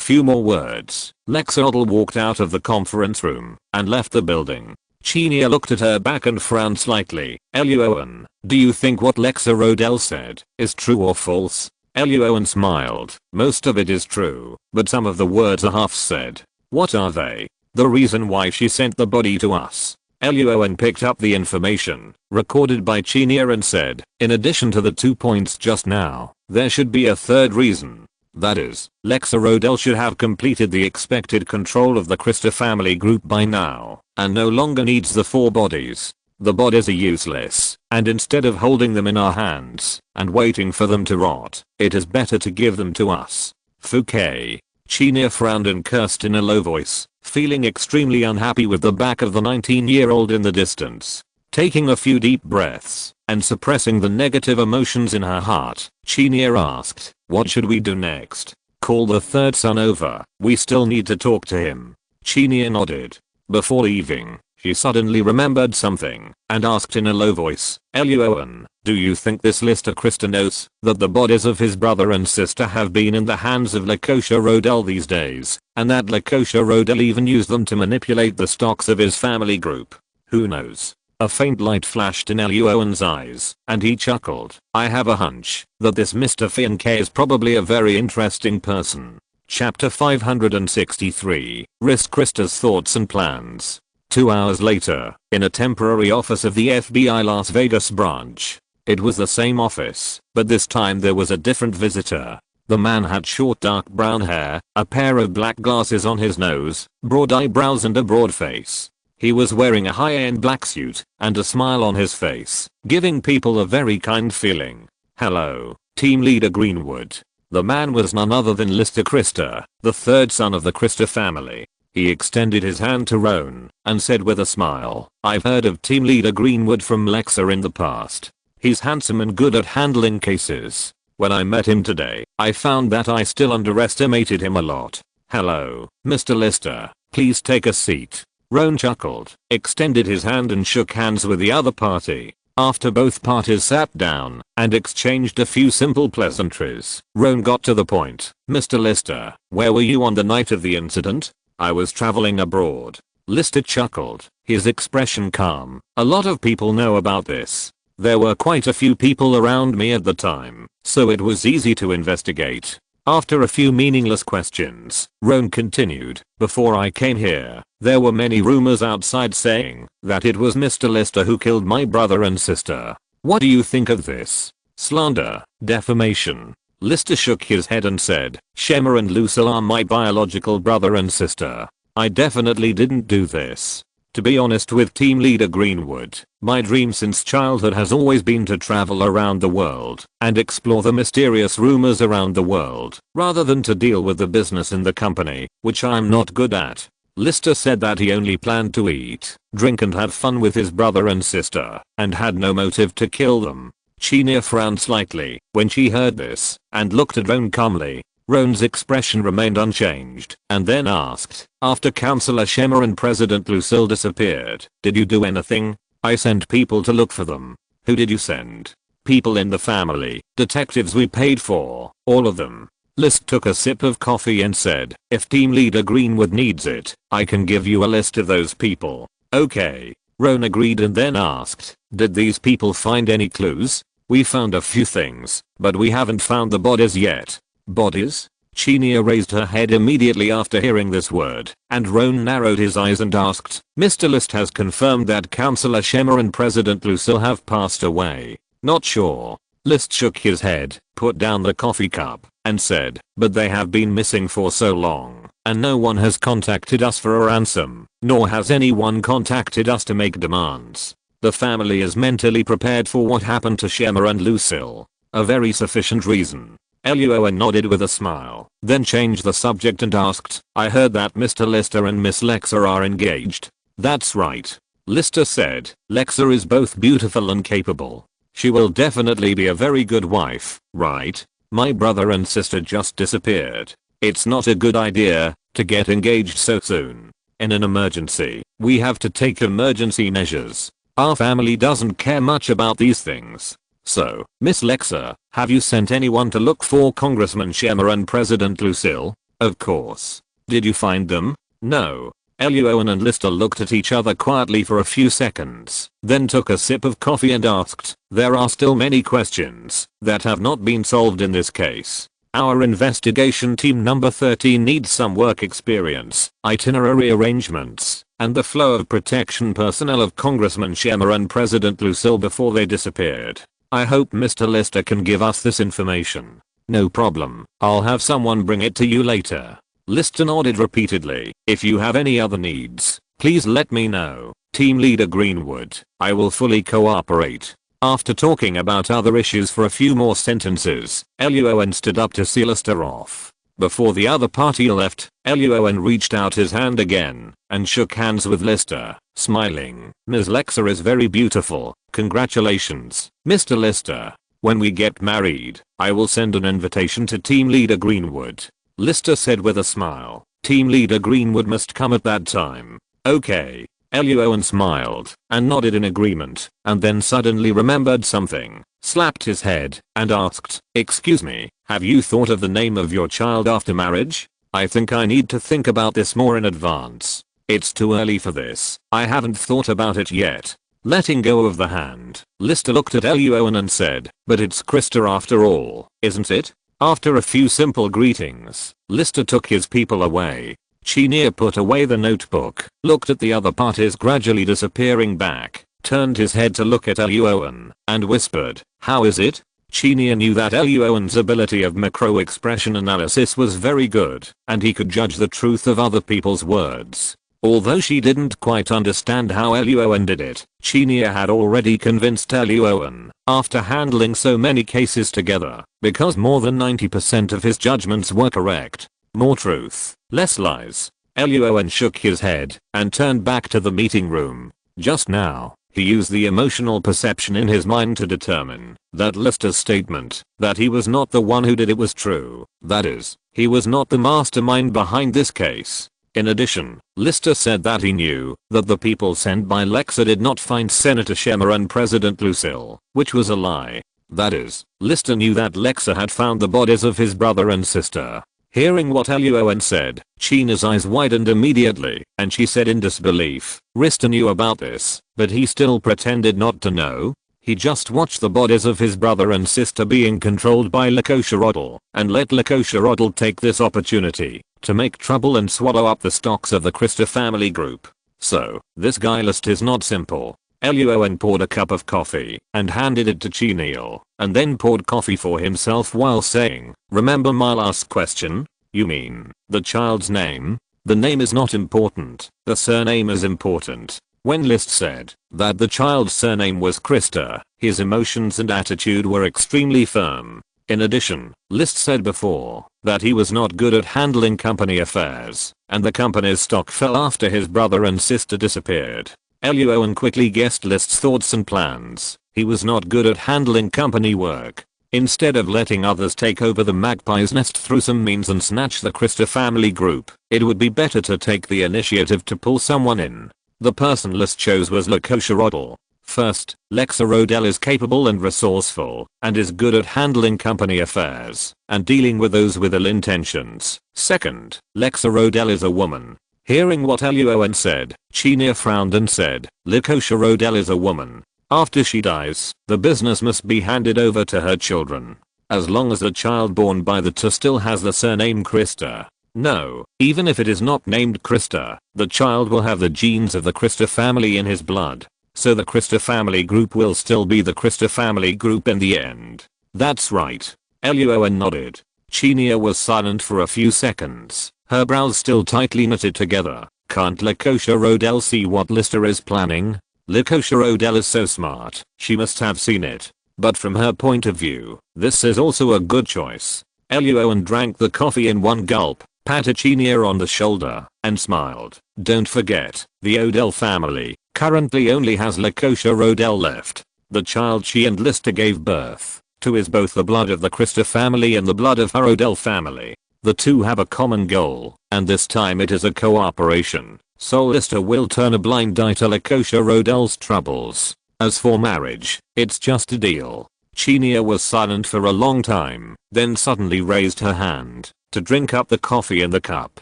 few more words, Lexerodl walked out of the conference room and left the building. Chinia looked at her back and frowned slightly. Luo An, do you think what Lexerodl said is true or false? Luo An smiled. Most of it is true, but some of the words are half said. What are they? The reason why she sent the body to us. Luo An picked up the information recorded by Chinia and said, in addition to the 2 points just now, there should be a third reason. That is, Lexerodl should have completed the expected control of the Christa family group by now, and no longer needs the 4 bodies. The bodies are useless, and instead of holding them in our hands and waiting for them to rot, it is better to give them to us. Fouquet. Chinia frowned and cursed in a low voice, feeling extremely unhappy with the back of the 19-year-old in the distance. Taking a few deep breaths and suppressing the negative emotions in her heart, Chinia asked, what should we do next? Call the 3rd son over, we still need to talk to him. Chinia nodded. Before leaving, she suddenly remembered something and asked in a low voice, Luo An, do you think this Lister Christa knows that the bodies of his brother and sister have been in the hands of Lexerodl these days, and that Lexerodl even used them to manipulate the stocks of his family group? Who knows? A faint light flashed in Luo An's eyes, and he chuckled. I have a hunch that this Mr. Fouquet is probably a very interesting person. Chapter 563, Risk Christa's Thoughts and Plans. 2 hours later, in a temporary office of the FBI Las Vegas branch. It was the same office, but this time there was a different visitor. The man had short dark brown hair, a pair of black glasses on his nose, broad eyebrows and a broad face. He was wearing a high-end black suit and a smile on his face, giving people a very kind feeling. Hello, Team Leader Greenwood. The man was none other than Lister Christer, the third son of the Christer family. He extended his hand to Roan and said with a smile, "I've heard of Team Leader Greenwood from Lexa in the past. He's handsome and good at handling cases. When I met him today, I found that I still underestimated him a lot. Hello, Mr. Lister, please take a seat." Roan chuckled, extended his hand and shook hands with the other party. After both parties sat down and exchanged a few simple pleasantries, Roan got to the point. "Mr. Lister, where were you on the night of the incident?" "I was traveling abroad." Lister chuckled, his expression calm. "A lot of people know about this. There were quite a few people around me at the time, so it was easy to investigate." After a few meaningless questions, Roan continued, "Before I came here, there were many rumors outside saying that it was Mr. Lister who killed my brother and sister. What do you think of this? Slander, defamation?" Lister shook his head and said, "Shemar and Lucille are my biological brother and sister. I definitely didn't do this. To be honest with Team Leader Greenwood, my dream since childhood has always been to travel around the world and explore the mysterious rumors around the world, rather than to deal with the business in the company, which I'm not good at." Lister said that he only planned to eat, drink and have fun with his brother and sister, and had no motive to kill them. Chenia frowned slightly when she heard this and looked at Roan calmly. Roan's expression remained unchanged and then asked, "After Councillor Shemar and President Lucille disappeared, did you do anything?" "I sent people to look for them." "Who did you send?" "People in the family, detectives we paid for, all of them." List took a sip of coffee and said, "If Team Leader Greenwood needs it, I can give you a list of those people." "Okay." Roan agreed and then asked, "Did these people find any clues?" "We found a few things, but we haven't found the bodies yet." "Bodies?" Chenia raised her head immediately after hearing this word, and Roan narrowed his eyes and asked, "Mr. List has confirmed that Councillor Shemar and President Lucille have passed away." "Not sure." List shook his head, put down the coffee cup, and said, "But they have been missing for so long, and no one has contacted us for a ransom, nor has anyone contacted us to make demands. The family is mentally prepared for what happened to Shemar and Lucille. A very sufficient reason." Luo An nodded with a smile, then changed the subject and asked, "I heard that Mr. Lister and Miss Lexa are engaged." "That's right." Lister said, "Lexa is both beautiful and capable. She will definitely be a very good wife, right? My brother and sister just disappeared. It's not a good idea to get engaged so soon. In an emergency, we have to take emergency measures. Our family doesn't care much about these things. So, Miss Lexa, have you sent anyone to look for Congressman Shemar and President Lucille?" "Of course." "Did you find them?" "No." Luo An and Lister looked at each other quietly for a few seconds, then took a sip of coffee and asked, "There are still many questions that have not been solved in this case. Our investigation team number 13 needs some work experience, itinerary arrangements, and the flow of protection personnel of Congressman Shemar and President Lucille before they disappeared. I hope Mr. Lister can give us this information." "No problem, I'll have someone bring it to you later." Lister nodded repeatedly. "If you have any other needs, please let me know. Team Leader Greenwood, I will fully cooperate." After talking about other issues for a few more sentences, Luo An stood up to see Lister off. Before the other party left, Luo An reached out his hand again and shook hands with Lister, smiling. "Ms. Lexa is very beautiful. Congratulations, Mr. Lister. When we get married, I will send an invitation to Team Leader Greenwood." Lister said with a smile. "Team Leader Greenwood must come at that time." "Okay." Luo An smiled and nodded in agreement, and then suddenly remembered something, slapped his head, and asked, "Excuse me, have you thought of the name of your child after marriage?" "I think I need to think about this more in advance. It's too early for this. I haven't thought about it yet." Letting go of the hand, Lister looked at Luo An and said, "But it's Christer after all, isn't it?" After a few simple greetings, Lister took his people away. Chenia put away the notebook, looked at the other parties gradually disappearing back, turned his head to look at Luo An, and whispered, "How is it?" Chenia knew that Luo An's ability of macro expression analysis was very good, and he could judge the truth of other people's words. Although she didn't quite understand how Luo An did it, Chinia had already convinced Luo An, after handling so many cases together, because more than 90% of his judgments were correct. More truth, less lies. Luo An shook his head and turned back to the meeting room. Just now, he used the emotional perception in his mind to determine that Lister's statement that he was not the one who did it was true. That is, he was not the mastermind behind this case. In addition, Lister said that he knew that the people sent by Lexa did not find Senator Schemmer and President Lucille, which was a lie. That is, Lister knew that Lexa had found the bodies of his brother and sister. Hearing what Luo An said, China's eyes widened immediately, and she said in disbelief, Lister knew about this, but he still pretended not to know. He just watched the bodies of his brother and sister being controlled by Lekosharodl, and let Lekosharodl take this opportunity to make trouble and swallow up the stocks of the Christa family group. So, this guy list is not simple. Luo An poured a cup of coffee and handed it to Chinil, and then poured coffee for himself while saying, remember my last question? You mean, the child's name? The name is not important, the surname is important. When List said that the child's surname was Christa, his emotions and attitude were extremely firm. In addition, List said before that he was not good at handling company affairs, and the company's stock fell after his brother and sister disappeared. Luo An quickly guessed List's thoughts and plans. He was not good at handling company work. Instead of letting others take over the magpie's nest through some means and snatch the Christa family group, it would be better to take the initiative to pull someone in. The person List chose was Lekosharodl. First, Lekosharodl is capable and resourceful, and is good at handling company affairs, and dealing with those with ill intentions. Second, Lekosharodl is a woman. Hearing what Luo An said, Chinia frowned and said, Lekosharodl is a woman. After she dies, the business must be handed over to her children. As long as the child born by the two still has the surname Christa. No, even if it is not named Christa, the child will have the genes of the Christa family in his blood. So the Christa family group will still be the Christa family group in the end. That's right. Luo An nodded. Chinia was silent for a few seconds, her brows still tightly knitted together. Can't Lekosharodl see what Lister is planning? Lekosharodl is so smart, she must have seen it. But from her point of view, this is also a good choice. Luo An drank the coffee in one gulp, patted Chinia on the shoulder, and smiled. Don't forget, the Odell family currently only has Lekosharodl left. The child she and Lister gave birth to is both the blood of the Christa family and the blood of her Odell family. The two have a common goal, and this time it is a cooperation. So Lister will turn a blind eye to Lekosharodl's troubles. As for marriage, it's just a deal. Chinia was silent for a long time, then suddenly raised her hand to drink up the coffee in the cup,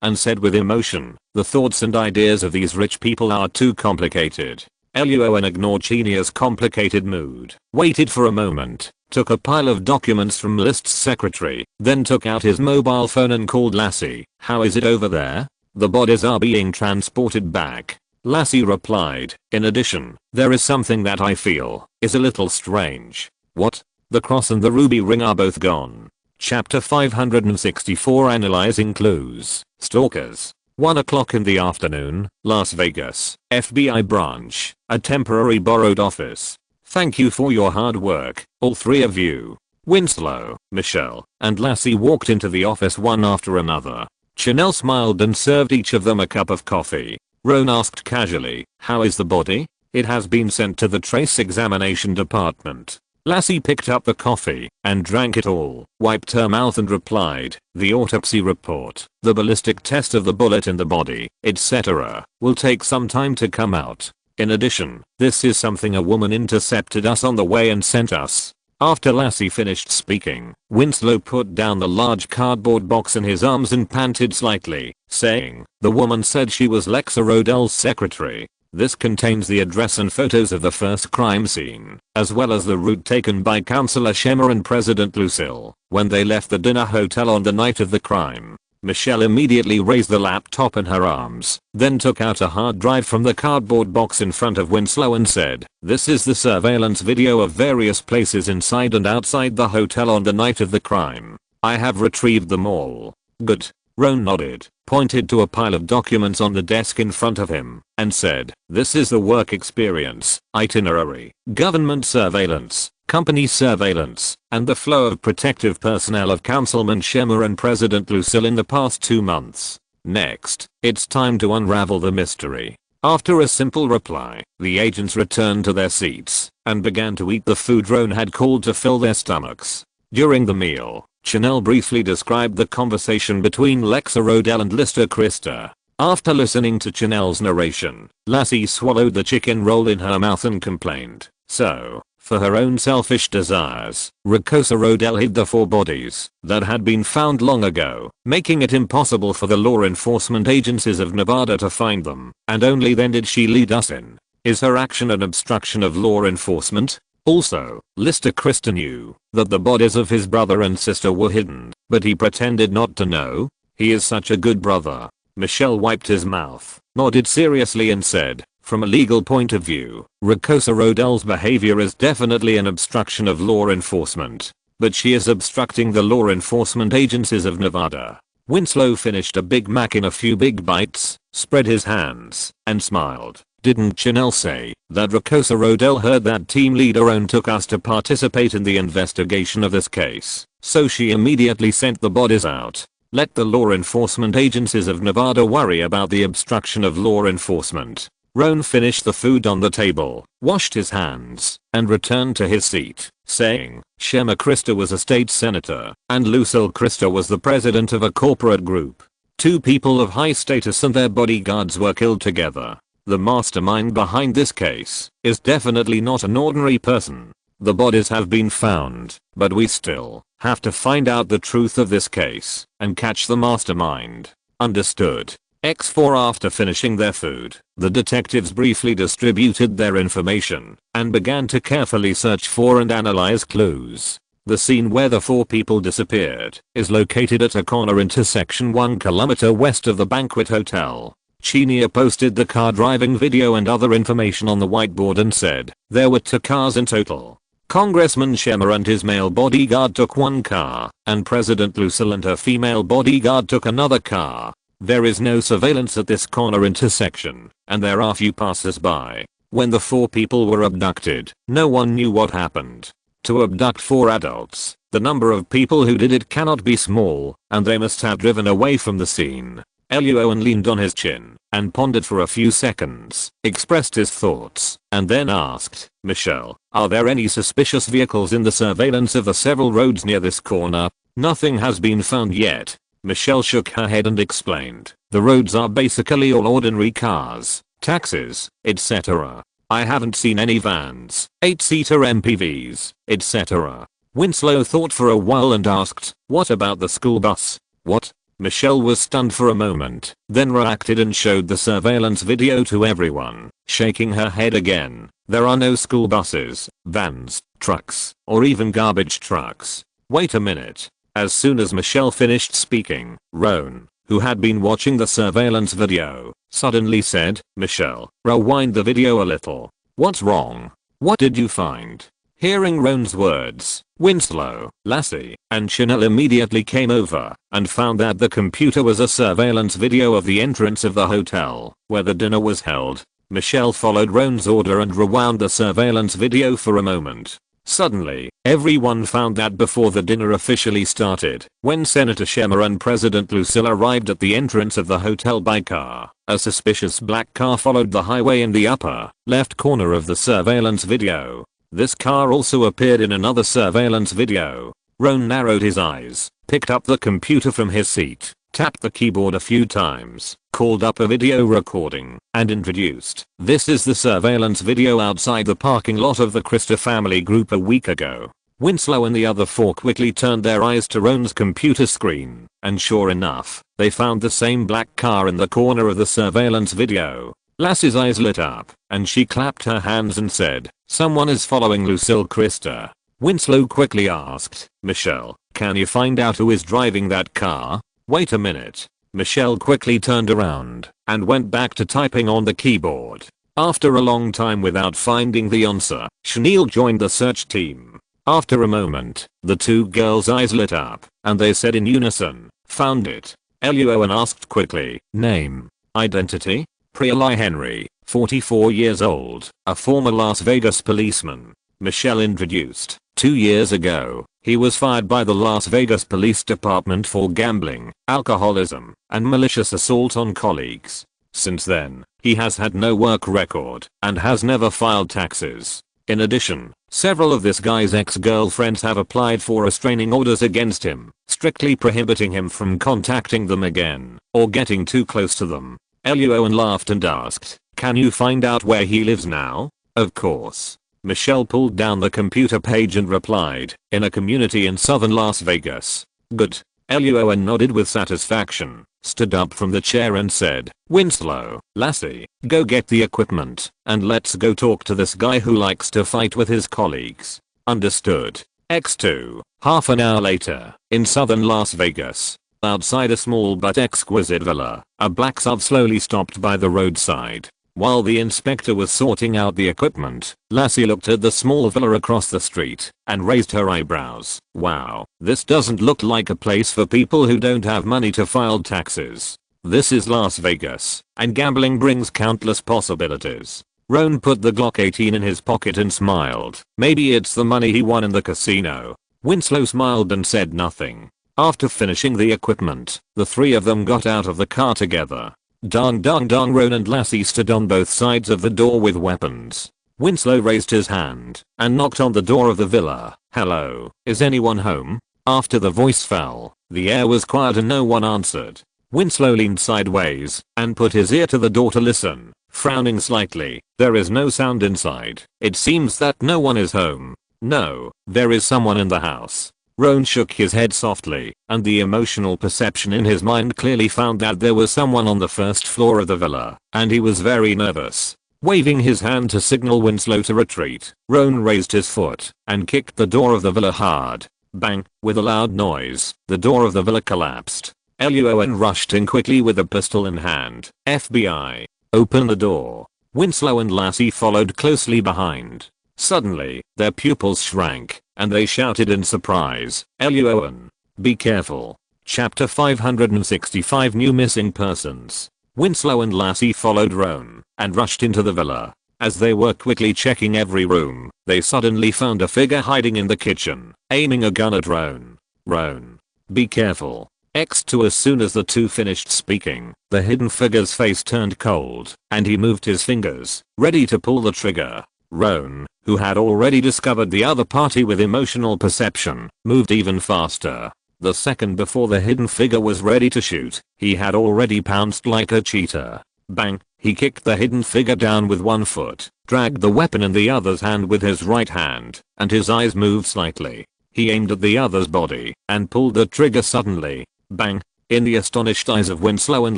and said with emotion, the thoughts and ideas of these rich people are too complicated. Luo An ignored Chinia's complicated mood, waited for a moment, took a pile of documents from List's secretary, then took out his mobile phone and called Lassie. How is it over there? The bodies are being transported back. Lassie replied. In addition, there is something that I feel is a little strange. What? The cross and the ruby ring are both gone. Chapter 564 Analyzing Clues. Stalkers. 1 o'clock in the afternoon, Las Vegas, FBI branch, a temporary borrowed office. Thank you for your hard work, all three of you. Winslow, Michelle, and Lassie walked into the office one after another. Chanel smiled and served each of them a cup of coffee. Roan asked casually, how is the body? It has been sent to the trace examination department. Lassie picked up the coffee and drank it all, wiped her mouth and replied, the autopsy report, the ballistic test of the bullet in the body, etc., will take some time to come out. In addition, this is something a woman intercepted us on the way and sent us. After Lassie finished speaking, Winslow put down the large cardboard box in his arms and panted slightly, saying, the woman said she was Lekosharodl's secretary. This contains the address and photos of the first crime scene, as well as the route taken by Councillor Schemmer and President Lucille when they left the dinner hotel on the night of the crime. Michelle immediately raised the laptop in her arms, then took out a hard drive from the cardboard box in front of Winslow and said, this is the surveillance video of various places inside and outside the hotel on the night of the crime. I have retrieved them all. Good. Roan nodded, pointed to a pile of documents on the desk in front of him, and said, "This is the work experience, itinerary, government surveillance, company surveillance, and the flow of protective personnel of Councilman Schemmer and President Lucille in the past 2 months. Next, it's time to unravel the mystery." After a simple reply, the agents returned to their seats and began to eat the food Roan had called to fill their stomachs. During the meal, Chanel briefly described the conversation between Lexa Rodell and Lister Christa. After listening to Chanel's narration, Lassie swallowed the chicken roll in her mouth and complained. So, for her own selfish desires, Ricosa Rodell hid the 4 bodies that had been found long ago, making it impossible for the law enforcement agencies of Nevada to find them, and only then did she lead us in. Is her action an obstruction of law enforcement? Also, Lister Christa knew that the bodies of his brother and sister were hidden, but he pretended not to know. He is such a good brother. Michelle wiped his mouth, nodded seriously and said, "From a legal point of view, Ricosa Rodell's behavior is definitely an obstruction of law enforcement. But she is obstructing the law enforcement agencies of Nevada." Winslow finished a Big Mac in a few big bites, spread his hands, and smiled. "Didn't Chanel say that Ricosa Rodell heard that team leader Roan took us to participate in the investigation of this case, so she immediately sent the bodies out? Let the law enforcement agencies of Nevada worry about the obstruction of law enforcement." Roan finished the food on the table, washed his hands, and returned to his seat, saying, "Schemmer Christa was a state senator, and Lucille Christa was the president of a corporate group. 2 people of high status and their bodyguards were killed together. The mastermind behind this case is definitely not an ordinary person. The bodies have been found, but we still have to find out the truth of this case and catch the mastermind. Understood?" X4 After finishing their food, the detectives briefly distributed their information and began to carefully search for and analyze clues. The scene where the 4 people disappeared is located at a corner intersection 1 kilometer west of the Banquet Hotel. Chenia posted the car driving video and other information on the whiteboard and said there were 2 cars in total. Congressman Schemmer and his male bodyguard took 1 car, and President Lucille and her female bodyguard took another car. There is no surveillance at this corner intersection, and there are few passers-by. When the 4 people were abducted, no one knew what happened. To abduct 4 adults, the number of people who did it cannot be small, and they must have driven away from the scene. Luo An leaned on his chin and pondered for a few seconds, expressed his thoughts, and then asked, "Michelle, are there any suspicious vehicles in the surveillance of the several roads near this corner?" "Nothing has been found yet." Michelle shook her head and explained, "The roads are basically all ordinary cars, taxis, etc. I haven't seen any vans, 8-seater MPVs, etc." Winslow thought for a while and asked, "What about the school bus?" "What?" Michelle was stunned for a moment, then reacted and showed the surveillance video to everyone, shaking her head again. "There are no school buses, vans, trucks, or even garbage trucks." "Wait a minute." As soon as Michelle finished speaking, Roan, who had been watching the surveillance video, suddenly said, "Michelle, rewind the video a little." "What's wrong? What did you find?" Hearing Roan's words, Winslow, Lassie, and Chanel immediately came over and found that the computer was a surveillance video of the entrance of the hotel where the dinner was held. Michelle followed Roan's order and rewound the surveillance video for a moment. Suddenly, everyone found that before the dinner officially started, when Senator Schemmer and President Lucille arrived at the entrance of the hotel by car, a suspicious black car followed the highway in the upper left corner of the surveillance video. This car also appeared in another surveillance video. Roan narrowed his eyes, picked up the computer from his seat, tapped the keyboard a few times, called up a video recording, and introduced, "This is the surveillance video outside the parking lot of the Christa family group a week ago." Winslow and the other 4 quickly turned their eyes to Roan's computer screen, and sure enough, they found the same black car in the corner of the surveillance video. Lassie's eyes lit up, and she clapped her hands and said, "Someone is following Lucille Christa." Winslow quickly asked, "Michelle, can you find out who is driving that car?" "Wait a minute." Michelle quickly turned around and went back to typing on the keyboard. After a long time without finding the answer, Chanel joined the search team. After a moment, the 2 girls' eyes lit up, and they said in unison, "Found it." Luo An asked quickly. Name. Identity. Priali Henry, 44 years old, a former Las Vegas policeman. Michelle introduced. 2 years ago, he was fired by the Las Vegas Police Department for gambling, alcoholism, and malicious assault on colleagues. Since then, he has had no work record and has never filed taxes. In addition, several of this guy's ex-girlfriends have applied for restraining orders against him, strictly prohibiting him from contacting them again or getting too close to them. Luo An laughed and asked, "Can you find out where he lives now?" "Of course." Michelle pulled down the computer page and replied, "In a community in southern Las Vegas." "Good." Luo An nodded with satisfaction, stood up from the chair and said, "Winslow, Lassie, go get the equipment, and let's go talk to this guy who likes to fight with his colleagues." "Understood." X2. Half an hour later, in southern Las Vegas. Outside a small but exquisite villa, a black SUV slowly stopped by the roadside. While the inspector was sorting out the equipment, Lassie looked at the small villa across the street and raised her eyebrows. "Wow, this doesn't look like a place for people who don't have money to file taxes. This is Las Vegas, and gambling brings countless possibilities." Roan put the Glock 18 in his pocket and smiled. "Maybe it's the money he won in the casino." Winslow smiled and said nothing. After finishing the equipment, the three of them got out of the car together. Dong dong dong. Roan and Lassie stood on both sides of the door with weapons. Winslow raised his hand and knocked on the door of the villa. "Hello, is anyone home?" After the voice fell, the air was quiet and no one answered. Winslow leaned sideways and put his ear to the door to listen, frowning slightly. "There is no sound inside. It seems that no one is home." "No, there is someone in the house." Roan shook his head softly, and the emotional perception in his mind clearly found that there was someone on the first floor of the villa, and he was very nervous. Waving his hand to signal Winslow to retreat, Roan raised his foot and kicked the door of the villa hard. Bang! With a loud noise, the door of the villa collapsed. Luo An rushed in quickly with a pistol in hand. "FBI, open the door." Winslow and Lassie followed closely behind. Suddenly, their pupils shrank, and they shouted in surprise, "Luo An, be careful." Chapter 565. New Missing Persons. Winslow and Lassie followed Roan and rushed into the villa. As they were quickly checking every room, they suddenly found a figure hiding in the kitchen, aiming a gun at Roan. "Roan, be careful." X2. As soon as the two finished speaking, the hidden figure's face turned cold, and he moved his fingers, ready to pull the trigger. Roan, who had already discovered the other party with emotional perception, moved even faster. The second before the hidden figure was ready to shoot, he had already pounced like a cheetah. Bang! He kicked the hidden figure down with one foot, dragged the weapon in the other's hand with his right hand, and his eyes moved slightly. He aimed at the other's body and pulled the trigger suddenly. Bang! In the astonished eyes of Winslow and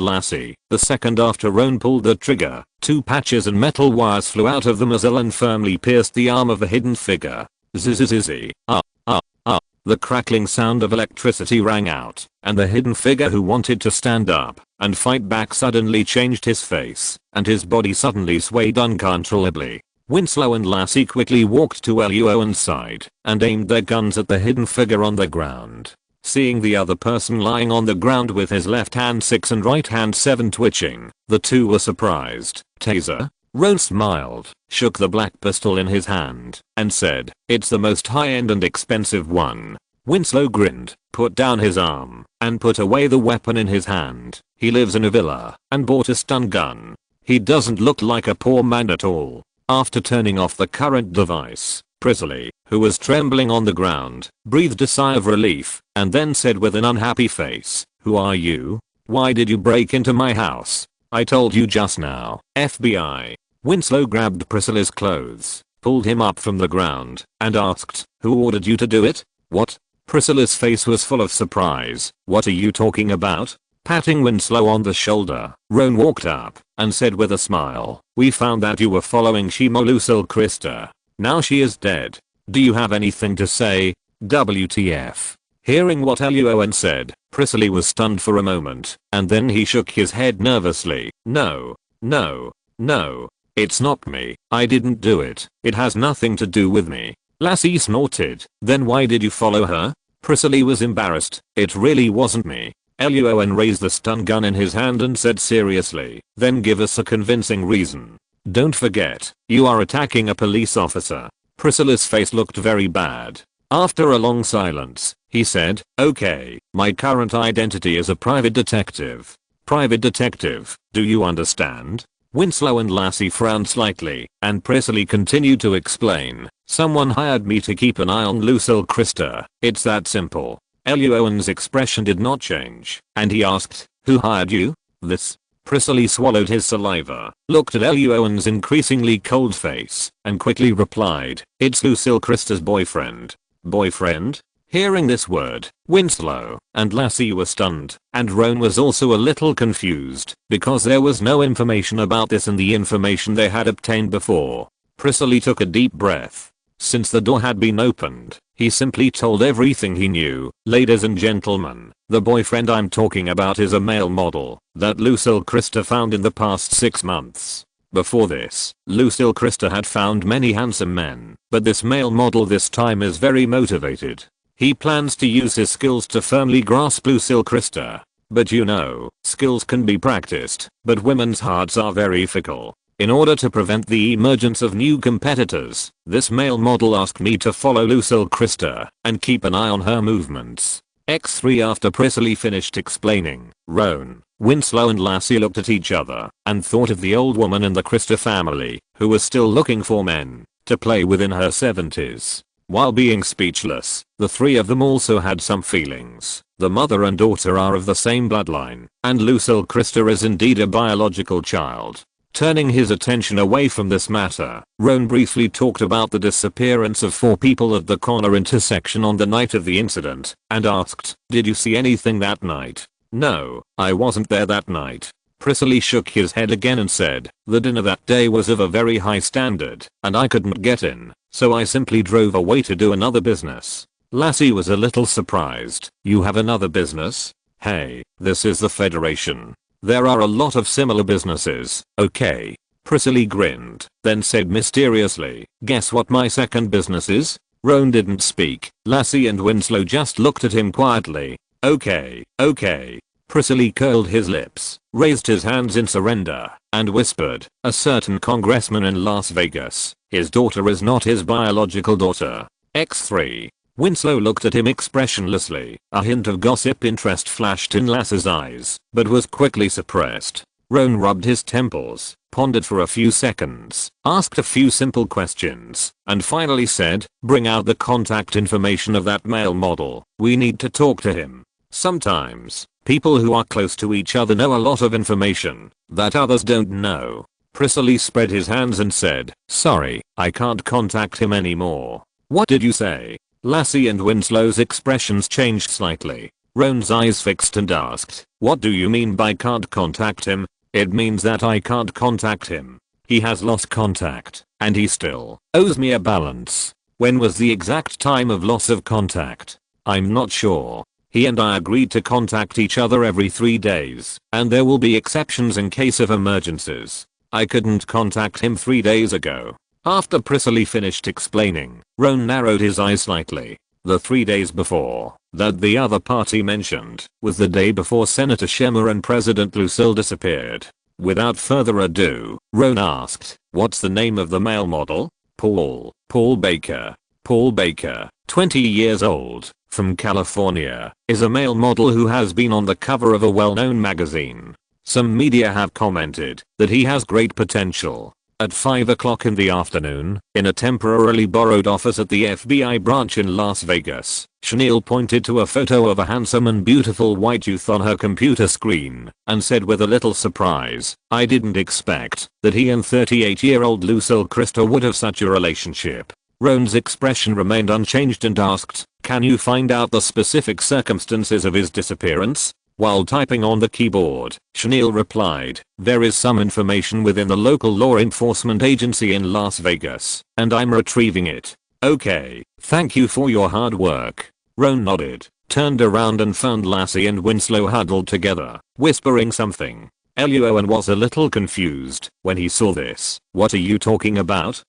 Lassie, the second after Roan pulled the trigger, two patches and metal wires flew out of the muzzle and firmly pierced the arm of the hidden figure. Zzzz. The crackling sound of electricity rang out, and the hidden figure who wanted to stand up and fight back suddenly changed his face, and his body suddenly swayed uncontrollably. Winslow and Lassie quickly walked to Luo An's side and aimed their guns at the hidden figure on the ground. Seeing the other person lying on the ground with his left hand 6 and right hand 7 twitching, the two were surprised. "Taser?" Roan smiled, shook the black pistol in his hand, and said, "It's the most high-end and expensive one." Winslow grinned, put down his arm, and put away the weapon in his hand. "He lives in a villa and bought a stun gun. He doesn't look like a poor man at all." After turning off the current device, Prisley, who was trembling on the ground, breathed a sigh of relief, and then said with an unhappy face, "Who are you? Why did you break into my house? I told you just now." FBI. Winslow grabbed Priscilla's clothes, pulled him up from the ground, and asked, "Who ordered you to do it?" "What?" Priscilla's face was full of surprise. "What are you talking about?" Patting Winslow on the shoulder, Roan walked up and said with a smile, "We found that you were following Shimolusil Krista. Now she is dead. Do you have anything to say?" WTF. Hearing what Luo An said, Prisley was stunned for a moment, and then he shook his head nervously. No. It's not me. I didn't do it. It has nothing to do with me." Lassie snorted. "Then why did you follow her?" Prisley was embarrassed. "It really wasn't me." Luo An raised the stun gun in his hand and said seriously, then give us a convincing reason. Don't forget, you are attacking a police officer. Priscilla's face looked very bad. After a long silence, he said, okay, my current identity is a private detective. Private detective, do you understand? Winslow and Lassie frowned slightly, and Priscilla continued to explain, someone hired me to keep an eye on Lucille Christa, it's that simple. Luo An's expression did not change, and he asked, who hired you? This. Priscilla swallowed his saliva, looked at Luo An's increasingly cold face, and quickly replied, it's Lucille Christa's boyfriend. Boyfriend? Hearing this word, Winslow and Lassie were stunned, and Roan was also a little confused, because there was no information about this in the information they had obtained before. Priscilla took a deep breath. Since the door had been opened, he simply told everything he knew. Ladies and gentlemen, the boyfriend I'm talking about is a male model that Lucille Christa found in the past 6 months. Before this, Lucille Christa had found many handsome men, but this male model this time is very motivated. He plans to use his skills to firmly grasp Lucille Christa. But you know, skills can be practiced, but women's hearts are very fickle. In order to prevent the emergence of new competitors, this male model asked me to follow Lucille Christa and keep an eye on her movements. X3 After Priscilla finished explaining, Roan, Winslow and Lassie looked at each other and thought of the old woman in the Christa family who was still looking for men to play with in her 70s. While being speechless, the three of them also had some feelings. The mother and daughter are of the same bloodline, and Lucille Christa is indeed a biological child. Turning his attention away from this matter, Roan briefly talked about the disappearance of 4 people at the corner intersection on the night of the incident, and asked, did you see anything that night? No, I wasn't there that night. Priscilla shook his head again and said, the dinner that day was of a very high standard, and I couldn't get in, so I simply drove away to do another business. Lassie was a little surprised. You have another business? Hey, this is the Federation. There are a lot of similar businesses, okay? Priscilla grinned, then said mysteriously, guess what my second business is? Roan didn't speak. Lassie and Winslow just looked at him quietly. Okay. Priscilla curled his lips, raised his hands in surrender, and whispered, a certain congressman in Las Vegas. His daughter is not his biological daughter. X3. Winslow looked at him expressionlessly. A hint of gossip interest flashed in Lassie's eyes, but was quickly suppressed. Roan rubbed his temples, pondered for a few seconds, asked a few simple questions, and finally said, bring out the contact information of that male model. We need to talk to him. Sometimes, people who are close to each other know a lot of information that others don't know. Priscilla spread his hands and said, sorry, I can't contact him anymore. What did you say? Lassie and Winslow's expressions changed slightly. Roan's eyes fixed and asked, what do you mean by can't contact him? It means that I can't contact him. He has lost contact, and he still owes me a balance. When was the exact time of loss of contact? I'm not sure. He and I agreed to contact each other every 3 days, and there will be exceptions in case of emergencies. I couldn't contact him 3 days ago. After Priscilla finished explaining, Roan narrowed his eyes slightly. The 3 days before that the other party mentioned was the day before Senator Schemmer and President Lucille disappeared. Without further ado, Roan asked, what's the name of the male model? Paul Baker. Paul Baker, 20 years old, from California, is a male model who has been on the cover of a well-known magazine. Some media have commented that he has great potential. At 5 o'clock in the afternoon, in a temporarily borrowed office at the FBI branch in Las Vegas, Chanel pointed to a photo of a handsome and beautiful white youth on her computer screen, and said with a little surprise, I didn't expect that he and 38-year-old Lucille Christa would have such a relationship. Roan's expression remained unchanged and asked, can you find out the specific circumstances of his disappearance? While typing on the keyboard, Chanel replied, there is some information within the local law enforcement agency in Las Vegas, and I'm retrieving it. Okay, thank you for your hard work. Roan nodded, turned around and found Lassie and Winslow huddled together, whispering something. Luo An was a little confused when he saw this. What are you talking about?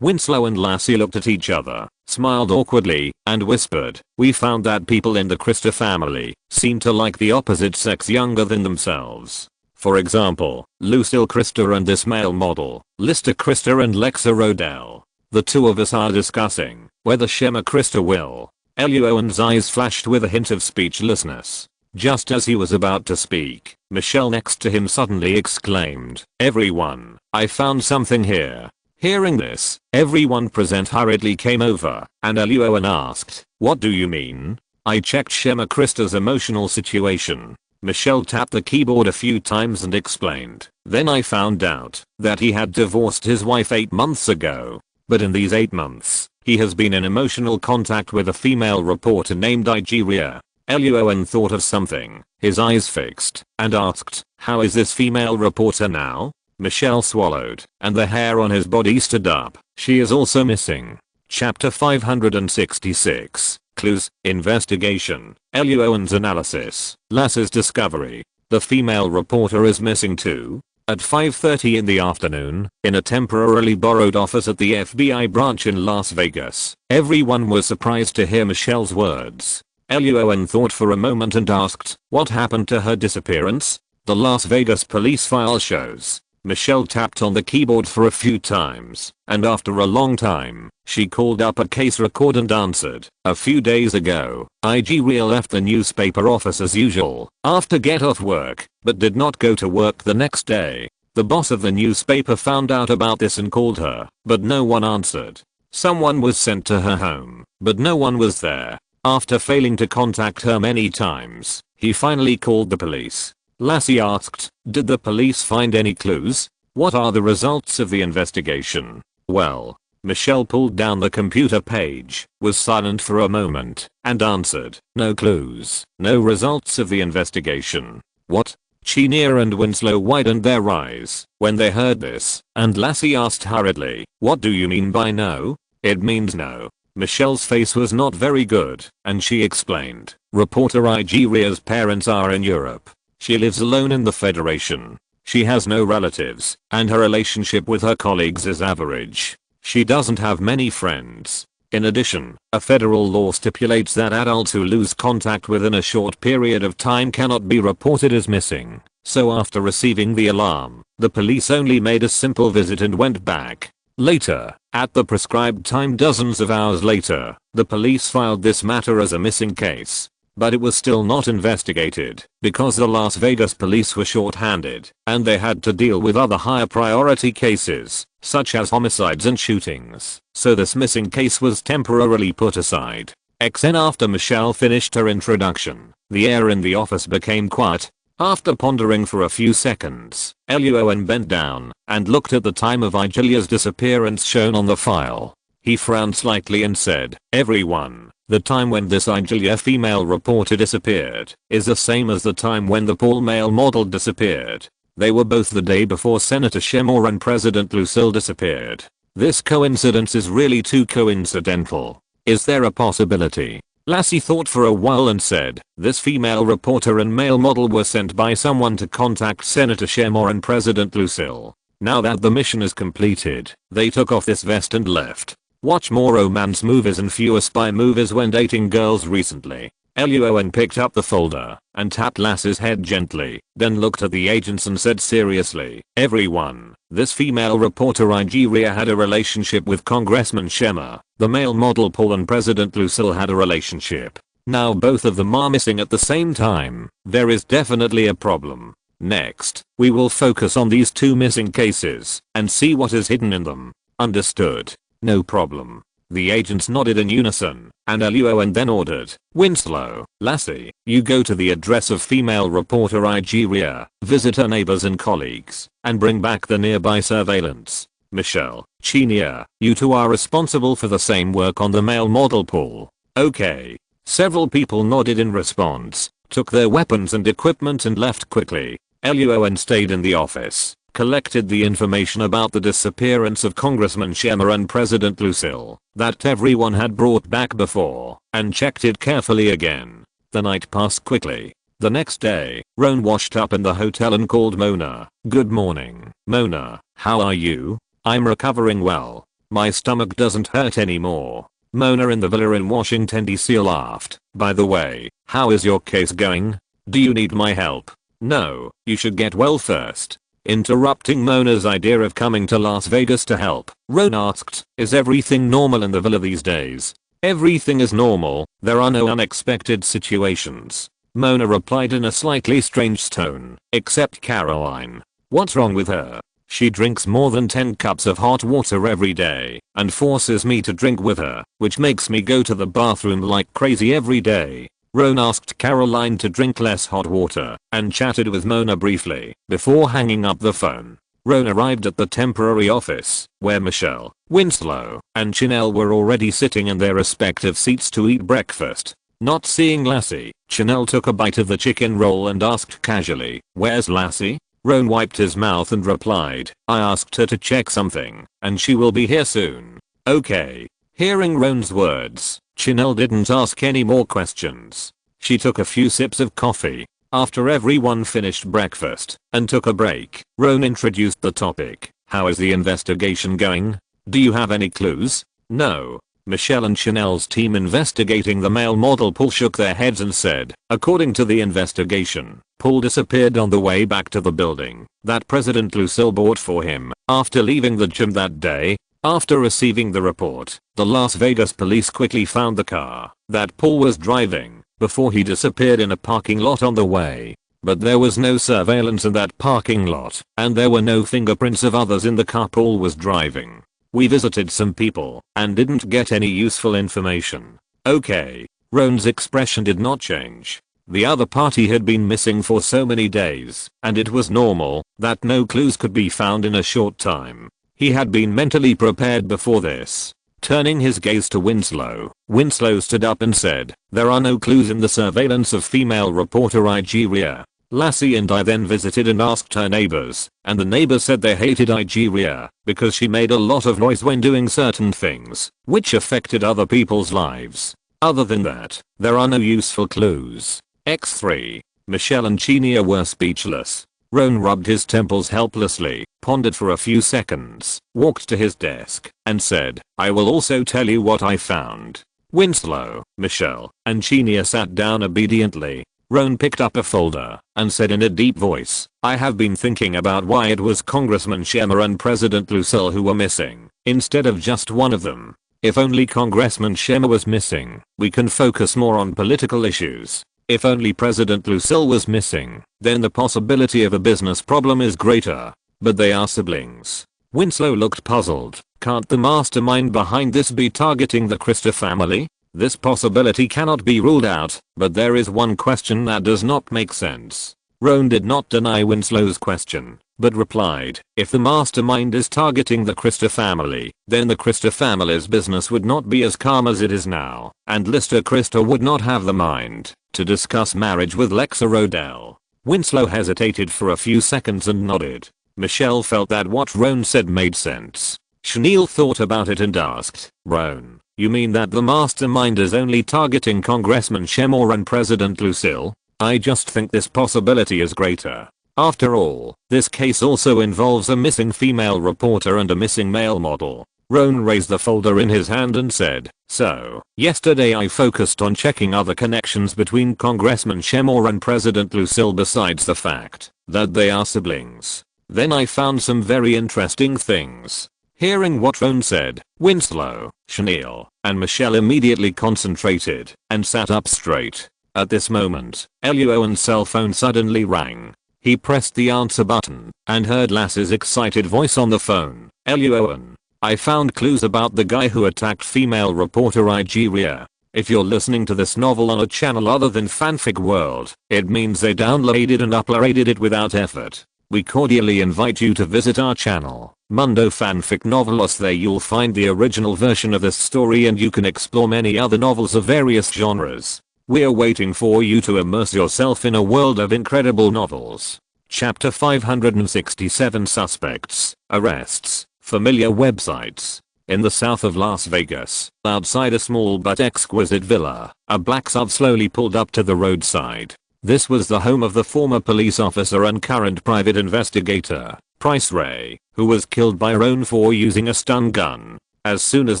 Winslow and Lassie looked at each other, smiled awkwardly, and whispered, "We found that people in the Krista family seem to like the opposite sex younger than themselves. For example, Lucille Krista and this male model, Lister Krista and Lexa Rodell. The two of us are discussing whether Shema Krista will." Luo's eyes flashed with a hint of speechlessness. Just as he was about to speak, Michelle next to him suddenly exclaimed, "Everyone, I found something here." Hearing this, everyone present hurriedly came over, and Luo An asked, "What do you mean?" "I checked Shema Krista's emotional situation." Michelle tapped the keyboard a few times and explained, "Then I found out that he had divorced his wife 8 months ago. But in these 8 months, he has been in emotional contact with a female reporter named Igeria." Luo An thought of something, his eyes fixed, and asked, "How is this female reporter now?" Michelle swallowed, and the hair on his body stood up. "She is also missing." Chapter 566. Clues, Investigation, Luo An's Analysis, Lass's Discovery. The female reporter is missing too. At 5:30 in the afternoon, in a temporarily borrowed office at the FBI branch in Las Vegas, everyone was surprised to hear Michelle's words. Luo An thought for a moment and asked, "What happened to her disappearance?" "The Las Vegas police file shows." Michelle tapped on the keyboard for a few times, and after a long time, she called up a case record and answered, "A few days ago, Igeria left the newspaper office as usual, after get off work, but did not go to work the next day. The boss of the newspaper found out about this and called her, but no one answered. Someone was sent to her home, but no one was there. After failing to contact her many times, he finally called the police." Lassie asked, "Did the police find any clues? What are the results of the investigation?" "Well," Michelle pulled down the computer page, was silent for a moment, and answered, "No clues, no results of the investigation." "What?" Chenier and Winslow widened their eyes when they heard this, and Lassie asked hurriedly, "What do you mean by no?" "It means no." Michelle's face was not very good, and she explained, "Reporter Igeria's parents are in Europe. She lives alone in the Federation. She has no relatives, and her relationship with her colleagues is average. She doesn't have many friends. In addition, a federal law stipulates that adults who lose contact within a short period of time cannot be reported as missing. So after receiving the alarm, the police only made a simple visit and went back. Later, at the prescribed time dozens of hours later, the police filed this matter as a missing case. But it was still not investigated, because the Las Vegas police were short-handed, and they had to deal with other higher priority cases, such as homicides and shootings, so this missing case was temporarily put aside. XN After Michelle finished her introduction, the air in the office became quiet. After pondering for a few seconds, Luo An bent down and looked at the time of Igelia's disappearance shown on the file. He frowned slightly and said, "Everyone, the time when this Igelia female reporter disappeared is the same as the time when the Paul male model disappeared. They were both the day before Senator Shemore and President Lucille disappeared. This coincidence is really too coincidental. Is there a possibility?" Lassie thought for a while and said, "This female reporter and male model were sent by someone to contact Senator Shemore and President Lucille. Now that the mission is completed, they took off this vest and left. Watch more romance movies and fewer spy movies when dating girls recently." Luo An picked up the folder and tapped Lassie's head gently, then looked at the agents and said seriously, "Everyone, this female reporter Igeria had a relationship with Congressman Shema. The male model Paul and President Lucille had a relationship. Now both of them are missing at the same time. There is definitely a problem. Next, we will focus on these two missing cases and see what is hidden in them." "Understood. No problem." The agents nodded in unison, and Luo An then ordered, "Winslow, Lassie, you go to the address of female reporter Igeria, visit her neighbors and colleagues, and bring back the nearby surveillance. Michelle, Chenier, you two are responsible for the same work on the male model Paul." "Okay." Several people nodded in response, took their weapons and equipment and left quickly. Luo An stayed in the office, collected the information about the disappearance of Congressman Shema and President Lucille that everyone had brought back before, and checked it carefully again. The night passed quickly. The next day, Roan washed up in the hotel and called Mona. "Good morning, Mona. How are you?" "I'm recovering well. My stomach doesn't hurt anymore." Mona in the villa in Washington DC laughed. By the way, how is your case going? Do you need my help? No, you should get well first. Interrupting Mona's idea of coming to Las Vegas to help, Roan asked, is everything normal in the villa these days? Everything is normal, there are no unexpected situations. Mona replied in a slightly strange tone, except Caroline. What's wrong with her? She drinks more than 10 cups of hot water every day and forces me to drink with her, which makes me go to the bathroom like crazy every day. Roan asked Caroline to drink less hot water and chatted with Mona briefly before hanging up the phone. Roan arrived at the temporary office where Michelle, Winslow, and Chanel were already sitting in their respective seats to eat breakfast. Not seeing Lassie, Chanel took a bite of the chicken roll and asked casually, "Where's Lassie?" Roan wiped his mouth and replied, "I asked her to check something, and she will be here soon." Okay. Hearing Roan's words, Chanel didn't ask any more questions. She took a few sips of coffee after everyone finished breakfast and took a break. Roan introduced the topic. How is the investigation going? Do you have any clues? No. Michelle and Chanel's team investigating the male model Paul shook their heads and said, according to the investigation, Paul disappeared on the way back to the building that President Lucille bought for him after leaving the gym that day. After receiving the report, the Las Vegas police quickly found the car that Paul was driving before he disappeared in a parking lot on the way. But there was no surveillance in that parking lot, and there were no fingerprints of others in the car Paul was driving. We visited some people and didn't get any useful information. Okay. Roan's expression did not change. The other party had been missing for so many days, and it was normal that no clues could be found in a short time. He had been mentally prepared before this. Turning his gaze to Winslow, Winslow stood up and said, there are no clues in the surveillance of female reporter Igeria. Lassie and I then visited and asked her neighbors, and the neighbors said they hated Igeria because she made a lot of noise when doing certain things, which affected other people's lives. Other than that, there are no useful clues. X3. Michelle and Chenia were speechless. Roan rubbed his temples helplessly, pondered for a few seconds, walked to his desk, and said, I will also tell you what I found. Winslow, Michelle, and Chenia sat down obediently. Roan picked up a folder and said in a deep voice, I have been thinking about why it was Congressman Shermer and President Lucille who were missing, instead of just one of them. If only Congressman Shermer was missing, we can focus more on political issues. If only President Lucille was missing, then the possibility of a business problem is greater. But they are siblings. Winslow looked puzzled. Can't the mastermind behind this be targeting the Christopher family? This possibility cannot be ruled out, but there is one question that does not make sense. Roan did not deny Winslow's question, but replied, if the mastermind is targeting the Christopher family, then the Christopher family's business would not be as calm as it is now, and Lister Christopher would not have the mind to discuss marriage with Lexa Rodell. Winslow hesitated for a few seconds and nodded. Michelle felt that what Roan said made sense. Chanel thought about it and asked, Roan, you mean that the mastermind is only targeting Congressman Shermer and President Lucille? I just think this possibility is greater. After all, this case also involves a missing female reporter and a missing male model. Roan raised the folder in his hand and said, so, yesterday I focused on checking other connections between Congressman Shermer and President Lucille besides the fact that they are siblings. Then I found some very interesting things. Hearing what Roan said, Winslow, Chanel, and Michelle immediately concentrated and sat up straight. At this moment, Luo An's cell phone suddenly rang. He pressed the answer button and heard Lassie's excited voice on the phone. Luo An, I found clues about the guy who attacked female reporter Igeria. If you're listening to this novel on a channel other than Fanfic World, it means they downloaded and uploaded it without effort. We cordially invite you to visit our channel, Mundo Fanfic Novelos. There you'll find the original version of this story and you can explore many other novels of various genres. We're waiting for you to immerse yourself in a world of incredible novels. Chapter 567 Suspects, Arrests, Familiar Websites. In the south of Las Vegas, outside a small but exquisite villa, a black SUV slowly pulled up to the roadside. This was the home of the former police officer and current private investigator, Price Ray, who was killed by Roan for using a stun gun. As soon as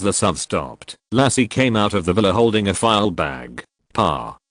the sub stopped, Lassie came out of the villa holding a file bag.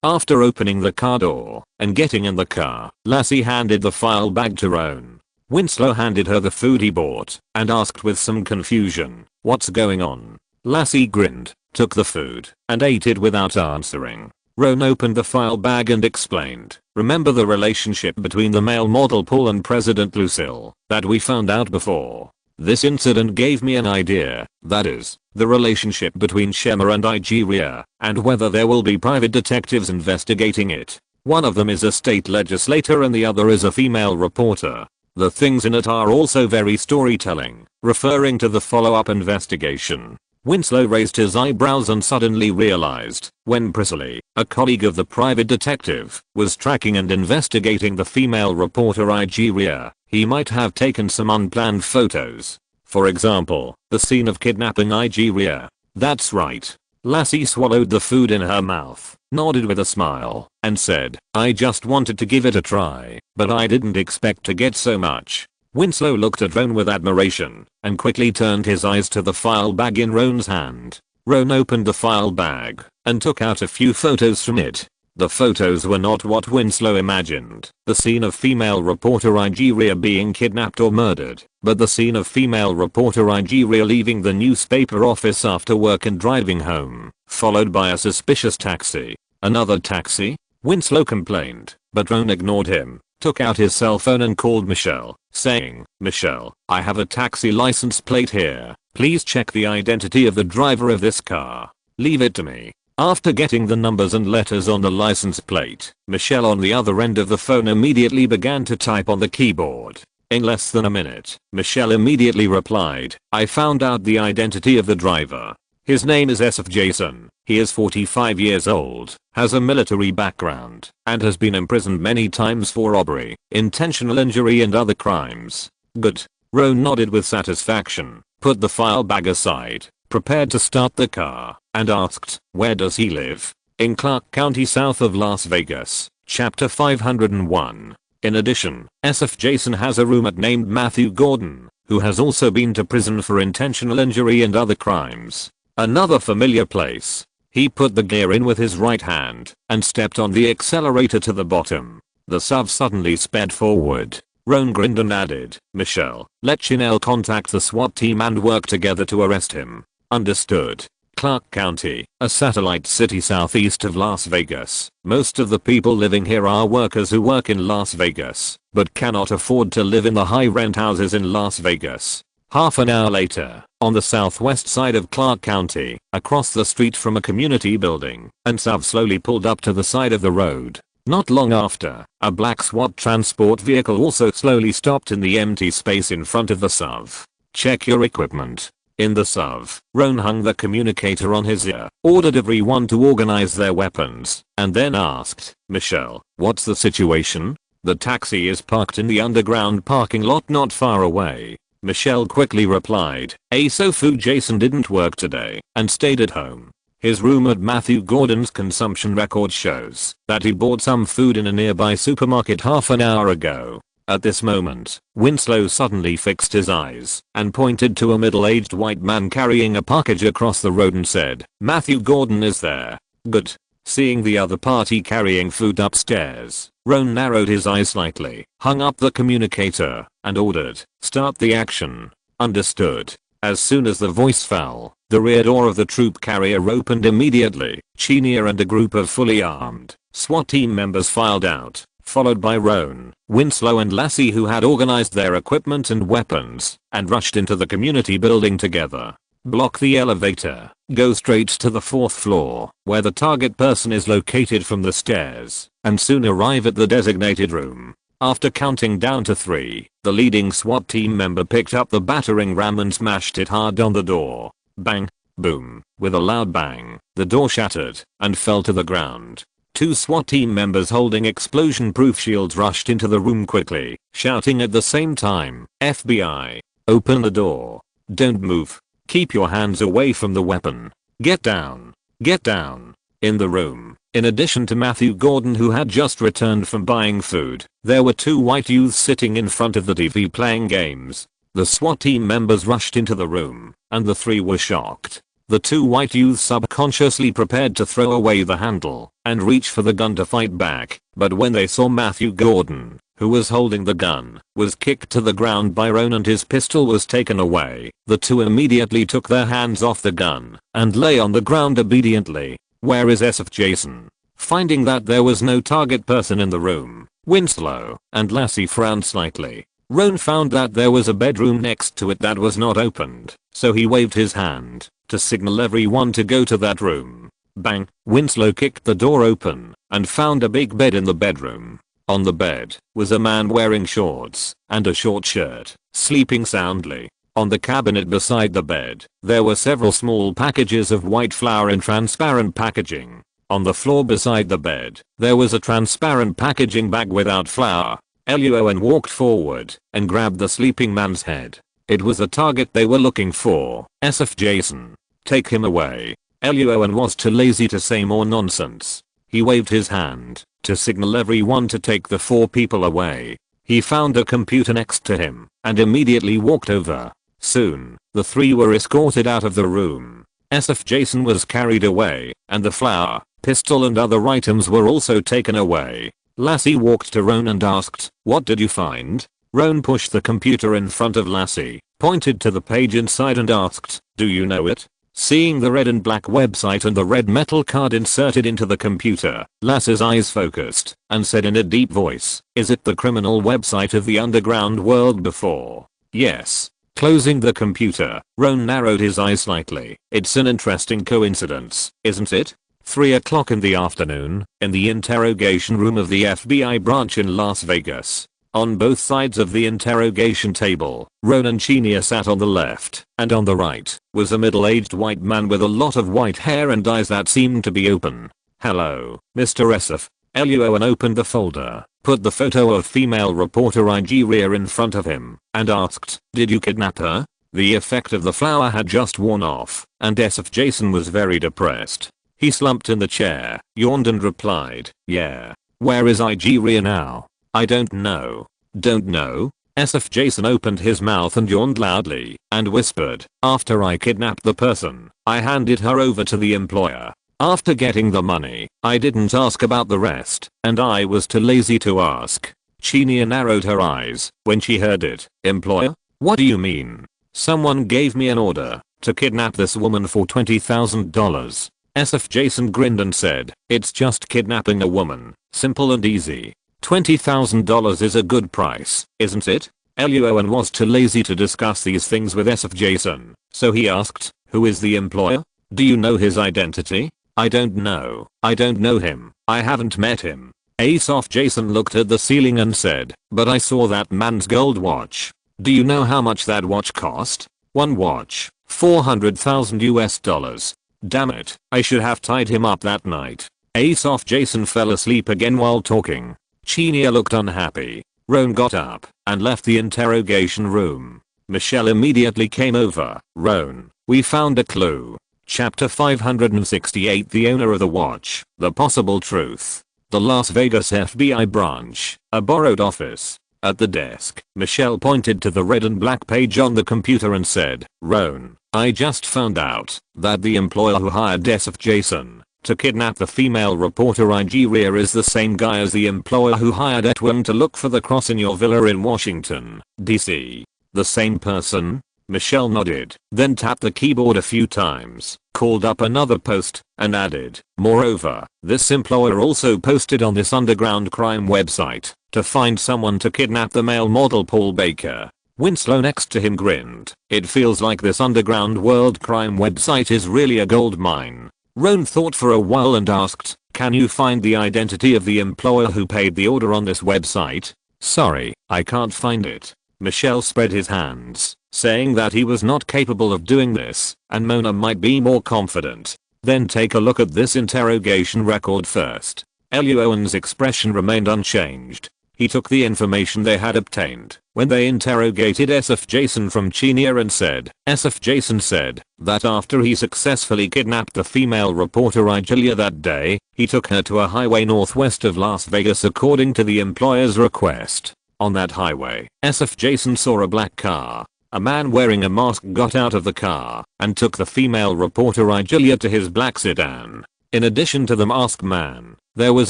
After opening the car door and getting in the car, Lassie handed the file bag to Roan. Winslow handed her the food he bought and asked with some confusion, "What's going on?" Lassie grinned, took the food, and ate it without answering. Roan opened the file bag and explained, "Remember the relationship between the male model Paul and President Lucille that we found out before? This incident gave me an idea, that is, the relationship between Shema and Nigeria, and whether there will be private detectives investigating it. One of them is a state legislator and the other is a female reporter. The things in it are also very storytelling, referring to the follow-up investigation." Winslow raised his eyebrows and suddenly realized, when Priscilla, a colleague of the private detective, was tracking and investigating the female reporter Nigeria, he might have taken some unplanned photos. For example, the scene of kidnapping Nigeria. That's right. Lassie swallowed the food in her mouth, nodded with a smile, and said, "I just wanted to give it a try, but I didn't expect to get so much." Winslow looked at Roan with admiration, and quickly turned his eyes to the file bag in Roan's hand. Roan opened the file bag, and took out a few photos from it. The photos were not what Winslow imagined, the scene of female reporter Nigeria being kidnapped or murdered, but the scene of female reporter Nigeria leaving the newspaper office after work and driving home, followed by a suspicious taxi. "Another taxi?" Winslow complained, but Roan ignored him, took out his cell phone and called Michelle, saying, "Michelle, I have a taxi license plate here. Please check the identity of the driver of this car. Leave it to me." After getting the numbers and letters on the license plate, Michelle on the other end of the phone immediately began to type on the keyboard. In less than a minute, Michelle immediately replied, "I found out the identity of the driver. His name is SF Jason. He is 45 years old, has a military background, and has been imprisoned many times for robbery, intentional injury and other crimes." "Good." Roan nodded with satisfaction, put the file bag aside, prepared to start the car, and asked, "Where does he live?" "In Clark County south of Las Vegas." Chapter 501. In addition, SF Jason has a roommate named Matthew Gordon, who has also been to prison for intentional injury and other crimes. Another familiar place. He put the gear in with his right hand and stepped on the accelerator to the bottom. The SUV suddenly sped forward. Roan grinned and added, "Michelle, let Chanel contact the SWAT team and work together to arrest him." "Understood." Clark County, a satellite city southeast of Las Vegas. Most of the people living here are workers who work in Las Vegas, but cannot afford to live in the high-rent houses in Las Vegas. Half an hour later, on the southwest side of Clark County, across the street from a community building, and SUV slowly pulled up to the side of the road. Not long after, a black SWAT transport vehicle also slowly stopped in the empty space in front of the SUV. "Check your equipment." In the SUV, Roan hung the communicator on his ear, ordered everyone to organize their weapons, and then asked, "Michelle, what's the situation?" "The taxi is parked in the underground parking lot not far away." Michelle quickly replied, "So food Jason didn't work today and stayed at home. His roommate Matthew Gordon's consumption record shows that he bought some food in a nearby supermarket half an hour ago." At this moment, Winslow suddenly fixed his eyes and pointed to a middle-aged white man carrying a package across the road and said, "Matthew Gordon is there." "Good." Seeing the other party carrying food upstairs, Roan narrowed his eyes slightly, hung up the communicator, and ordered, "Start the action." "Understood." As soon as the voice fell, the rear door of the troop carrier opened immediately. Chenier and a group of fully armed SWAT team members filed out, followed by Roan, Winslow and Lassie, who had organized their equipment and weapons, and rushed into the community building together. Block the elevator, go straight to the 4th floor, where the target person is located from the stairs, and soon arrive at the designated room. After counting down to 3, the leading SWAT team member picked up the battering ram and smashed it hard on the door. Bang, boom, with a loud bang, the door shattered and fell to the ground. 2 SWAT team members holding explosion-proof shields rushed into the room quickly, shouting at the same time, "FBI, open the door. Don't move. Keep your hands away from the weapon. Get down. Get down." In the room, in addition to Matthew Gordon, who had just returned from buying food, there were 2 white youths sitting in front of the TV playing games. The SWAT team members rushed into the room, and the three were shocked. The two white youths subconsciously prepared to throw away the handle and reach for the gun to fight back, but when they saw Matthew Gordon, who was holding the gun, was kicked to the ground by Roan and his pistol was taken away, the two immediately took their hands off the gun and lay on the ground obediently. Where is SF Jason? Finding that there was no target person in the room, Winslow and Lassie frowned slightly. Roan found that there was a bedroom next to it that was not opened, so he waved his hand to signal everyone to go to that room. Bang! Winslow kicked the door open and found a big bed in the bedroom. On the bed was a man wearing shorts and a short shirt, sleeping soundly. On the cabinet beside the bed, there were several small packages of white flour in transparent packaging. On the floor beside the bed, there was a transparent packaging bag without flour. Luo An walked forward and grabbed the sleeping man's head. It was the target they were looking for. SF Jason. Take him away. Luo An was too lazy to say more nonsense. He waved his hand to signal everyone to take the four people away. He found a computer next to him and immediately walked over. Soon, the three were escorted out of the room. SF Jason was carried away, and the flour, pistol and other items were also taken away. Lassie walked to Roan and asked, "What did you find?" Roan pushed the computer in front of Lassie, pointed to the page inside and asked, "Do you know it?" Seeing the red and black website and the red metal card inserted into the computer, Lassie's eyes focused and said in a deep voice, "Is it the criminal website of the underground world before?" "Yes." Closing the computer, Roan narrowed his eyes slightly. "It's an interesting coincidence, isn't it?" 3 o'clock in the afternoon, in the interrogation room of the FBI branch in Las Vegas. On both sides of the interrogation table, Roan and Chenia sat on the left, and on the right was a middle-aged white man with a lot of white hair and eyes that seemed to be open. "Hello, Mr. SF." Luo An opened the folder, put the photo of female reporter IG Rear in front of him, and asked, "Did you kidnap her?" The effect of the flour had just worn off, and SF Jason was very depressed. He slumped in the chair, yawned and replied, "Yeah." "Where is IG Rear now?" "I don't know." "Don't know?" SF Jason opened his mouth and yawned loudly, and whispered, "After I kidnapped the person, I handed her over to the employer. After getting the money, I didn't ask about the rest, and I was too lazy to ask." Chenia narrowed her eyes when she heard it. "Employer? What do you mean?" "Someone gave me an order to kidnap this woman for $20,000. SF Jason grinned and said, "It's just kidnapping a woman. Simple and easy. $20,000 is a good price, isn't it?" Luo An was too lazy to discuss these things with SF Jason, so he asked, "Who is the employer? Do you know his identity?" "I don't know. I don't know him. I haven't met him." SF Jason looked at the ceiling and said, "But I saw that man's gold watch. Do you know how much that watch cost?" "One watch, $400,000 US. Damn it, I should have tied him up that night." SF Jason fell asleep again while talking. Chenia looked unhappy. Roan got up and left the interrogation room. Michelle immediately came over. "Roan, we found a clue." Chapter 568. The owner of the watch, the possible truth. The Las Vegas FBI branch, a borrowed office. At the desk, Michelle pointed to the red and black page on the computer and said, "Roan, I just found out that the employer who hired SF Jason to kidnap the female reporter IG Rear is the same guy as the employer who hired Edwin to look for the cross in your villa in Washington, D.C. "The same person?" Michelle nodded, then tapped the keyboard a few times, called up another post, and added, "Moreover, this employer also posted on this underground crime website to find someone to kidnap the male model Paul Baker." Winslow next to him grinned. "It feels like this underground world crime website is really a gold mine." Roan thought for a while and asked, "Can you find the identity of the employer who paid the order on this website?" "Sorry, I can't find it." Michelle spread his hands, saying that he was not capable of doing this, and Mona might be more confident. "Then take a look at this interrogation record first." Luo An's expression remained unchanged. He took the information they had obtained when they interrogated SF Jason from Chenia and said, SF Jason said that after he successfully kidnapped the female reporter Igelia that day, he took her to a highway northwest of Las Vegas according to the employer's request. On that highway, SF Jason saw a black car. a man wearing a mask got out of the car and took the female reporter Julia to his black sedan. In addition to the masked man, there was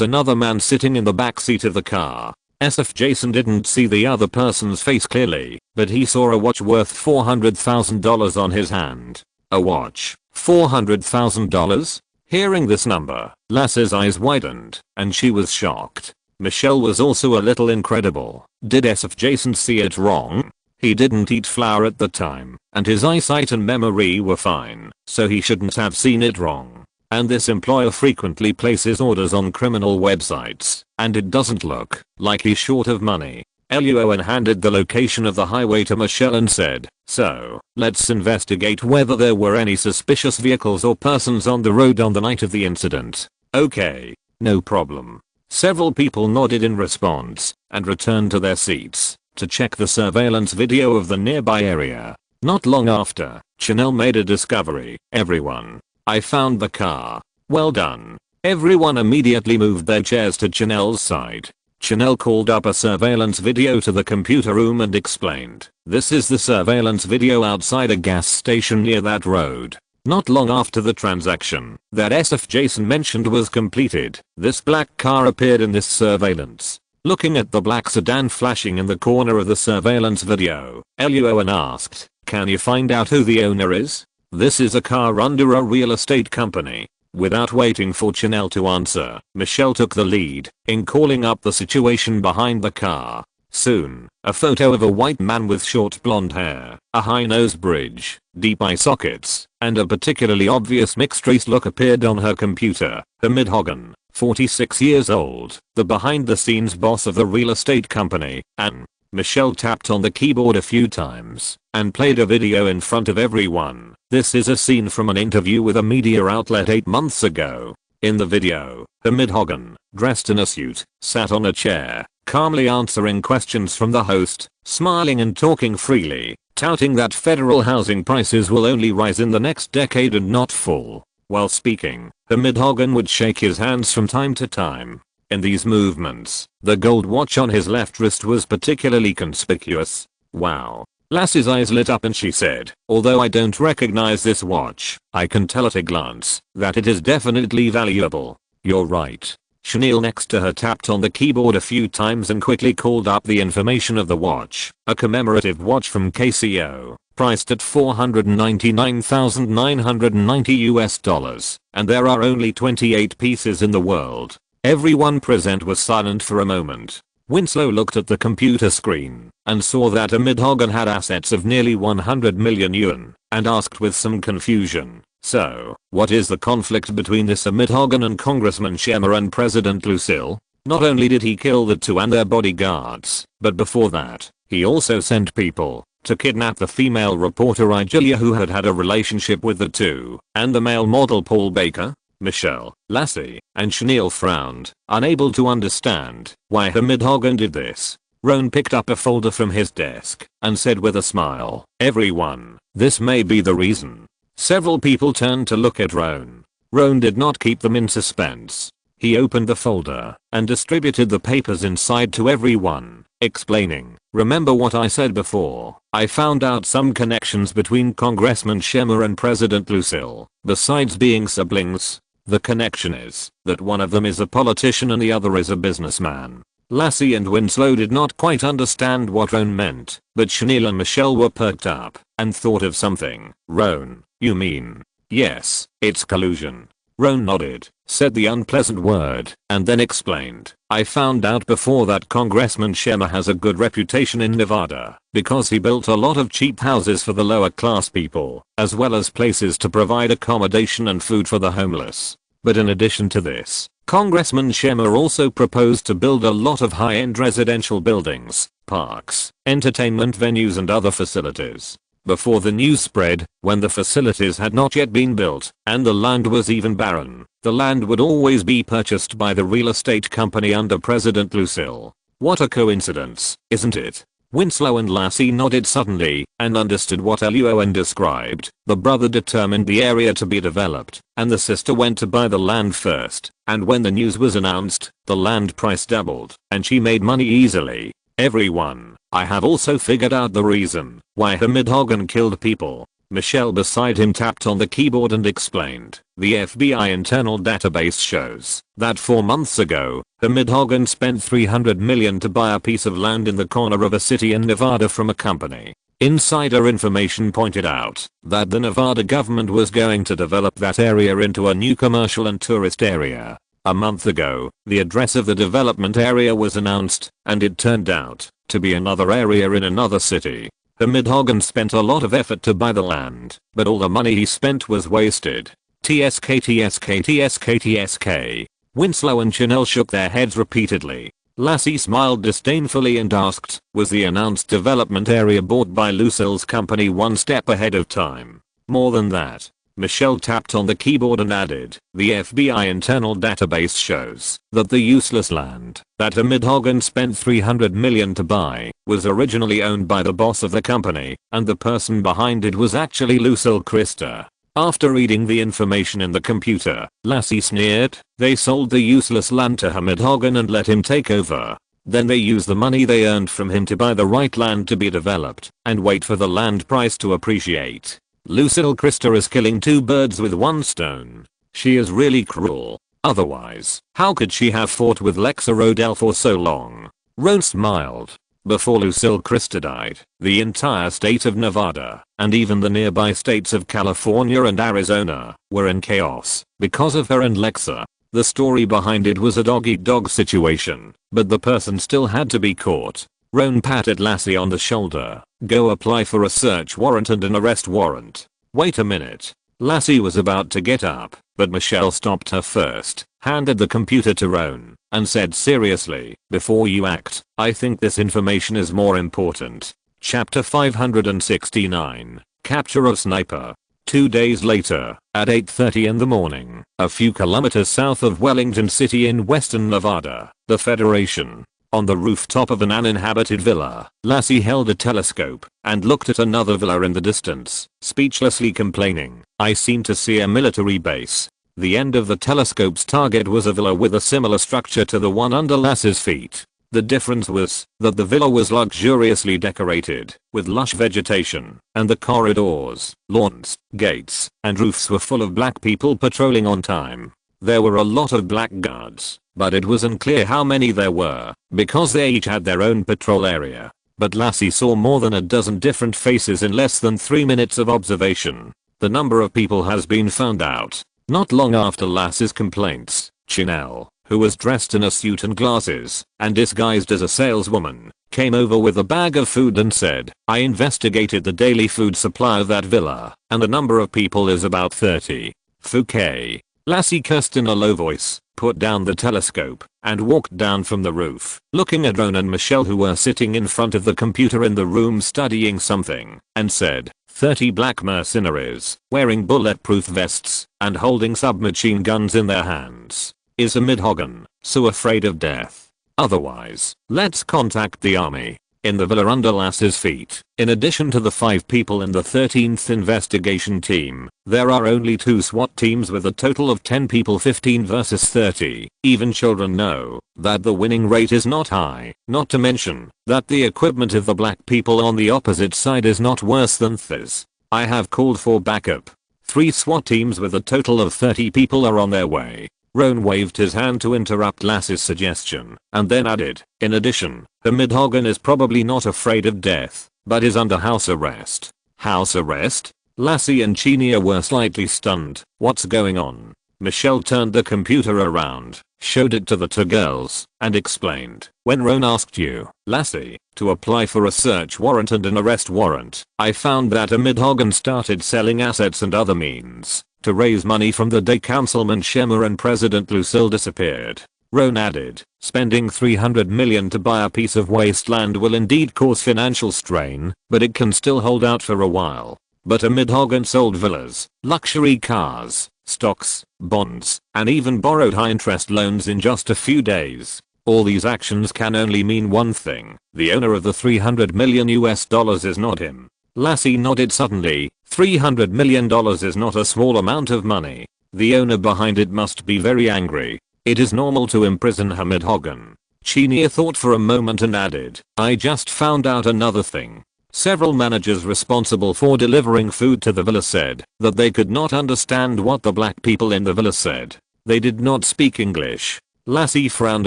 another man sitting in the back seat of the car. SF Jason didn't see the other person's face clearly, but he saw a watch worth $400,000 on his hand. A watch? $400,000? Hearing this number, Lassie's eyes widened, and she was shocked. Michelle was also a little incredible. Did SF Jason see it wrong? He didn't eat flour at the time, and his eyesight and memory were fine, so he shouldn't have seen it wrong. And this employer frequently places orders on criminal websites, and it doesn't look like he's short of money. Luo An handed the location of the highway to Michelle and said, "So, let's investigate whether there were any suspicious vehicles or persons on the road on the night of the incident." "Okay, no problem." Several people nodded in response and returned to their seats to check the surveillance video of the nearby area. Not long after, Chanel made a discovery. "Everyone, I found the car." "Well done." Everyone immediately moved their chairs to Chanel's side. Chanel called up a surveillance video to the computer room and explained, "This is the surveillance video outside a gas station near that road. Not long after the transaction that SF Jason mentioned was completed, this black car appeared in this surveillance." Looking at the black sedan flashing in the corner of the surveillance video, Luo An asked, "Can you find out who the owner is?" "This is a car under a real estate company." Without waiting for Chanel to answer, Michelle took the lead in calling up the situation behind the car. Soon, a photo of a white man with short blonde hair, a high nose bridge, deep eye sockets, and a particularly obvious mixed race look appeared on her computer. Hamid Hogan, 46 years old, the behind-the-scenes boss of the real estate company, and Michelle tapped on the keyboard a few times and played a video in front of everyone. This is a scene from an interview with a media outlet 8 months ago. In the video, Hamid Hogan, dressed in a suit, sat on a chair, calmly answering questions from the host, smiling and talking freely, touting that federal housing prices will only rise in the next decade and not fall. While speaking, Hamid Hogan would shake his hands from time to time. In these movements, the gold watch on his left wrist was particularly conspicuous. "Wow." Lassie's eyes lit up and she said, "Although I don't recognize this watch, I can tell at a glance that it is definitely valuable." "You're right." Chanel next to her tapped on the keyboard a few times and quickly called up the information of the watch, a commemorative watch from KCO, priced at $499,990 and there are only 28 pieces in the world. Everyone present was silent for a moment. Winslow looked at the computer screen and saw that Hamid Hogan had assets of nearly 100 million yuan and asked with some confusion, "So, what is the conflict between this Hamid Hogan and Congressman Schemmer and President Lucille?" Not only did he kill the two and their bodyguards, but before that, he also sent people to kidnap the female reporter Julia who had had a relationship with the two, and the male model Paul Baker. Michelle, Lassie, and Chanel frowned, unable to understand why Hamid Hogan did this. Roan picked up a folder from his desk and said with a smile, "Everyone, this may be the reason." Several people turned to look at Roan. Roan did not keep them in suspense. He opened the folder and distributed the papers inside to everyone, explaining, "Remember what I said before? I found out some connections between Congressman Schemmer and President Lucille, besides being siblings. The connection is that one of them is a politician and the other is a businessman." Lassie and Winslow did not quite understand what Roan meant, but Chanel and Michelle were perked up and thought of something. "Roan, you mean?" "Yes, it's collusion." Roan nodded, said the unpleasant word, and then explained, "I found out before that Congressman Schemmer has a good reputation in Nevada because he built a lot of cheap houses for the lower class people, as well as places to provide accommodation and food for the homeless. But in addition to this, Congressman Schemmer also proposed to build a lot of high-end residential buildings, parks, entertainment venues and other facilities. Before the news spread, when the facilities had not yet been built, and the land was even barren, the land would always be purchased by the real estate company under President Lucille. What a coincidence, isn't it?" Winslow and Lassie nodded suddenly and understood what Luo An described. The brother determined the area to be developed, and the sister went to buy the land first, and when the news was announced, the land price doubled, and she made money easily. Everyone, I have also figured out the reason why Hamid Hogan killed people. Michelle beside him tapped on the keyboard and explained. The FBI internal database shows that 4 months ago, Hamid Hogan spent $300 million to buy a piece of land in the corner of a city in Nevada from a company. Insider information pointed out that the Nevada government was going to develop that area into a new commercial and tourist area. A month ago, the address of the development area was announced, and it turned out to be another area in another city. Hamid Hogan spent a lot of effort to buy the land, but all the money he spent was wasted. TSK TSK TSK TSK. Winslow and Chanel shook their heads repeatedly. Lassie smiled disdainfully and asked, was the announced development area bought by Lucille's company one step ahead of time? More than that. Michelle tapped on the keyboard and added, the FBI internal database shows that the useless land that Hamid Hogan spent $300 million to buy was originally owned by the boss of the company, and the person behind it was actually Lucille Christa. After reading the information in the computer, Lassie sneered, they sold the useless land to Hamid Hogan and let him take over. Then they used the money they earned from him to buy the right land to be developed, and wait for the land price to appreciate. Lucille Christa is killing 2 birds with 1 stone. She is really cruel. Otherwise, how could she have fought with Lexa Rodell for so long? Roan smiled. Before Lucille Christa died, the entire state of Nevada, and even the nearby states of California and Arizona, were in chaos because of her and Lexa. The story behind it was a dog-eat-dog situation, but the person still had to be caught. Roan patted Lassie on the shoulder. Go apply for a search warrant and an arrest warrant. Wait a minute. Lassie was about to get up, but Michelle stopped her first, handed the computer to Roan, and said seriously, before you act, I think this information is more important. Chapter 569. Capture of Sniper. 2 days later, at 8:30 in the morning, a few kilometers south of Wellington City in western Nevada, the Federation. On the rooftop of an uninhabited villa, Lassie held a telescope and looked at another villa in the distance, speechlessly complaining, I seem to see a military base. The end of the telescope's target was a villa with a similar structure to the one under Lassie's feet. The difference was that the villa was luxuriously decorated with lush vegetation, and the corridors, lawns, gates, and roofs were full of black people patrolling on time. There were a lot of black guards, but it was unclear how many there were, because they each had their own patrol area. But Lassie saw more than a dozen different faces in less than 3 minutes of observation. The number of people has been found out. Not long after Lassie's complaints, Chanel, who was dressed in a suit and glasses, and disguised as a saleswoman, came over with a bag of food and said, I investigated the daily food supply of that villa, and the number of people is about 30. Fouquet. Lassie cursed in a low voice, put down the telescope, and walked down from the roof, looking at Roan and Michelle who were sitting in front of the computer in the room studying something, and said, 30 black mercenaries, wearing bulletproof vests, and holding submachine guns in their hands. Is Hamid Hogan so afraid of death? Otherwise, let's contact the army. In the villa under Lassie's feet, in addition to the 5 people in the 13th investigation team, there are only 2 SWAT teams with a total of 10 people, 15 versus 30. Even children know that the winning rate is not high, not to mention that the equipment of the black people on the opposite side is not worse than theirs. I have called for backup. 3 SWAT teams with a total of 30 people are on their way. Roan waved his hand to interrupt Lassie's suggestion, and then added, in addition, Hamid Hogan is probably not afraid of death, but is under house arrest. House arrest? Lassie and Chenia were slightly stunned. What's going on? Michelle turned the computer around, showed it to the 2 girls, and explained, when Roan asked you, Lassie, to apply for a search warrant and an arrest warrant, I found that Hamid Hogan started selling assets and other means to raise money from the day Councilman Schemmer and President Lucille disappeared. Roan added, spending $300 million to buy a piece of wasteland will indeed cause financial strain, but it can still hold out for a while. But Hamid Hogan sold villas, luxury cars, stocks, bonds, and even borrowed high-interest loans in just a few days. All these actions can only mean one thing, the owner of the $300 million is not him. Lassie nodded suddenly. $300 million is not a small amount of money. The owner behind it must be very angry. It is normal to imprison Hamid Hogan. Chinia thought for a moment and added, I just found out another thing. Several managers responsible for delivering food to the villa said that they could not understand what the black people in the villa said. They did not speak English. Lassie frowned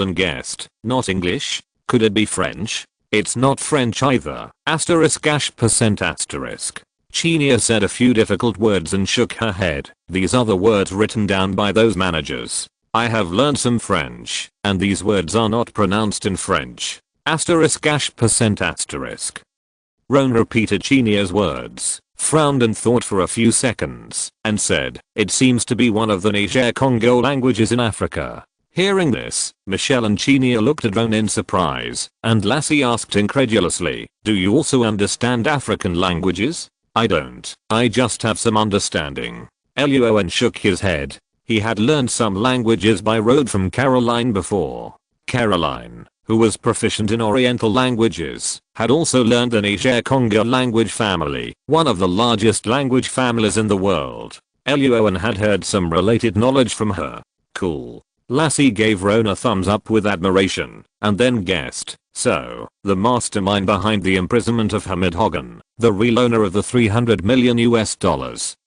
and guessed, not English? Could it be French? It's not French either. *%*. Chinia said a few difficult words and shook her head. These are the words written down by those managers. I have learned some French, and these words are not pronounced in French. *%*. Roan repeated Chinia's words, frowned and thought for a few seconds, and said, it seems to be one of the Niger-Congo languages in Africa. Hearing this, Michelle and Chinia looked at Roan in surprise, and Lassie asked incredulously, do you also understand African languages? I don't, I just have some understanding. Luo An shook his head. He had learned some languages by rote from Caroline before. Caroline, who was proficient in Oriental languages, had also learned the Niger-Congo language family, one of the largest language families in the world. Luo An had heard some related knowledge from her. Cool. Lassie gave Roan a thumbs up with admiration, and then guessed, so, the mastermind behind the imprisonment of Hamid Hogan, the real owner of the $300 million,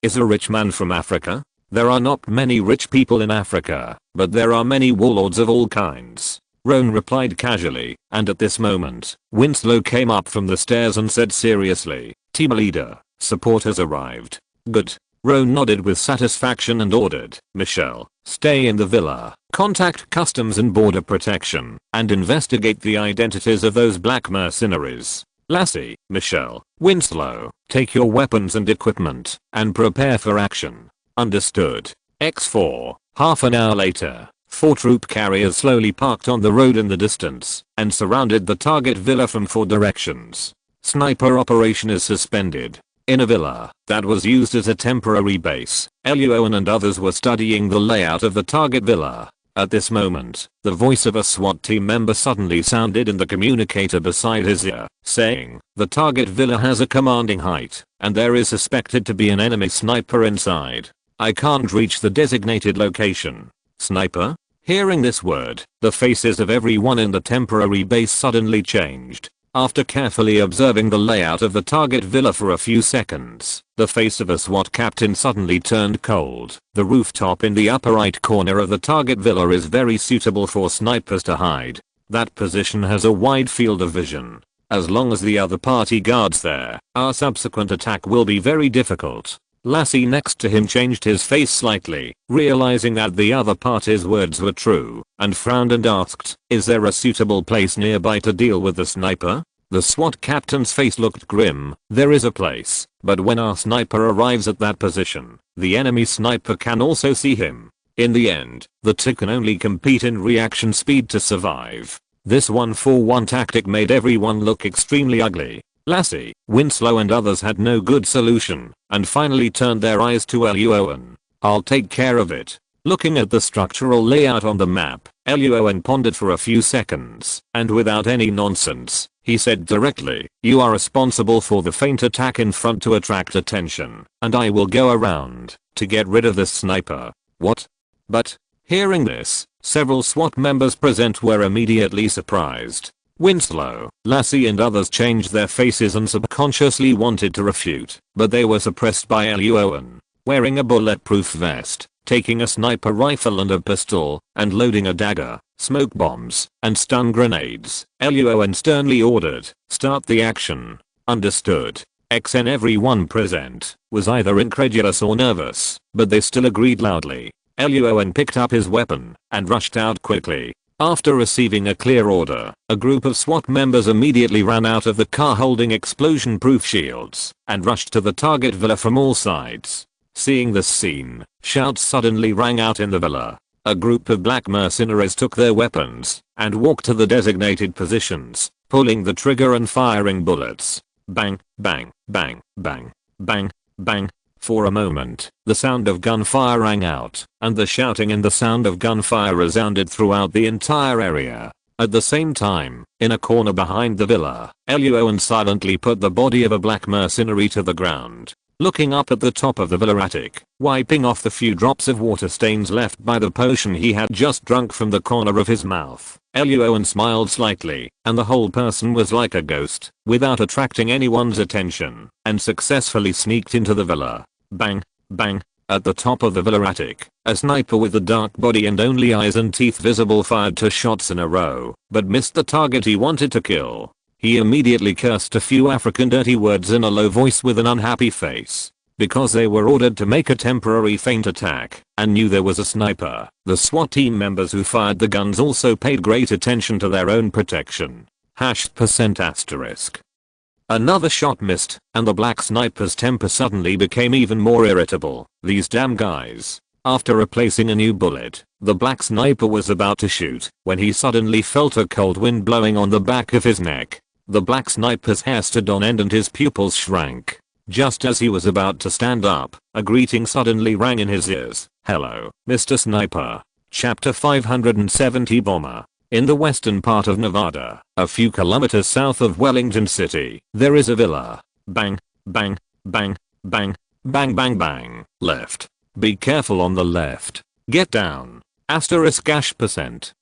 is a rich man from Africa? There are not many rich people in Africa, but there are many warlords of all kinds. Roan replied casually, and at this moment, Winslow came up from the stairs and said seriously, team leader, support has arrived. Good. Roan nodded with satisfaction and ordered, Michelle, stay in the villa, contact Customs and Border Protection, and investigate the identities of those black mercenaries. Lassie, Michelle, Winslow, take your weapons and equipment, and prepare for action. Understood. X4. Half an hour later, 4 troop carriers slowly parked on the road in the distance, and surrounded the target villa from 4 directions. Sniper operation is suspended. In a villa that was used as a temporary base, Luo An and others were studying the layout of the target villa. At this moment, the voice of a SWAT team member suddenly sounded in the communicator beside his ear, saying, the target villa has a commanding height, and there is suspected to be an enemy sniper inside. I can't reach the designated location. Sniper? Hearing this word, the faces of everyone in the temporary base suddenly changed. After carefully observing the layout of the target villa for a few seconds, the face of a SWAT captain suddenly turned cold. The rooftop in the upper right corner of the target villa is very suitable for snipers to hide. That position has a wide field of vision. As long as the other party guards there, our subsequent attack will be very difficult. Lassie next to him changed his face slightly, realizing that the other party's words were true, and frowned and asked, is there a suitable place nearby to deal with the sniper? The SWAT captain's face looked grim. There is a place, but when our sniper arrives at that position, the enemy sniper can also see him. In the end, the two can only compete in reaction speed to survive. This 1-for-1 tactic made everyone look extremely ugly. Lassie, Winslow and others had no good solution, and finally turned their eyes to Luo An. I'll take care of it. Looking at the structural layout on the map, Luo An pondered for a few seconds, and without any nonsense, he said directly, you are responsible for the feint attack in front to attract attention, and I will go around to get rid of this sniper. What? But, hearing this, several SWAT members present were immediately surprised. Winslow, Lassie and others changed their faces and subconsciously wanted to refute, but they were suppressed by Luo An. Wearing a bulletproof vest, taking a sniper rifle and a pistol, and loading a dagger, smoke bombs, and stun grenades, Luo An sternly ordered, start the action. Understood. XN everyone present was either incredulous or nervous, but they still agreed loudly. Luo An picked up his weapon and rushed out quickly. After receiving a clear order, a group of SWAT members immediately ran out of the car holding explosion-proof shields and rushed to the target villa from all sides. Seeing this scene, shouts suddenly rang out in the villa. A group of black mercenaries took their weapons and walked to the designated positions, pulling the trigger and firing bullets. Bang, bang, bang, bang, bang, bang. For a moment, the sound of gunfire rang out, and the shouting and the sound of gunfire resounded throughout the entire area. At the same time, in a corner behind the villa, Luo An silently put the body of a black mercenary to the ground. looking up at the top of the villa attic, wiping off the few drops of water stains left by the potion he had just drunk from the corner of his mouth. Luo An smiled slightly, and the whole person was like a ghost, without attracting anyone's attention, and successfully sneaked into the villa. Bang, bang. At the top of the villa attic, a sniper with a dark body and only eyes and teeth visible fired 2 shots in a row, but missed the target he wanted to kill. He immediately cursed a few African dirty words in a low voice with an unhappy face. Because they were ordered to make a temporary feint attack, and knew there was a sniper, the SWAT team members who fired the guns also paid great attention to their own protection. %**. Another shot missed, and the black sniper's temper suddenly became even more irritable. These damn guys. After replacing a new bullet, the black sniper was about to shoot, when he suddenly felt a cold wind blowing on the back of his neck. The black sniper's hair stood on end and his pupils shrank. Just as he was about to stand up, a greeting suddenly rang in his ears. "Hello, Mr. Sniper." Chapter 570 Bomber. In the western part of Nevada, a few kilometers south of Wellington City, there is a villa. Bang, bang, bang, bang, bang bang bang. Left. Be careful on the left. Get down. *%.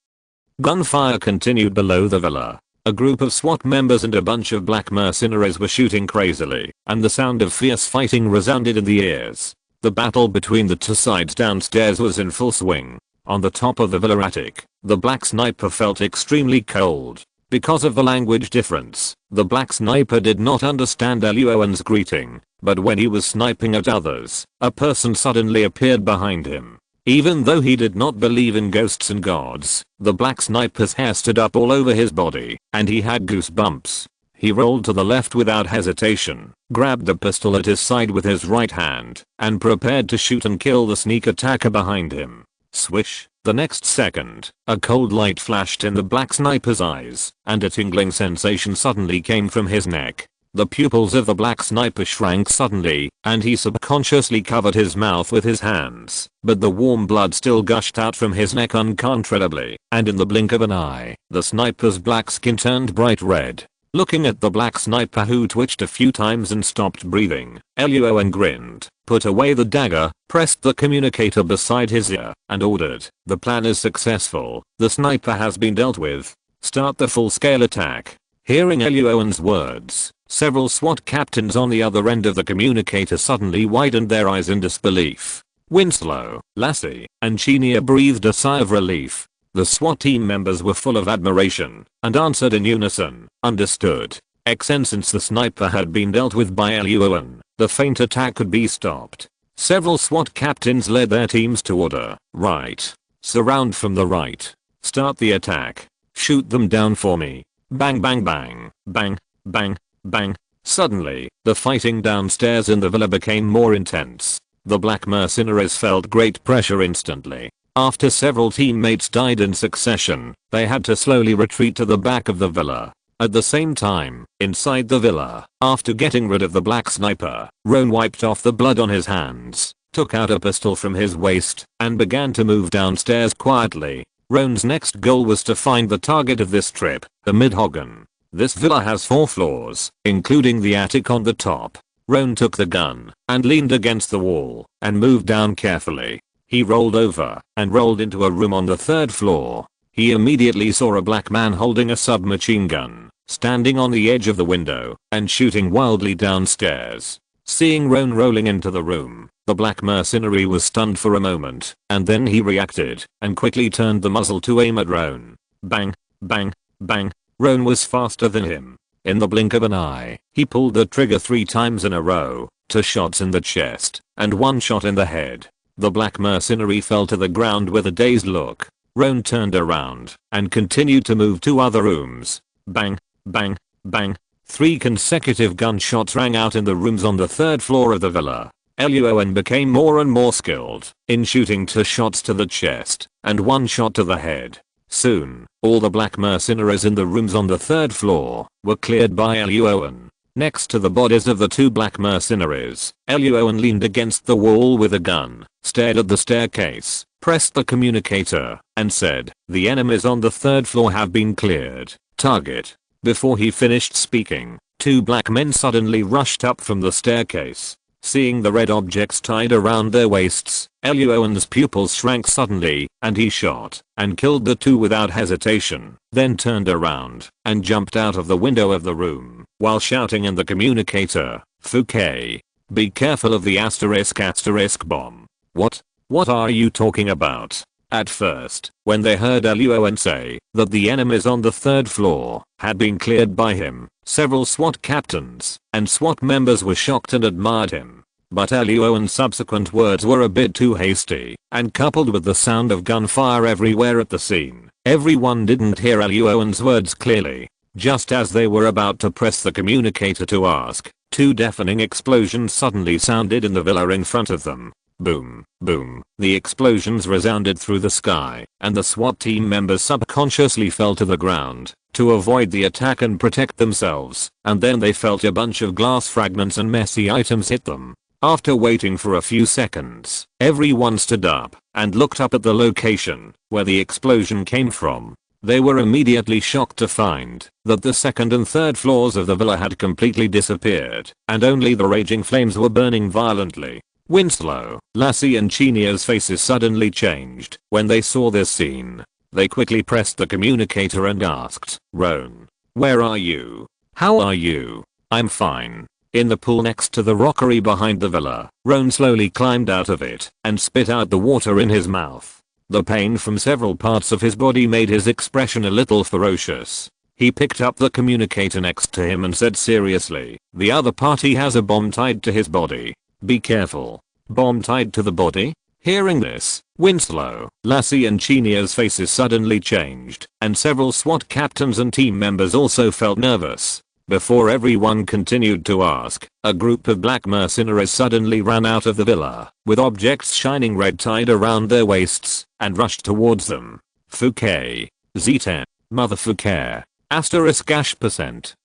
Gunfire continued below the villa. A group of SWAT members and a bunch of black mercenaries were shooting crazily, and the sound of fierce fighting resounded in the ears. The battle between the 2 sides downstairs was in full swing. On the top of the villa attic, the black sniper felt extremely cold. Because of the language difference, the black sniper did not understand Luo An's greeting, but when he was sniping at others, a person suddenly appeared behind him. Even though he did not believe in ghosts and gods, the black sniper's hair stood up all over his body, and he had goosebumps. He rolled to the left without hesitation, grabbed the pistol at his side with his right hand, and prepared to shoot and kill the sneak attacker behind him. Swish. The next second, a cold light flashed in the black sniper's eyes, and a tingling sensation suddenly came from his neck. The pupils of the black sniper shrank suddenly, and he subconsciously covered his mouth with his hands, but the warm blood still gushed out from his neck uncontrollably, and in the blink of an eye, the sniper's black skin turned bright red. Looking at the black sniper who twitched a few times and stopped breathing, Luo An grinned, put away the dagger, pressed the communicator beside his ear, and ordered, "The plan is successful. The sniper has been dealt with. Start the full-scale attack." Hearing Luo An's words, several SWAT captains on the other end of the communicator suddenly widened their eyes in disbelief. Winslow, Lassie, and Chenia breathed a sigh of relief. The SWAT team members were full of admiration, and answered in unison, "Understood." Since the sniper had been dealt with by Luo An, the feint attack could be stopped. Several SWAT captains led their teams to order. "Right. Surround from the right. Start the attack. Shoot them down for me." Bang bang bang, bang, bang, bang. Suddenly, the fighting downstairs in the villa became more intense. The black mercenaries felt great pressure instantly. After several teammates died in succession, they had to slowly retreat to the back of the villa. At the same time, inside the villa, after getting rid of the black sniper, Roan wiped off the blood on his hands, took out a pistol from his waist, and began to move downstairs quietly. Roan's next goal was to find the target of this trip, the Midhogan. This villa has 4 floors, including the attic on the top. Roan took the gun, and leaned against the wall, and moved down carefully. He rolled over, and rolled into a room on the 3rd floor. He immediately saw a black man holding a submachine gun, standing on the edge of the window, and shooting wildly downstairs. Seeing Roan rolling into the room, the black mercenary was stunned for a moment, and then he reacted, and quickly turned the muzzle to aim at Roan. Bang, bang, bang. Roan was faster than him. In the blink of an eye, he pulled the trigger 3 times in a row, 2 shots in the chest, and 1 shot in the head. The black mercenary fell to the ground with a dazed look. Roan turned around, and continued to move to other rooms. Bang, bang, bang. 3 consecutive gunshots rang out in the rooms on the 3rd floor of the villa. Luo An became more and more skilled in shooting 2 shots to the chest, and 1 shot to the head. Soon, all the black mercenaries in the rooms on the 3rd floor were cleared by Luo An. Next to the bodies of the 2 black mercenaries, Luo An leaned against the wall with a gun, stared at the staircase, pressed the communicator, and said, "The enemies on the 3rd floor have been cleared. Target." Before he finished speaking, 2 black men suddenly rushed up from the staircase. Seeing the red objects tied around their waists, Luo An's pupils shrank suddenly, and he shot and killed the two without hesitation, then turned around and jumped out of the window of the room while shouting in the communicator, "Fouquet, be careful of the *** bomb." What are you talking about? At first, when they heard Luo An say that the enemies on the third floor had been cleared by him, several SWAT captains and SWAT members were shocked and admired him. But Luo An's subsequent words were a bit too hasty, and coupled with the sound of gunfire everywhere at the scene, everyone didn't hear Luo An's words clearly. Just as they were about to press the communicator to ask, two deafening explosions suddenly sounded in the villa in front of them. Boom, boom. The explosions resounded through the sky, and the SWAT team members subconsciously fell to the ground to avoid the attack and protect themselves, and then they felt a bunch of glass fragments and messy items hit them. After waiting for a few seconds, everyone stood up and looked up at the location where the explosion came from. They were immediately shocked to find that the second and third floors of the villa had completely disappeared, and only the raging flames were burning violently. Winslow, Lassie and Chinia's faces suddenly changed when they saw this scene. They quickly pressed the communicator and asked, "Roan, where are you? How are you?" "I'm fine." In the pool next to the rockery behind the villa, Roan slowly climbed out of it and spit out the water in his mouth. The pain from several parts of his body made his expression a little ferocious. He picked up the communicator next to him and said seriously, "The other party has a bomb tied to his body. Be careful." "Bomb tied to the body?" Hearing this, Winslow, Lassie and Chinia's faces suddenly changed, and several SWAT captains and team members also felt nervous. Before everyone continued to ask, a group of black mercenaries suddenly ran out of the villa, with objects shining red tied around their waists, and rushed towards them. Fouquet. Z10. Mother Fouquet. *%.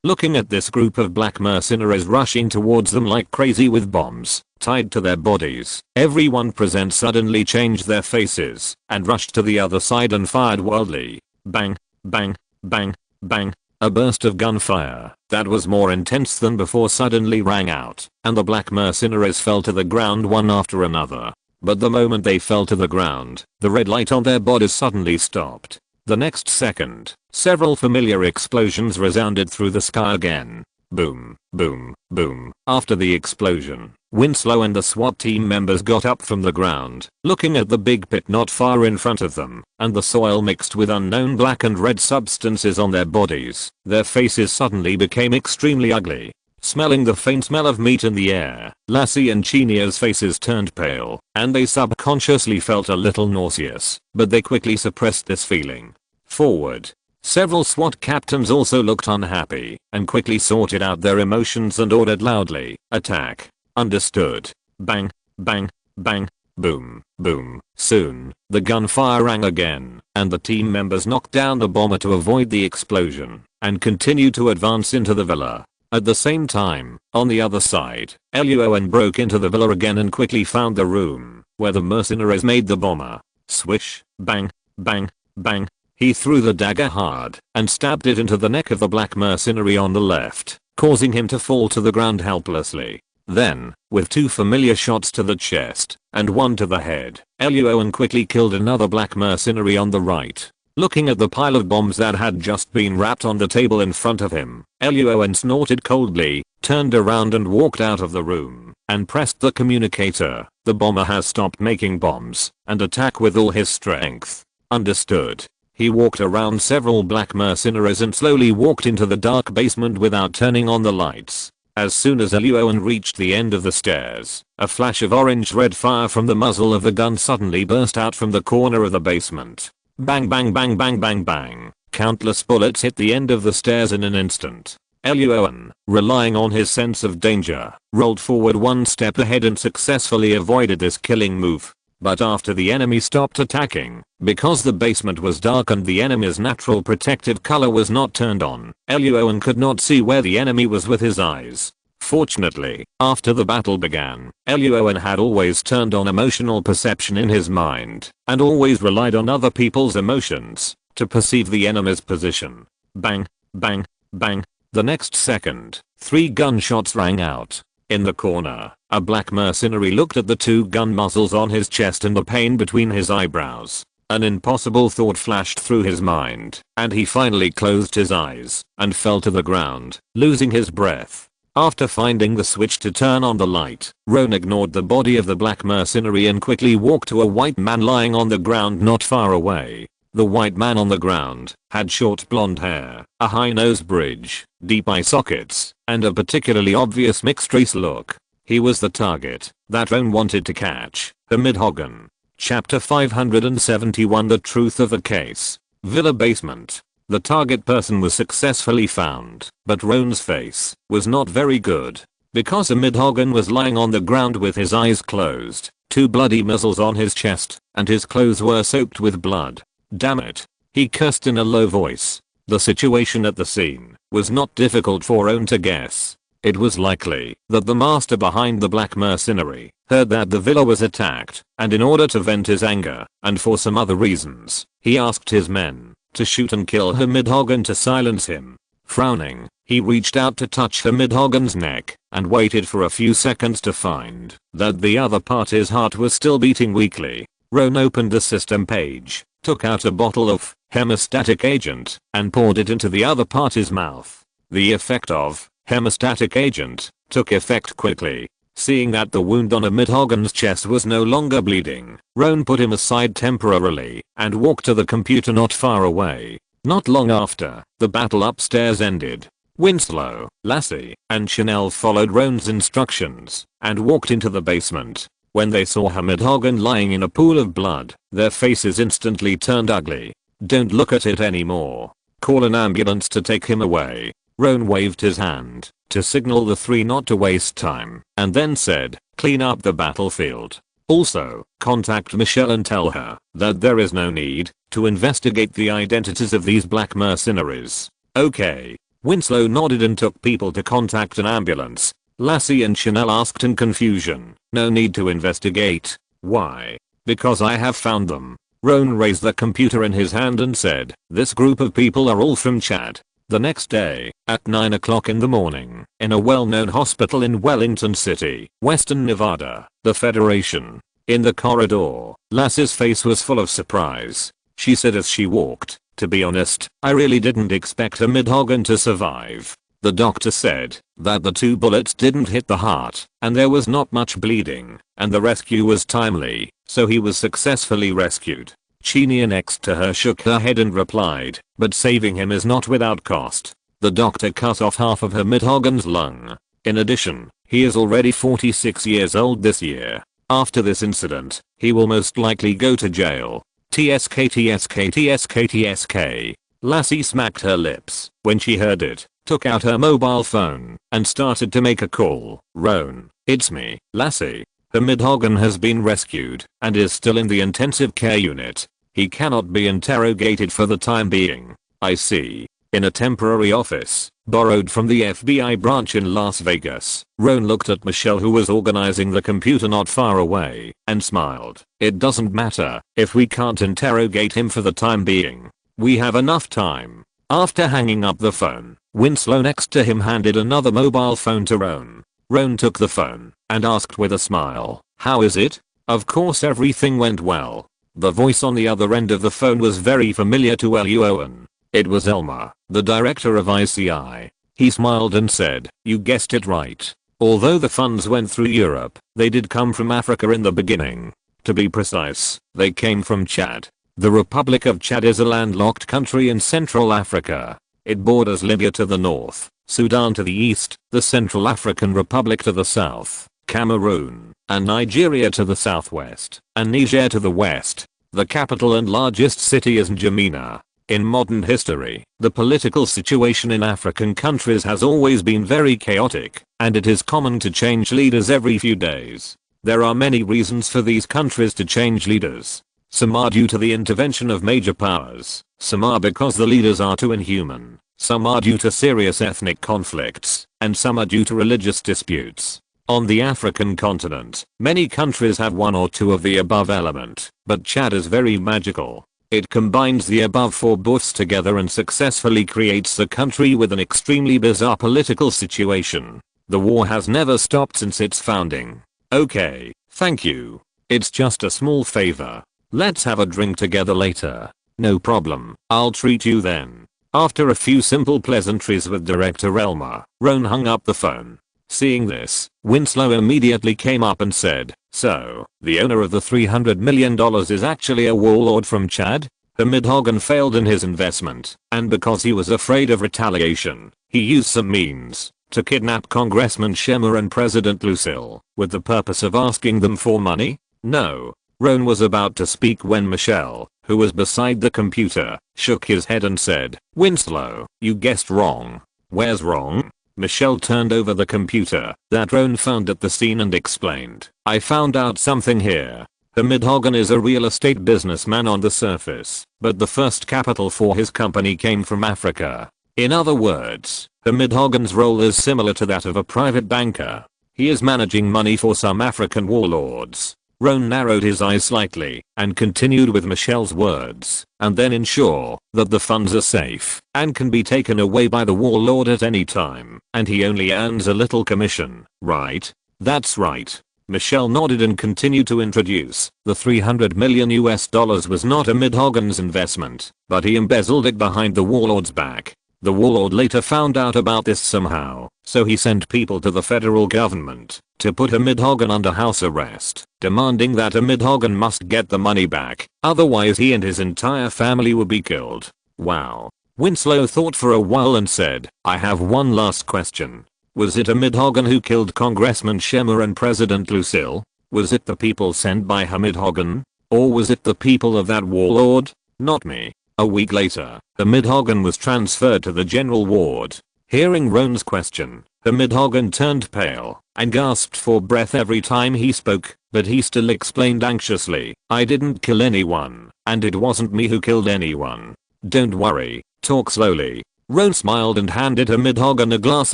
Looking at this group of black mercenaries rushing towards them like crazy with bombs tied to their bodies, everyone present suddenly changed their faces and rushed to the other side and fired wildly. Bang, bang, bang, bang. A burst of gunfire that was more intense than before suddenly rang out, and the black mercenaries fell to the ground one after another. But the moment they fell to the ground, the red light on their bodies suddenly stopped. The next second, several familiar explosions resounded through the sky again. Boom, boom, boom. After the explosion, Winslow and the SWAT team members got up from the ground, looking at the big pit not far in front of them, and the soil mixed with unknown black and red substances on their bodies. Their faces suddenly became extremely ugly. Smelling the faint smell of meat in the air, Lassie and Chinia's faces turned pale, and they subconsciously felt a little nauseous, but they quickly suppressed this feeling. Forward. Several SWAT captains also looked unhappy and quickly sorted out their emotions and ordered loudly, "Attack." Understood. Bang, bang, bang, boom, boom. Soon, the gunfire rang again, and the team members knocked down the bomber to avoid the explosion and continued to advance into the villa. At the same time, on the other side, Luo An broke into the villa again and quickly found the room where the mercenaries made the bomber. Swish, bang, bang, bang. He threw the dagger hard and stabbed it into the neck of the black mercenary on the left, causing him to fall to the ground helplessly. Then, with two familiar shots to the chest and one to the head, Luo An quickly killed another black mercenary on the right. Looking at the pile of bombs that had just been wrapped on the table in front of him, Luo An snorted coldly, turned around and walked out of the room, and pressed the communicator. "The bomber has stopped making bombs, and attack with all his strength." Understood. He walked around several black mercenaries and slowly walked into the dark basement without turning on the lights. As soon as Luo An reached the end of the stairs, a flash of orange-red fire from the muzzle of the gun suddenly burst out from the corner of the basement. Bang bang bang bang bang bang. Countless bullets hit the end of the stairs in an instant. Luo An, relying on his sense of danger, rolled forward one step ahead and successfully avoided this killing move. But after the enemy stopped attacking, because the basement was dark and the enemy's natural protective color was not turned on, Luo An could not see where the enemy was with his eyes. Fortunately, after the battle began, Luo An had always turned on emotional perception in his mind, and always relied on other people's emotions to perceive the enemy's position. Bang, bang, bang. The next second, 3 gunshots rang out. In the corner, a black mercenary looked at the two gun muzzles on his chest and the pain between his eyebrows. An impossible thought flashed through his mind, and he finally closed his eyes and fell to the ground, losing his breath. After finding the switch to turn on the light, Roan ignored the body of the black mercenary and quickly walked to a white man lying on the ground not far away. The white man on the ground had short blonde hair, a high nose bridge, deep eye sockets, and a particularly obvious mixed race look. He was the target that Roan wanted to catch. The Midhoggan. Chapter 571 The Truth of the Case. Villa Basement. The target person was successfully found, but Roan's face was not very good. Because a Midhoggan was lying on the ground with his eyes closed, two bloody muzzles on his chest, and his clothes were soaked with blood. Damn it. He cursed in a low voice. The situation at the scene was not difficult for Roan to guess. It was likely that the master behind the black mercenary heard that the villa was attacked, and in order to vent his anger, and for some other reasons, he asked his men to shoot and kill her Midhoggan to silence him. Frowning, he reached out to touch her Midhoggan's neck and waited for a few seconds to find that the other party's heart was still beating weakly. Roan opened the system page, took out a bottle of hemostatic agent and poured it into the other party's mouth. The effect of hemostatic agent took effect quickly. Seeing that the wound on a Midhoggan's chest was no longer bleeding, Roan put him aside temporarily and walked to the computer not far away. Not long after, the battle upstairs ended. Winslow, Lassie, and Chanel followed Roan's instructions and walked into the basement. When they saw her Midhoggan lying in a pool of blood, their faces instantly turned ugly. Don't look at it anymore. Call an ambulance to take him away. Roan waved his hand to signal the three not to waste time, and then said, clean up the battlefield. Also, contact Michelle and tell her that there is no need to investigate the identities of these black mercenaries. Okay. Winslow nodded and took people to contact an ambulance. Lassie and Chanel asked in confusion, no need to investigate. Why? Because I have found them. Roan raised the computer in his hand and said, this group of people are all from Chad. The next day, at 9 o'clock in the morning, in a well-known hospital in Wellington City, Western Nevada, the Federation. In the corridor, Lassie's face was full of surprise. She said as she walked, to be honest, I really didn't expect a Midhoggan to survive. The doctor said that the two bullets didn't hit the heart, and there was not much bleeding, and the rescue was timely, so he was successfully rescued. Chenia next to her shook her head and replied, but saving him is not without cost. The doctor cut off half of her Midhoggan's lung. In addition, he is already 46 years old this year. After this incident, he will most likely go to jail. TSK TSK TSK TSK. Lassie smacked her lips when she heard it, took out her mobile phone, and started to make a call. Roan, it's me, Lassie. The Midhoggan has been rescued and is still in the intensive care unit. He cannot be interrogated for the time being. I see. In a temporary office, borrowed from the FBI branch in Las Vegas, Roan looked at Michelle who was organizing the computer not far away, and smiled. It doesn't matter if we can't interrogate him for the time being. We have enough time. After hanging up the phone, Winslow next to him handed another mobile phone to Roan. Roan took the phone and asked with a smile, how is it? Of course everything went well. The voice on the other end of the phone was very familiar to Luo An. It was Elmer, the director of ICI. He smiled and said, you guessed it right. Although the funds went through Europe, they did come from Africa in the beginning. To be precise, they came from Chad. The Republic of Chad is a landlocked country in Central Africa. It borders Libya to the north, Sudan to the east, the Central African Republic to the south, Cameroon, and Nigeria to the southwest, and Niger to the west. The capital and largest city is N'Djamena. In modern history, the political situation in African countries has always been very chaotic, and it is common to change leaders every few days. There are many reasons for these countries to change leaders. Some are due to the intervention of major powers, some are because the leaders are too inhuman, some are due to serious ethnic conflicts, and some are due to religious disputes. On the African continent, many countries have one or two of the above element, but Chad is very magical. It combines the above four buffs together and successfully creates a country with an extremely bizarre political situation. The war has never stopped since its founding. Okay, thank you. It's just a small favor. Let's have a drink together later. No problem, I'll treat you then. After a few simple pleasantries with Director Elmer, Roan hung up the phone. Seeing this, Winslow immediately came up and said, "So, the owner of the $300 million is actually a warlord from Chad?" Hamid Hogan failed in his investment, and because he was afraid of retaliation, he used some means to kidnap Congressman Schumer and President Lucille, with the purpose of asking them for money? No. Roan was about to speak when Michelle, who was beside the computer, shook his head and said, "Winslow, you guessed wrong." "Where's wrong?" Michelle turned over the computer that Roan found at the scene and explained, "I found out something here. Hamid Hogan is a real estate businessman on the surface, but the first capital for his company came from Africa. In other words, Hamid Hogan's role is similar to that of a private banker. He is managing money for some African warlords." Roan narrowed his eyes slightly and continued with Michelle's words, "and then ensure that the funds are safe and can be taken away by the warlord at any time, and he only earns a little commission, right?" "That's right." Michelle nodded and continued to introduce, "The $300 million was not Hamid Hogan's investment, but he embezzled it behind the warlord's back. The warlord later found out about this somehow, so he sent people to the federal government to put Hamid Hogan under house arrest, demanding that Hamid Hogan must get the money back, otherwise he and his entire family would be killed." Wow. Winslow thought for a while and said, "I have one last question. Was it Hamid Hogan who killed Congressman Schumer and President Lucille? Was it the people sent by Hamid Hogan? Or was it the people of that warlord? Not me." A week later, Hamid Hogan was transferred to the general ward. Hearing Roan's question, Hamid Hogan turned pale and gasped for breath every time he spoke, but he still explained anxiously, "I didn't kill anyone, and it wasn't me who killed anyone. Don't worry, talk slowly." Roan smiled and handed Hamid Hogan a glass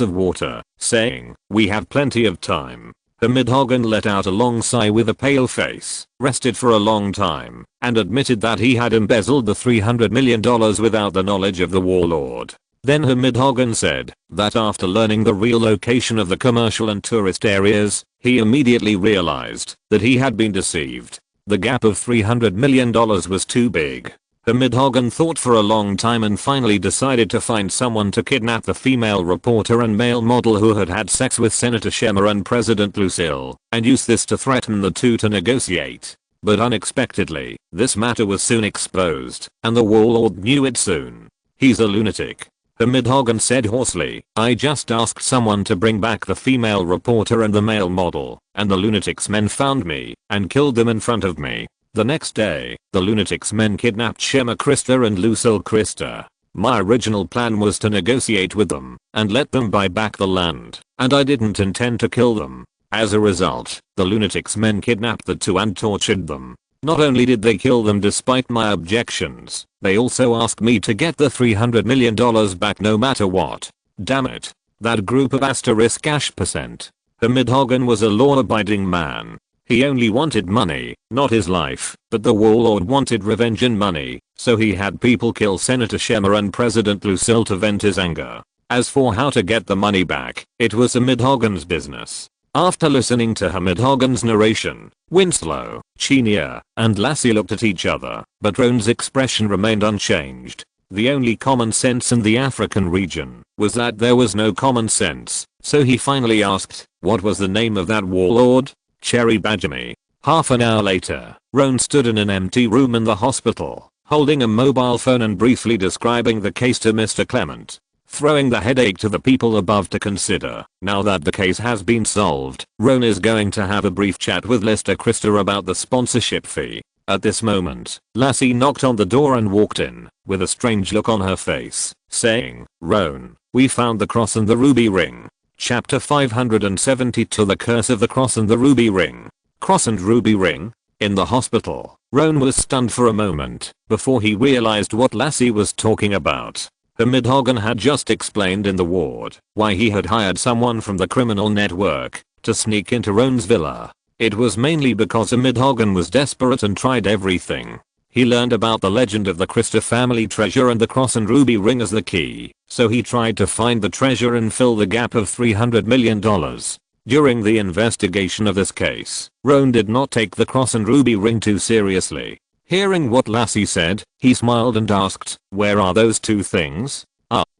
of water, saying, "We have plenty of time." Hamid Hogan let out a long sigh with a pale face, rested for a long time, and admitted that he had embezzled the $300 million without the knowledge of the warlord. Then Hamid Hogan said that after learning the real location of the commercial and tourist areas, he immediately realized that he had been deceived. The gap of $300 million was too big. Hamid Hogan thought for a long time and finally decided to find someone to kidnap the female reporter and male model who had had sex with Senator Schumer and President Lucille, and use this to threaten the two to negotiate. But unexpectedly, this matter was soon exposed, and the warlord knew it soon. "He's a lunatic," Hamid Hogan said hoarsely. "I just asked someone to bring back the female reporter and the male model, and the lunatic's men found me and killed them in front of me. The next day, the lunatic's men kidnapped Schumer Krista and Lucille Krista. My original plan was to negotiate with them and let them buy back the land, and I didn't intend to kill them. As a result, the lunatic's men kidnapped the two and tortured them. Not only did they kill them despite my objections, they also asked me to get the $300 million back no matter what. Damn it. That group of *%. Hamid Hogan was a law-abiding man. He only wanted money, not his life, but the warlord wanted revenge and money, so he had people kill Senator Schumer and President Lucille to vent his anger. As for how to get the money back, it was Hamid Hogan's business. After listening to Hamid Hogan's narration, Winslow, Chinia, and Lassie looked at each other, but Roan's expression remained unchanged. The only common sense in the African region was that there was no common sense, so he finally asked, "What was the name of that warlord?" "Cherry Bajami." Half an hour later, Roan stood in an empty room in the hospital, holding a mobile phone and briefly describing the case to Mr. Clement, throwing the headache to the people above to consider. Now that the case has been solved, Roan is going to have a brief chat with Lester Krista about the sponsorship fee. At this moment, Lassie knocked on the door and walked in, with a strange look on her face, saying, "Roan, we found the cross and the ruby ring." Chapter 572 The Curse of the Cross and the Ruby Ring. Cross and ruby ring? In the hospital, Roan was stunned for a moment before he realized what Lassie was talking about. Hamid Hogan had just explained in the ward why he had hired someone from the criminal network to sneak into Roan's villa. It was mainly because Hamid Hogan was desperate and tried everything He learned about the legend of the Christa family treasure and the cross and ruby ring as the key, so he tried to find the treasure and fill the gap of $300 million. During the investigation of this case, Roan did not take the cross and ruby ring too seriously. Hearing what Lassie said, he smiled and asked, "Where are those two things?"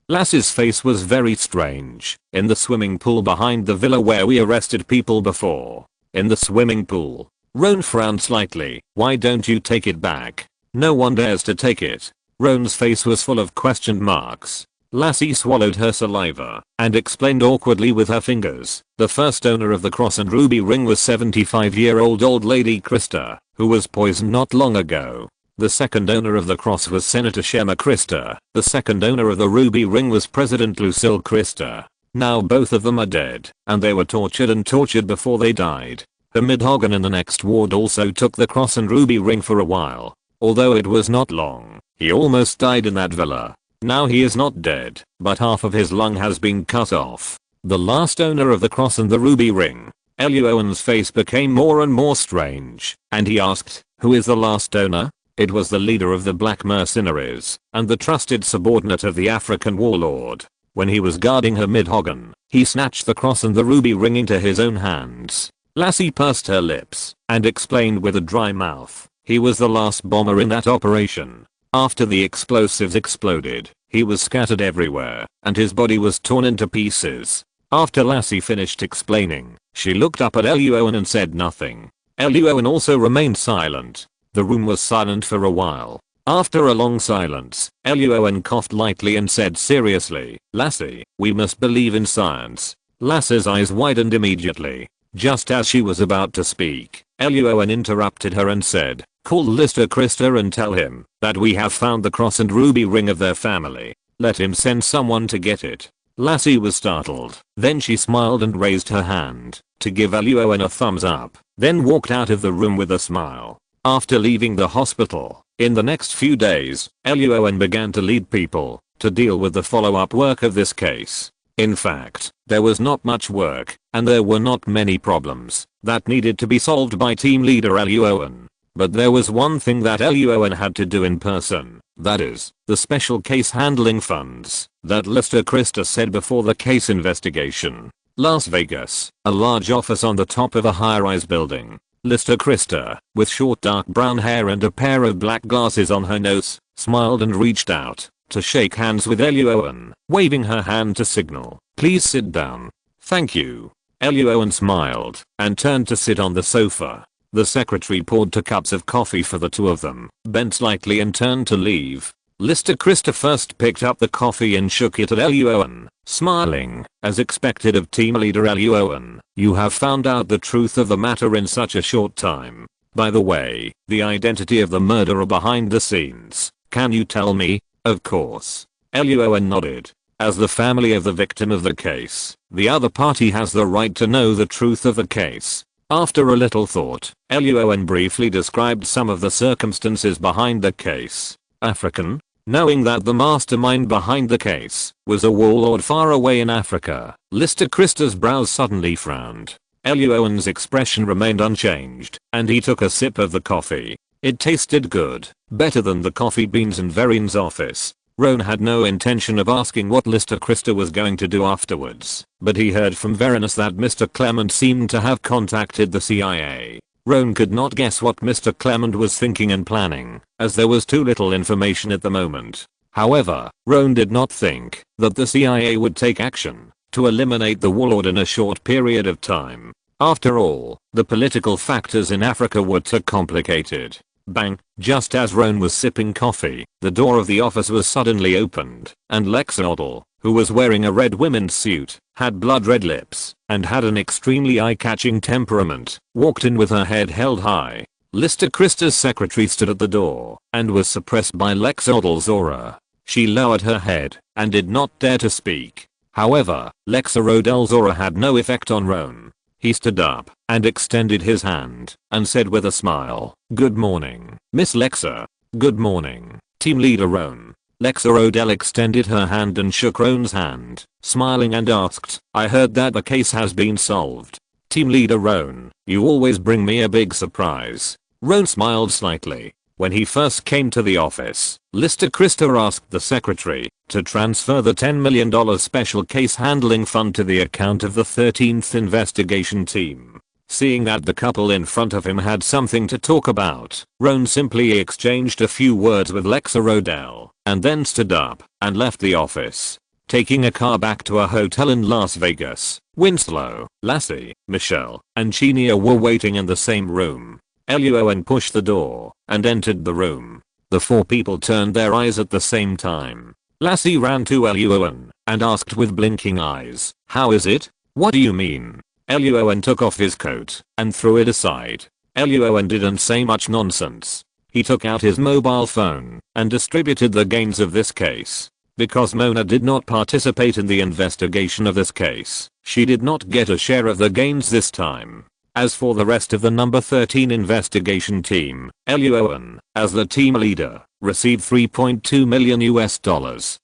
Lassie's face was very strange. "In the swimming pool behind the villa where we arrested people before." "In the swimming pool?" Roan frowned slightly. "Why don't you take it back?" "No one dares to take it." Roan's face was full of question marks. Lassie swallowed her saliva and explained awkwardly with her fingers. "The first owner of the cross and ruby ring was 75-year-old old lady Christa, who was poisoned not long ago. The second owner of the cross was Senator Shema Christa. The second owner of the ruby ring was President Lucille Christa. Now both of them are dead, and they were tortured before they died. The Midhogan in the next ward also took the cross and ruby ring for a while. Although it was not long, he almost died in that villa. Now he is not dead, but half of his lung has been cut off. The last owner of the cross and the ruby ring." Luo An's face became more and more strange, and he asked, "Who is the last owner?" "It was the leader of the black mercenaries, and the trusted subordinate of the African warlord. When he was guarding her Midhogan, he snatched the cross and the ruby ring into his own hands." Lassie pursed her lips and explained with a dry mouth, "He was the last bomber in that operation. After the explosives exploded, he was scattered everywhere, and his body was torn into pieces." After Lassie finished explaining, she looked up at Luo An and said nothing. Luo An also remained silent. The room was silent for a while. After a long silence, Luo An coughed lightly and said seriously, "Lassie, we must believe in science." Lassie's eyes widened immediately. Just as she was about to speak, Luo An interrupted her and said, "Call Lister Christa and tell him that we have found the cross and ruby ring of their family. Let him send someone to get it." Lassie was startled. Then she smiled and raised her hand to give Luo An a thumbs up, then walked out of the room with a smile. After leaving the hospital, in the next few days, Luo An began to lead people to deal with the follow-up work of this case. In fact, there was not much work, and there were not many problems that needed to be solved by team leader Luo An. But there was one thing that Luo An had to do in person, that is, the special case handling funds that Lister Christa said before the case investigation. Las Vegas, a large office on the top of a high-rise building. Lister Christa, with short dark brown hair and a pair of black glasses on her nose, smiled and reached out to shake hands with Luo An, waving her hand to signal, "Please sit down." "Thank you." Luo An smiled and turned to sit on the sofa. The secretary poured 2 cups of coffee for the two of them, bent slightly and turned to leave. Lister Christa first picked up the coffee and shook it at Luo An, smiling, as expected of team leader Luo An. "You have found out the truth of the matter in such a short time. By the way, the identity of the murderer behind the scenes, can you tell me?" "Of course." Luo An nodded. "As the family of the victim of the case, the other party has the right to know the truth of the case." After a little thought, Luo An briefly described some of the circumstances behind the case. African, knowing that the mastermind behind the case was a warlord far away in Africa. Lister Christa's brows suddenly frowned. Luo An's expression remained unchanged, and he took a sip of the coffee. It tasted good, better than the coffee beans in Verian's office. Roan had no intention of asking what Lister Christa was going to do afterwards, but he heard from Verianus that Mr. Clement seemed to have contacted the CIA. Roan could not guess what Mr. Clement was thinking and planning, as there was too little information at the moment. However, Roan did not think that the CIA would take action to eliminate the warlord in a short period of time. After all, the political factors in Africa were too complicated. Bang! Just as Roan was sipping coffee, the door of the office was suddenly opened, and Lexa Odell, who was wearing a red women's suit, had blood-red lips, and had an extremely eye-catching temperament, walked in with her head held high. Lister Christa's secretary stood at the door, and was suppressed by Lexa Odell's aura. She lowered her head, and did not dare to speak. However, Lexa Odell's aura had no effect on Roan. He stood up and extended his hand and said with a smile, "Good morning, Miss Lexa." "Good morning, Team Leader Roan." Lexa Odell extended her hand and shook Roan's hand, smiling and asked, "I heard that the case has been solved." "Team Leader Roan, you always bring me a big surprise." Roan smiled slightly. When he first came to the office, Lister Krister asked the secretary to transfer the $10 million special case handling fund to the account of the 13th investigation team. Seeing that the couple in front of him had something to talk about, Roan simply exchanged a few words with Lexa Rodell, and then stood up and left the office. Taking a car back to a hotel in Las Vegas, Winslow, Lassie, Michelle, and Chenia were waiting in the same room. Luo An pushed the door and entered the room. The four people turned their eyes at the same time. Lassie ran to Luo An and asked with blinking eyes, "How is it? What do you mean?" Luo An took off his coat and threw it aside. Luo An didn't say much nonsense. He took out his mobile phone and distributed the gains of this case. Because Mona did not participate in the investigation of this case, she did not get a share of the gains this time. As for the rest of the number 13 investigation team, Luo An, as the team leader, received $3.2 million.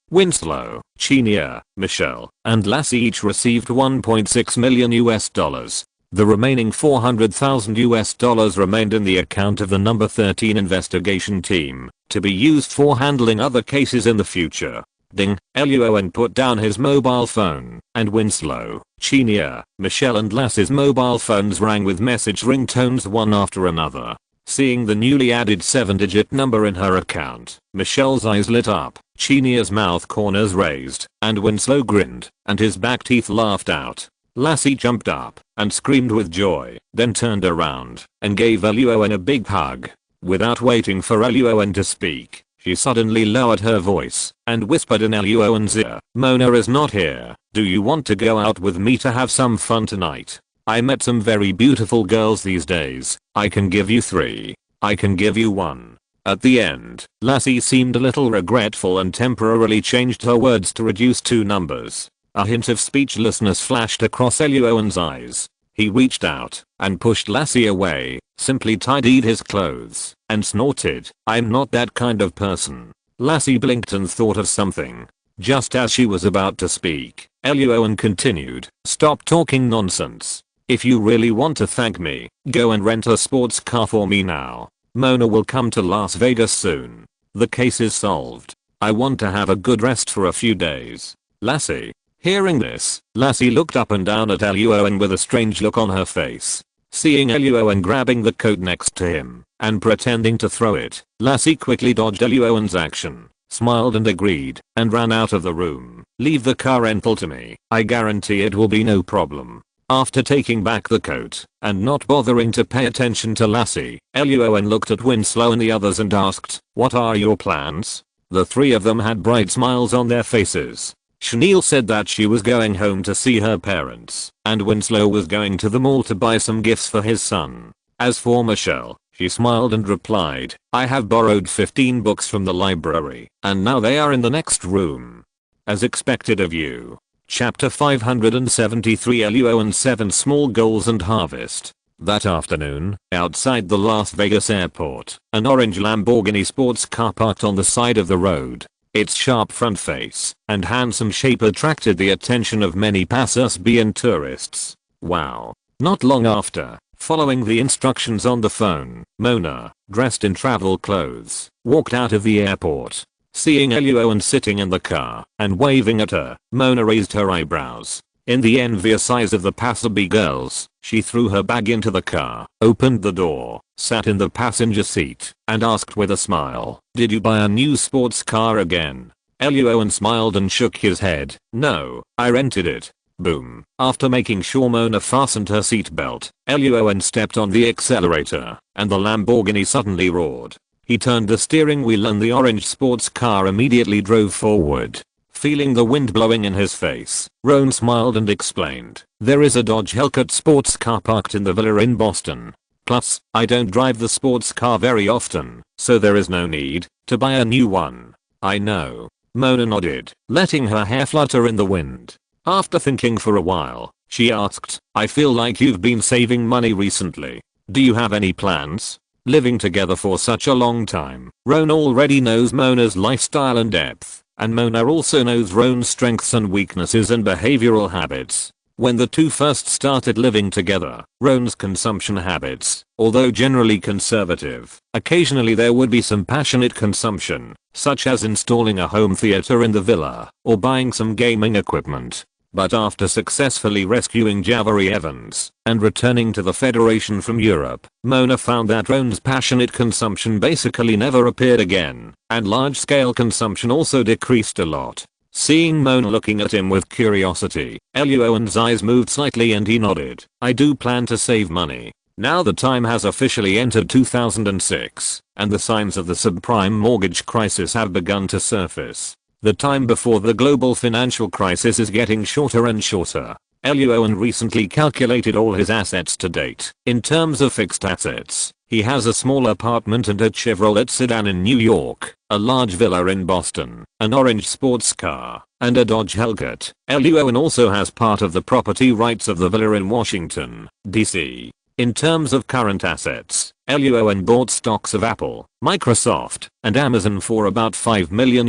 Winslow, Chenia, Michelle, and Lassie each received $1.6 million. The remaining $400,000 remained in the account of the number 13 investigation team, to be used for handling other cases in the future. Ding, Luo An put down his mobile phone, and Winslow, Chenia, Michelle and Lassie's mobile phones rang with message ringtones one after another. Seeing the newly added 7-digit number in her account, Michelle's eyes lit up, Chenia's mouth corners raised, and Winslow grinned, and his back teeth laughed out. Lassie jumped up and screamed with joy, then turned around and gave Luo An a big hug. Without waiting for Luo An to speak, she suddenly lowered her voice and whispered in Luo An's ear, "Mona is not here. Do you want to go out with me to have some fun tonight? I met some very beautiful girls these days. I can give you 3. I can give you 1. At the end, Lassie seemed a little regretful and temporarily changed her words to reduce 2 numbers. A hint of speechlessness flashed across Luo An's eyes. He reached out and pushed Lassie away, simply tidied his clothes, and snorted, "I'm not that kind of person." Lassie blinked and thought of something. Just as she was about to speak, Luo An continued, "Stop talking nonsense. If you really want to thank me, go and rent a sports car for me now. Mona will come to Las Vegas soon. The case is solved. I want to have a good rest for a few days." Lassie. Hearing this, Lassie looked up and down at Luo An with a strange look on her face. Seeing Luo An grabbing the coat next to him and pretending to throw it, Lassie quickly dodged Luo An's action, smiled and agreed, and ran out of the room. "Leave the car rental to me. I guarantee it will be no problem." After taking back the coat and not bothering to pay attention to Lassie, Luo An looked at Winslow and the others and asked, "What are your plans?" The 3 of them had bright smiles on their faces. Chanel said that she was going home to see her parents, and Winslow was going to the mall to buy some gifts for his son. As for Michelle, she smiled and replied, "I have borrowed 15 books from the library, and now they are in the next room." As expected of you. Chapter 573 Luo An 7 Small Goals and Harvest. That afternoon, outside the Las Vegas airport, an orange Lamborghini sports car parked on the side of the road. Its sharp front face and handsome shape attracted the attention of many passers-by and tourists. Wow. Not long after, following the instructions on the phone, Mona, dressed in travel clothes, walked out of the airport. Seeing Luo An sitting in the car and waving at her, Mona raised her eyebrows. In the envious eyes of the passerby girls, she threw her bag into the car, opened the door, sat in the passenger seat, and asked with a smile, "Did you buy a new sports car again?" Luo An smiled and shook his head, "No, I rented it." Boom. After making sure Mona fastened her seatbelt, Luo An stepped on the accelerator, and the Lamborghini suddenly roared. He turned the steering wheel and the orange sports car immediately drove forward. Feeling the wind blowing in his face, Roan smiled and explained, "There is a Dodge Hellcat sports car parked in the villa in Boston. Plus, I don't drive the sports car very often, so there is no need to buy a new one." "I know." Mona nodded, letting her hair flutter in the wind. After thinking for a while, she asked, "I feel like you've been saving money recently. Do you have any plans?" Living together for such a long time, Roan already knows Mona's lifestyle in depth. And Mona also knows Roan's strengths and weaknesses and behavioral habits. When the two first started living together, Roan's consumption habits, although generally conservative, occasionally there would be some passionate consumption, such as installing a home theater in the villa, or buying some gaming equipment. But after successfully rescuing Javarie Evans and returning to the Federation from Europe, Mona found that Roan's passionate consumption basically never appeared again, and large-scale consumption also decreased a lot. Seeing Mona looking at him with curiosity, Luo An's eyes moved slightly and he nodded. I do plan to save money. Now the time has officially entered 2006, and the signs of the subprime mortgage crisis have begun to surface. The time before the global financial crisis is getting shorter and shorter. Luo An recently calculated all his assets to date. In terms of fixed assets, he has a small apartment and a Chevrolet sedan in New York, a large villa in Boston, an orange sports car, and a Dodge Hellcat. Luo An also has part of the property rights of the villa in Washington, D.C. In terms of current assets, Luo An bought stocks of Apple, Microsoft, and Amazon for about $5 million,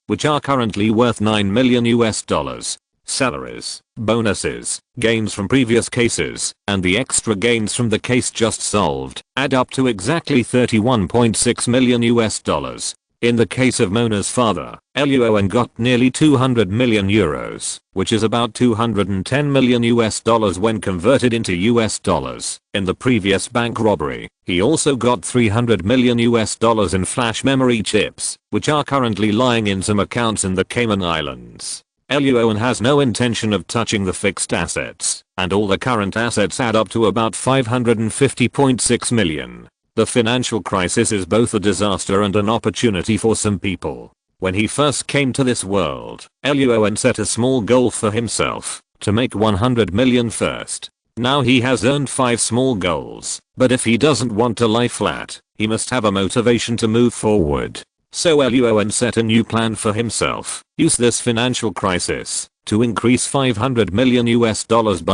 which are currently worth $9 million. Salaries, bonuses, gains from previous cases, and the extra gains from the case just solved add up to exactly $31.6 million. In the case of Mona's father, Luo An got nearly 200 million euros, which is about $210 million when converted into US dollars. In the previous bank robbery, he also got $300 million in flash memory chips, which are currently lying in some accounts in the Cayman Islands. Luo An has no intention of touching the fixed assets, and all the current assets add up to about $550.6 million. The financial crisis is both a disaster and an opportunity for some people. When he first came to this world, Luo An set a small goal for himself, to make 100 million first. Now he has earned 5 small goals, but if he doesn't want to lie flat, he must have a motivation to move forward. So Luo An set a new plan for himself. Use this financial crisis to increase $500 million by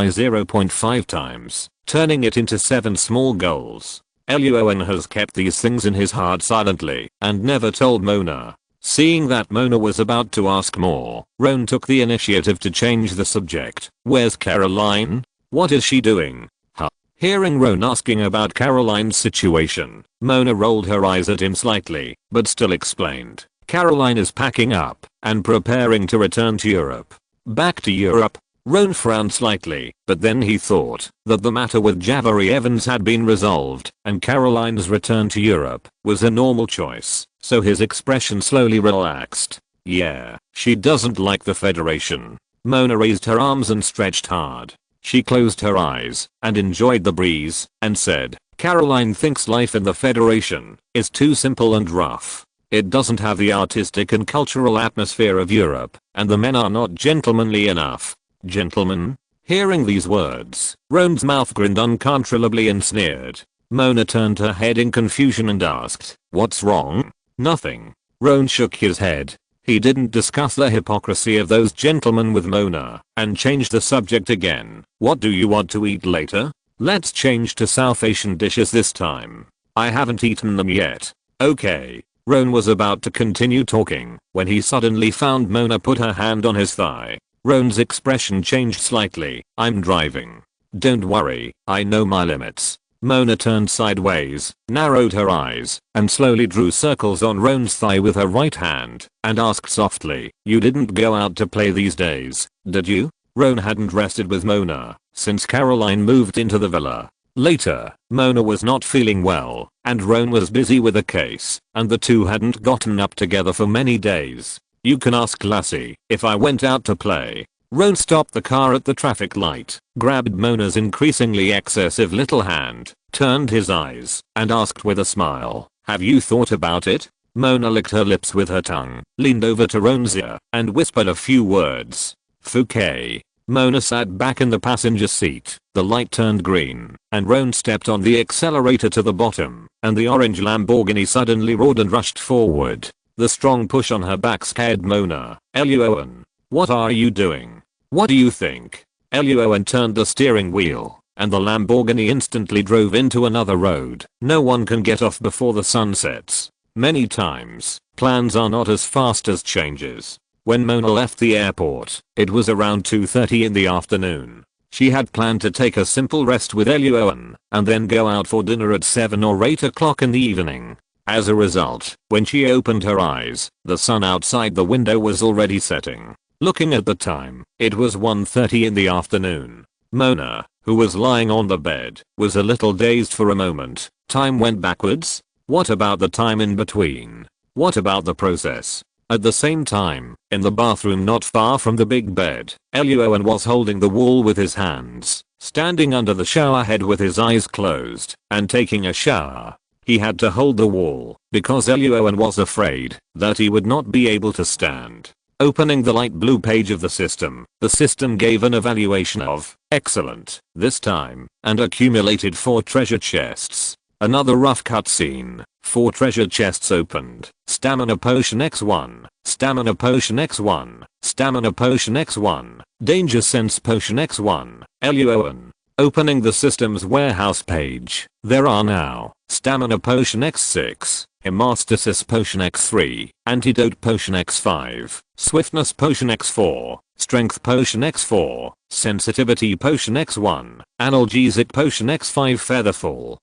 0.5 times, turning it into 7 small goals. Luo An has kept these things in his heart silently and never told Mona. Seeing that Mona was about to ask more, Roan took the initiative to change the subject. Where's Caroline? What is she doing? Huh? Hearing Roan asking about Caroline's situation, Mona rolled her eyes at him slightly, but still explained. Caroline is packing up and preparing to return to Europe. Back to Europe? Roan frowned slightly, but then he thought that the matter with Javarie Evans had been resolved, and Caroline's return to Europe was a normal choice, so his expression slowly relaxed. Yeah, she doesn't like the Federation. Mona raised her arms and stretched hard. She closed her eyes and enjoyed the breeze, and said, Caroline thinks life in the Federation is too simple and rough. It doesn't have the artistic and cultural atmosphere of Europe, and the men are not gentlemanly enough. Gentlemen? Hearing these words, Roan's mouth grinned uncontrollably and sneered. Mona turned her head in confusion and asked, what's wrong? Nothing. Roan shook his head. He didn't discuss the hypocrisy of those gentlemen with Mona, and changed the subject again. What do you want to eat later? Let's change to South Asian dishes this time. I haven't eaten them yet. Okay. Roan was about to continue talking when he suddenly found Mona put her hand on his thigh. Roan's expression changed slightly. I'm driving. Don't worry, I know my limits. Mona turned sideways, narrowed her eyes, and slowly drew circles on Roan's thigh with her right hand, and asked softly, you didn't go out to play these days, did you? Roan hadn't rested with Mona since Caroline moved into the villa. Later, Mona was not feeling well, and Roan was busy with a case, and the two hadn't gotten up together for many days. You can ask Lassie if I went out to play. Roan stopped the car at the traffic light, grabbed Mona's increasingly excessive little hand, turned his eyes, and asked with a smile, have you thought about it? Mona licked her lips with her tongue, leaned over to Roan's ear, and whispered a few words. Fouquet. Mona sat back in the passenger seat. The light turned green, and Roan stepped on the accelerator to the bottom, and the orange Lamborghini suddenly roared and rushed forward. The strong push on her back scared Mona. Luo An, what are you doing? What do you think? Luo An turned the steering wheel, and the Lamborghini instantly drove into another road. No one can get off before the sun sets. Many times, plans are not as fast as changes. When Mona left the airport, it was around 2:30 in the afternoon. She had planned to take a simple rest with Luo An and then go out for dinner at 7 or 8 o'clock in the evening. As a result, when she opened her eyes, the sun outside the window was already setting. Looking at the time, it was 1:30 in the afternoon. Mona, who was lying on the bed, was a little dazed for a moment. Time went backwards? What about the time in between? What about the process? At the same time, in the bathroom not far from the big bed, Luo An was holding the wall with his hands, standing under the shower head with his eyes closed, and taking a shower. He had to hold the wall, because Luo An was afraid that he would not be able to stand. Opening the light blue page of the system gave an evaluation of excellent this time, and accumulated 4 treasure chests. Another rough cutscene. 4 treasure chests opened. Stamina potion X1. Stamina potion X1. Stamina potion X1. Danger sense potion X1. Luo An. Opening the system's warehouse page. There are now stamina potion X6. Hemastasis potion X3. Antidote potion X5. Swiftness potion X4. Strength potion X4. Sensitivity potion X1. Analgesic potion X5. Featherfall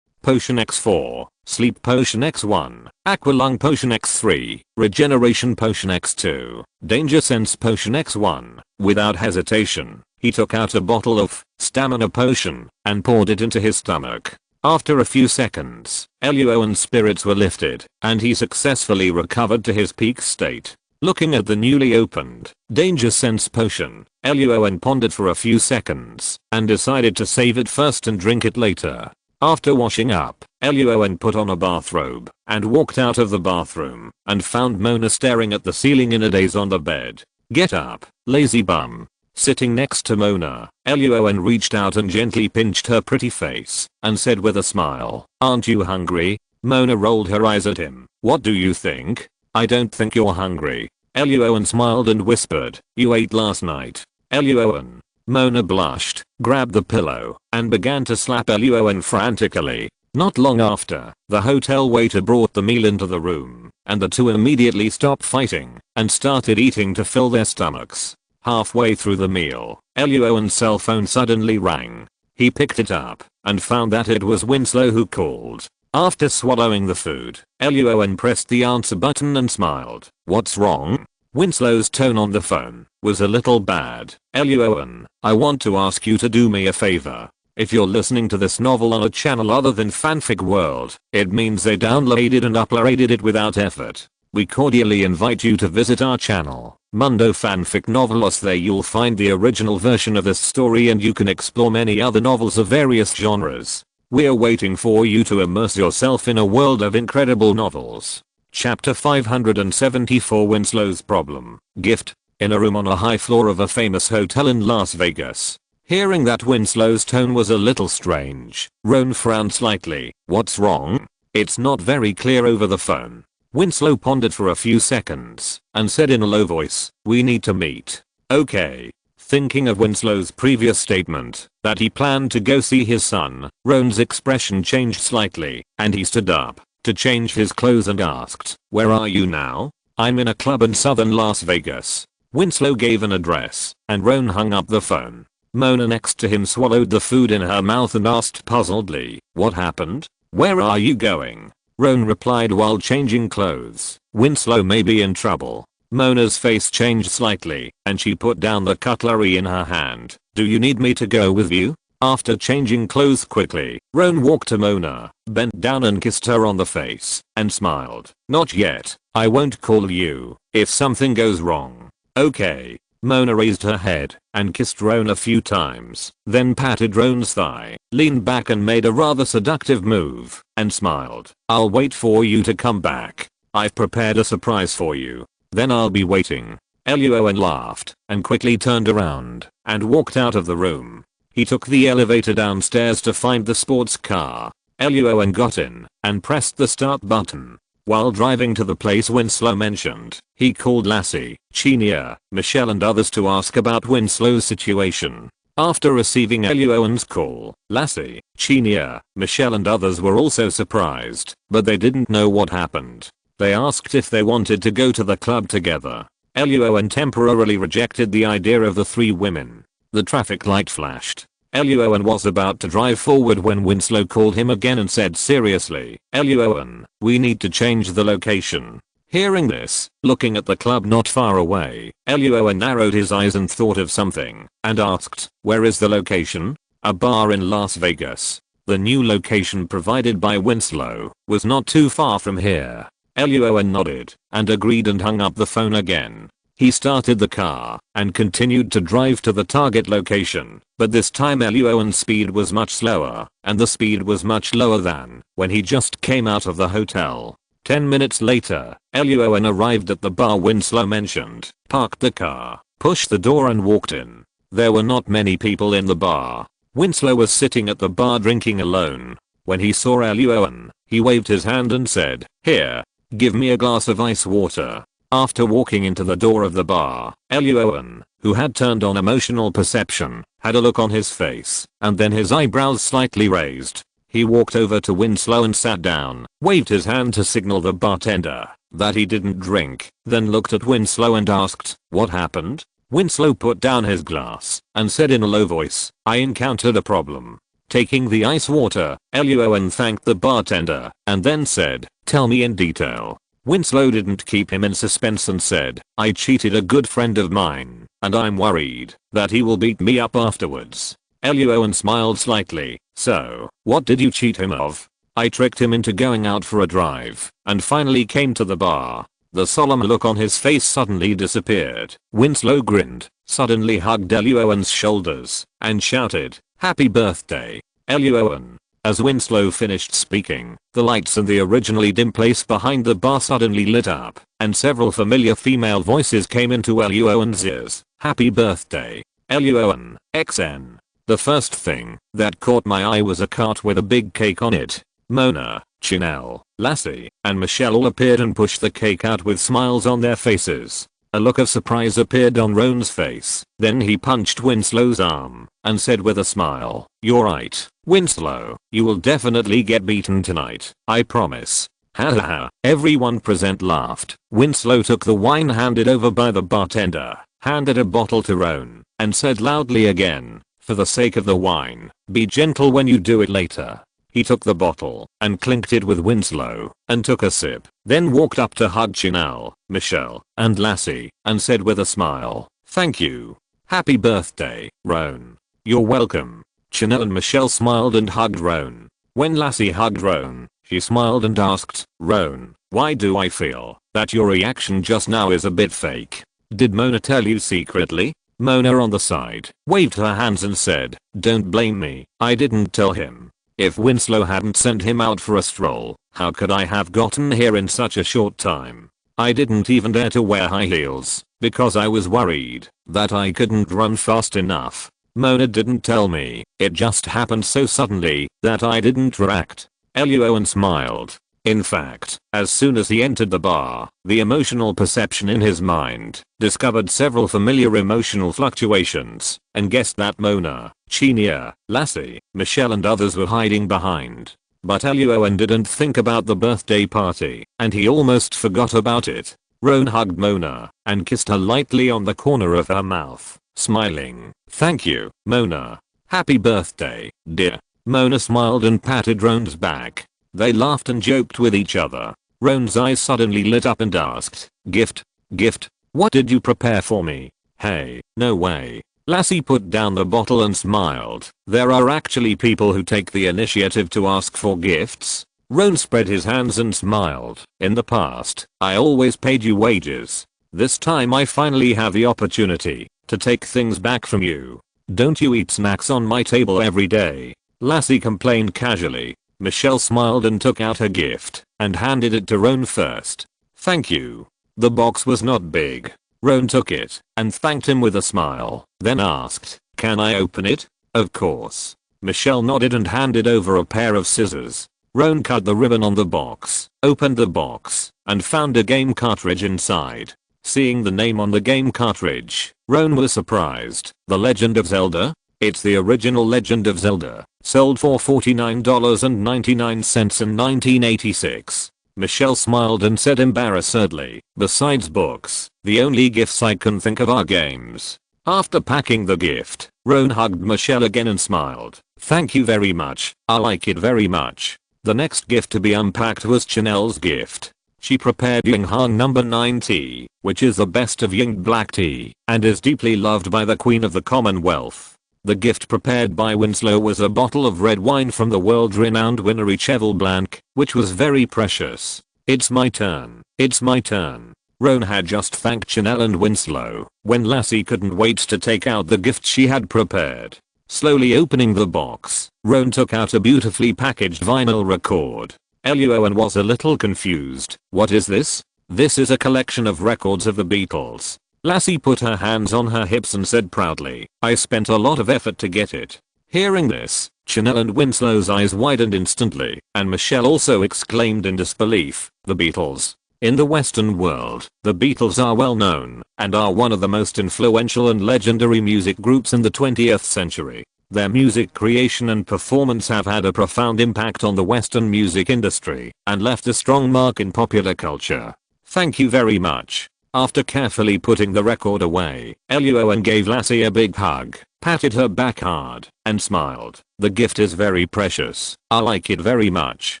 potion X4, sleep potion X1, aqualung potion X3, regeneration potion X2, danger sense potion X1. Without hesitation, he took out a bottle of stamina potion and poured it into his stomach. After a few seconds, Luo An's spirits were lifted and he successfully recovered to his peak state. Looking at the newly opened danger sense potion, Luo An pondered for a few seconds and decided to save it first and drink it later. After washing up, Luo An put on a bathrobe and walked out of the bathroom and found Mona staring at the ceiling in a daze on the bed. "Get up, lazy bum." Sitting next to Mona, Luo An reached out and gently pinched her pretty face and said with a smile, "Aren't you hungry?" Mona rolled her eyes at him. "What do you think? I don't think you're hungry." Luo An smiled and whispered, "You ate last night." Luo An. Mona blushed, grabbed the pillow, and began to slap Luo An frantically. Not long after, the hotel waiter brought the meal into the room, and the two immediately stopped fighting and started eating to fill their stomachs. Halfway through the meal, Luo An's cell phone suddenly rang. He picked it up and found that it was Winslow who called. After swallowing the food, Luo An pressed the answer button and smiled. "What's wrong?" Winslow's tone on the phone was a little bad. "Luo An, I want to ask you to do me a favor. If you're listening to this novel on a channel other than Fanfic World, it means they downloaded and uploaded it without effort. We cordially invite you to visit our channel, Mundo Fanfic Novelos. There you'll find the original version of this story and you can explore many other novels of various genres. We're waiting for you to immerse yourself in a world of incredible novels." Chapter 574 Winslow's Problem. Gift. In a room on a high floor of a famous hotel in Las Vegas. Hearing that Winslow's tone was a little strange, Roan frowned slightly. "What's wrong?" "It's not very clear over the phone." Winslow pondered for a few seconds and said in a low voice, "We need to meet." "Okay." Thinking of Winslow's previous statement that he planned to go see his son, Roan's expression changed slightly and he stood up to change his clothes and asked, "Where are you now?" "I'm in a club in southern Las Vegas." Winslow gave an address and Roan hung up the phone. Mona next to him swallowed the food in her mouth and asked puzzledly, "What happened? Where are you going?" Roan replied while changing clothes, "Winslow may be in trouble." Mona's face changed slightly and she put down the cutlery in her hand. "Do you need me to go with you?" After changing clothes quickly, Roan walked to Mona, bent down and kissed her on the face, and smiled. "Not yet. I won't call you if something goes wrong." "Okay." Mona raised her head and kissed Roan a few times, then patted Roan's thigh, leaned back and made a rather seductive move, and smiled. "I'll wait for you to come back. I've prepared a surprise for you. Then I'll be waiting." Luo An laughed and quickly turned around and walked out of the room. He took the elevator downstairs to find the sports car. Luo An got in and pressed the start button. While driving to the place Winslow mentioned, he called Lassie, Chinia, Michelle and others to ask about Winslow's situation. After receiving Luo An's call, Lassie, Chinia, Michelle and others were also surprised, but they didn't know what happened. They asked if they wanted to go to the club together. Luo An temporarily rejected the idea of the 3 women. The traffic light flashed. Luo An was about to drive forward when Winslow called him again and said seriously, Luo An, we need to change the location. Hearing this, looking at the club not far away, Luo An narrowed his eyes and thought of something, and asked, where is the location? A bar in Las Vegas. The new location provided by Winslow was not too far from here. Luo An nodded and agreed and hung up the phone again. He started the car and continued to drive to the target location, but this time Luo An's speed was much slower, and the speed was much lower than when he just came out of the hotel. 10 minutes later, Luo An arrived at the bar Winslow mentioned, parked the car, pushed the door and walked in. There were not many people in the bar. Winslow was sitting at the bar drinking alone. When he saw Luo An, he waved his hand and said, here, give me a glass of ice water. After walking into the door of the bar, Luo An, who had turned on emotional perception, had a look on his face, and then his eyebrows slightly raised. He walked over to Winslow and sat down, waved his hand to signal the bartender that he didn't drink, then looked at Winslow and asked, what happened? Winslow put down his glass and said in a low voice, I encountered a problem. Taking the ice water, Luo An thanked the bartender and then said, tell me in detail. Winslow didn't keep him in suspense and said, I cheated a good friend of mine, and I'm worried that he will beat me up afterwards. Luo An smiled slightly, so, what did you cheat him of? I tricked him into going out for a drive, and finally came to the bar. The solemn look on his face suddenly disappeared. Winslow grinned, suddenly hugged Luo An's shoulders, and shouted, happy birthday, Luo An. As Winslow finished speaking, the lights in the originally dim place behind the bar suddenly lit up, and several familiar female voices came into Luo An's ears. Happy birthday, Luo An, XN. The first thing that caught my eye was a cart with a big cake on it. Mona, Chanel, Lassie, and Michelle all appeared and pushed the cake out with smiles on their faces. A look of surprise appeared on Roan's face. Then he punched Winslow's arm and said with a smile, you're right, Winslow, you will definitely get beaten tonight, I promise. Ha ha ha. Everyone present laughed. Winslow took the wine handed over by the bartender, handed a bottle to Roan, and said loudly again, for the sake of the wine, be gentle when you do it later. He took the bottle and clinked it with Winslow and took a sip, then walked up to hug Chanel, Michelle, and Lassie and said with a smile, thank you. Happy birthday, Roan. You're welcome. Chanel and Michelle smiled and hugged Roan. When Lassie hugged Roan, she smiled and asked, Roan, why do I feel that your reaction just now is a bit fake? Did Mona tell you secretly? Mona on the side waved her hands and said, don't blame me, I didn't tell him. If Winslow hadn't sent him out for a stroll, how could I have gotten here in such a short time? I didn't even dare to wear high heels, because I was worried that I couldn't run fast enough. Mona didn't tell me, it just happened so suddenly that I didn't react. Luo An smiled. In fact, as soon as he entered the bar, the emotional perception in his mind discovered several familiar emotional fluctuations and guessed that Mona, Chinia, Lassie, Michelle and others were hiding behind. But Luo An didn't think about the birthday party, and he almost forgot about it. Roan hugged Mona and kissed her lightly on the corner of her mouth, smiling. Thank you, Mona. Happy birthday, dear. Mona smiled and patted Roan's back. They laughed and joked with each other. Roan's eyes suddenly lit up and asked, gift? Gift? What did you prepare for me? Hey, no way. Lassie put down the bottle and smiled. There are actually people who take the initiative to ask for gifts. Roan spread his hands and smiled. In the past, I always paid you wages. This time I finally have the opportunity to take things back from you. Don't you eat snacks on my table every day? Lassie complained casually. Michelle smiled and took out her gift and handed it to Roan first. Thank you. The box was not big. Roan took it and thanked him with a smile, then asked, can I open it? Of course. Michelle nodded and handed over a pair of scissors. Roan cut the ribbon on the box, opened the box, and found a game cartridge inside. Seeing the name on the game cartridge, Roan was surprised. The Legend of Zelda? It's the original Legend of Zelda, sold for $49.99 in 1986. Michelle smiled and said embarrassedly, besides books, the only gifts I can think of are games. After packing the gift, Roan hugged Michelle again and smiled. Thank you very much, I like it very much. The next gift to be unpacked was Chanel's gift. She prepared Yinghang No. 9 tea, which is the best of Ying black tea, and is deeply loved by the Queen of the Commonwealth. The gift prepared by Winslow was a bottle of red wine from the world-renowned winery Cheval Blanc, which was very precious. It's my turn. It's my turn. Roan had just thanked Chanel and Winslow when Lassie couldn't wait to take out the gift she had prepared. Slowly opening the box, Roan took out a beautifully packaged vinyl record. Luo An was a little confused. What is this? This is a collection of records of the Beatles. Lassie put her hands on her hips and said proudly, I spent a lot of effort to get it. Hearing this, Chanel and Winslow's eyes widened instantly, and Michelle also exclaimed in disbelief, the Beatles. In the Western world, the Beatles are well known, and are one of the most influential and legendary music groups in the 20th century. Their music creation and performance have had a profound impact on the Western music industry, and left a strong mark in popular culture. Thank you very much. After carefully putting the record away, Luo An gave Lassie a big hug, patted her back hard, and smiled. The gift is very precious. I like it very much.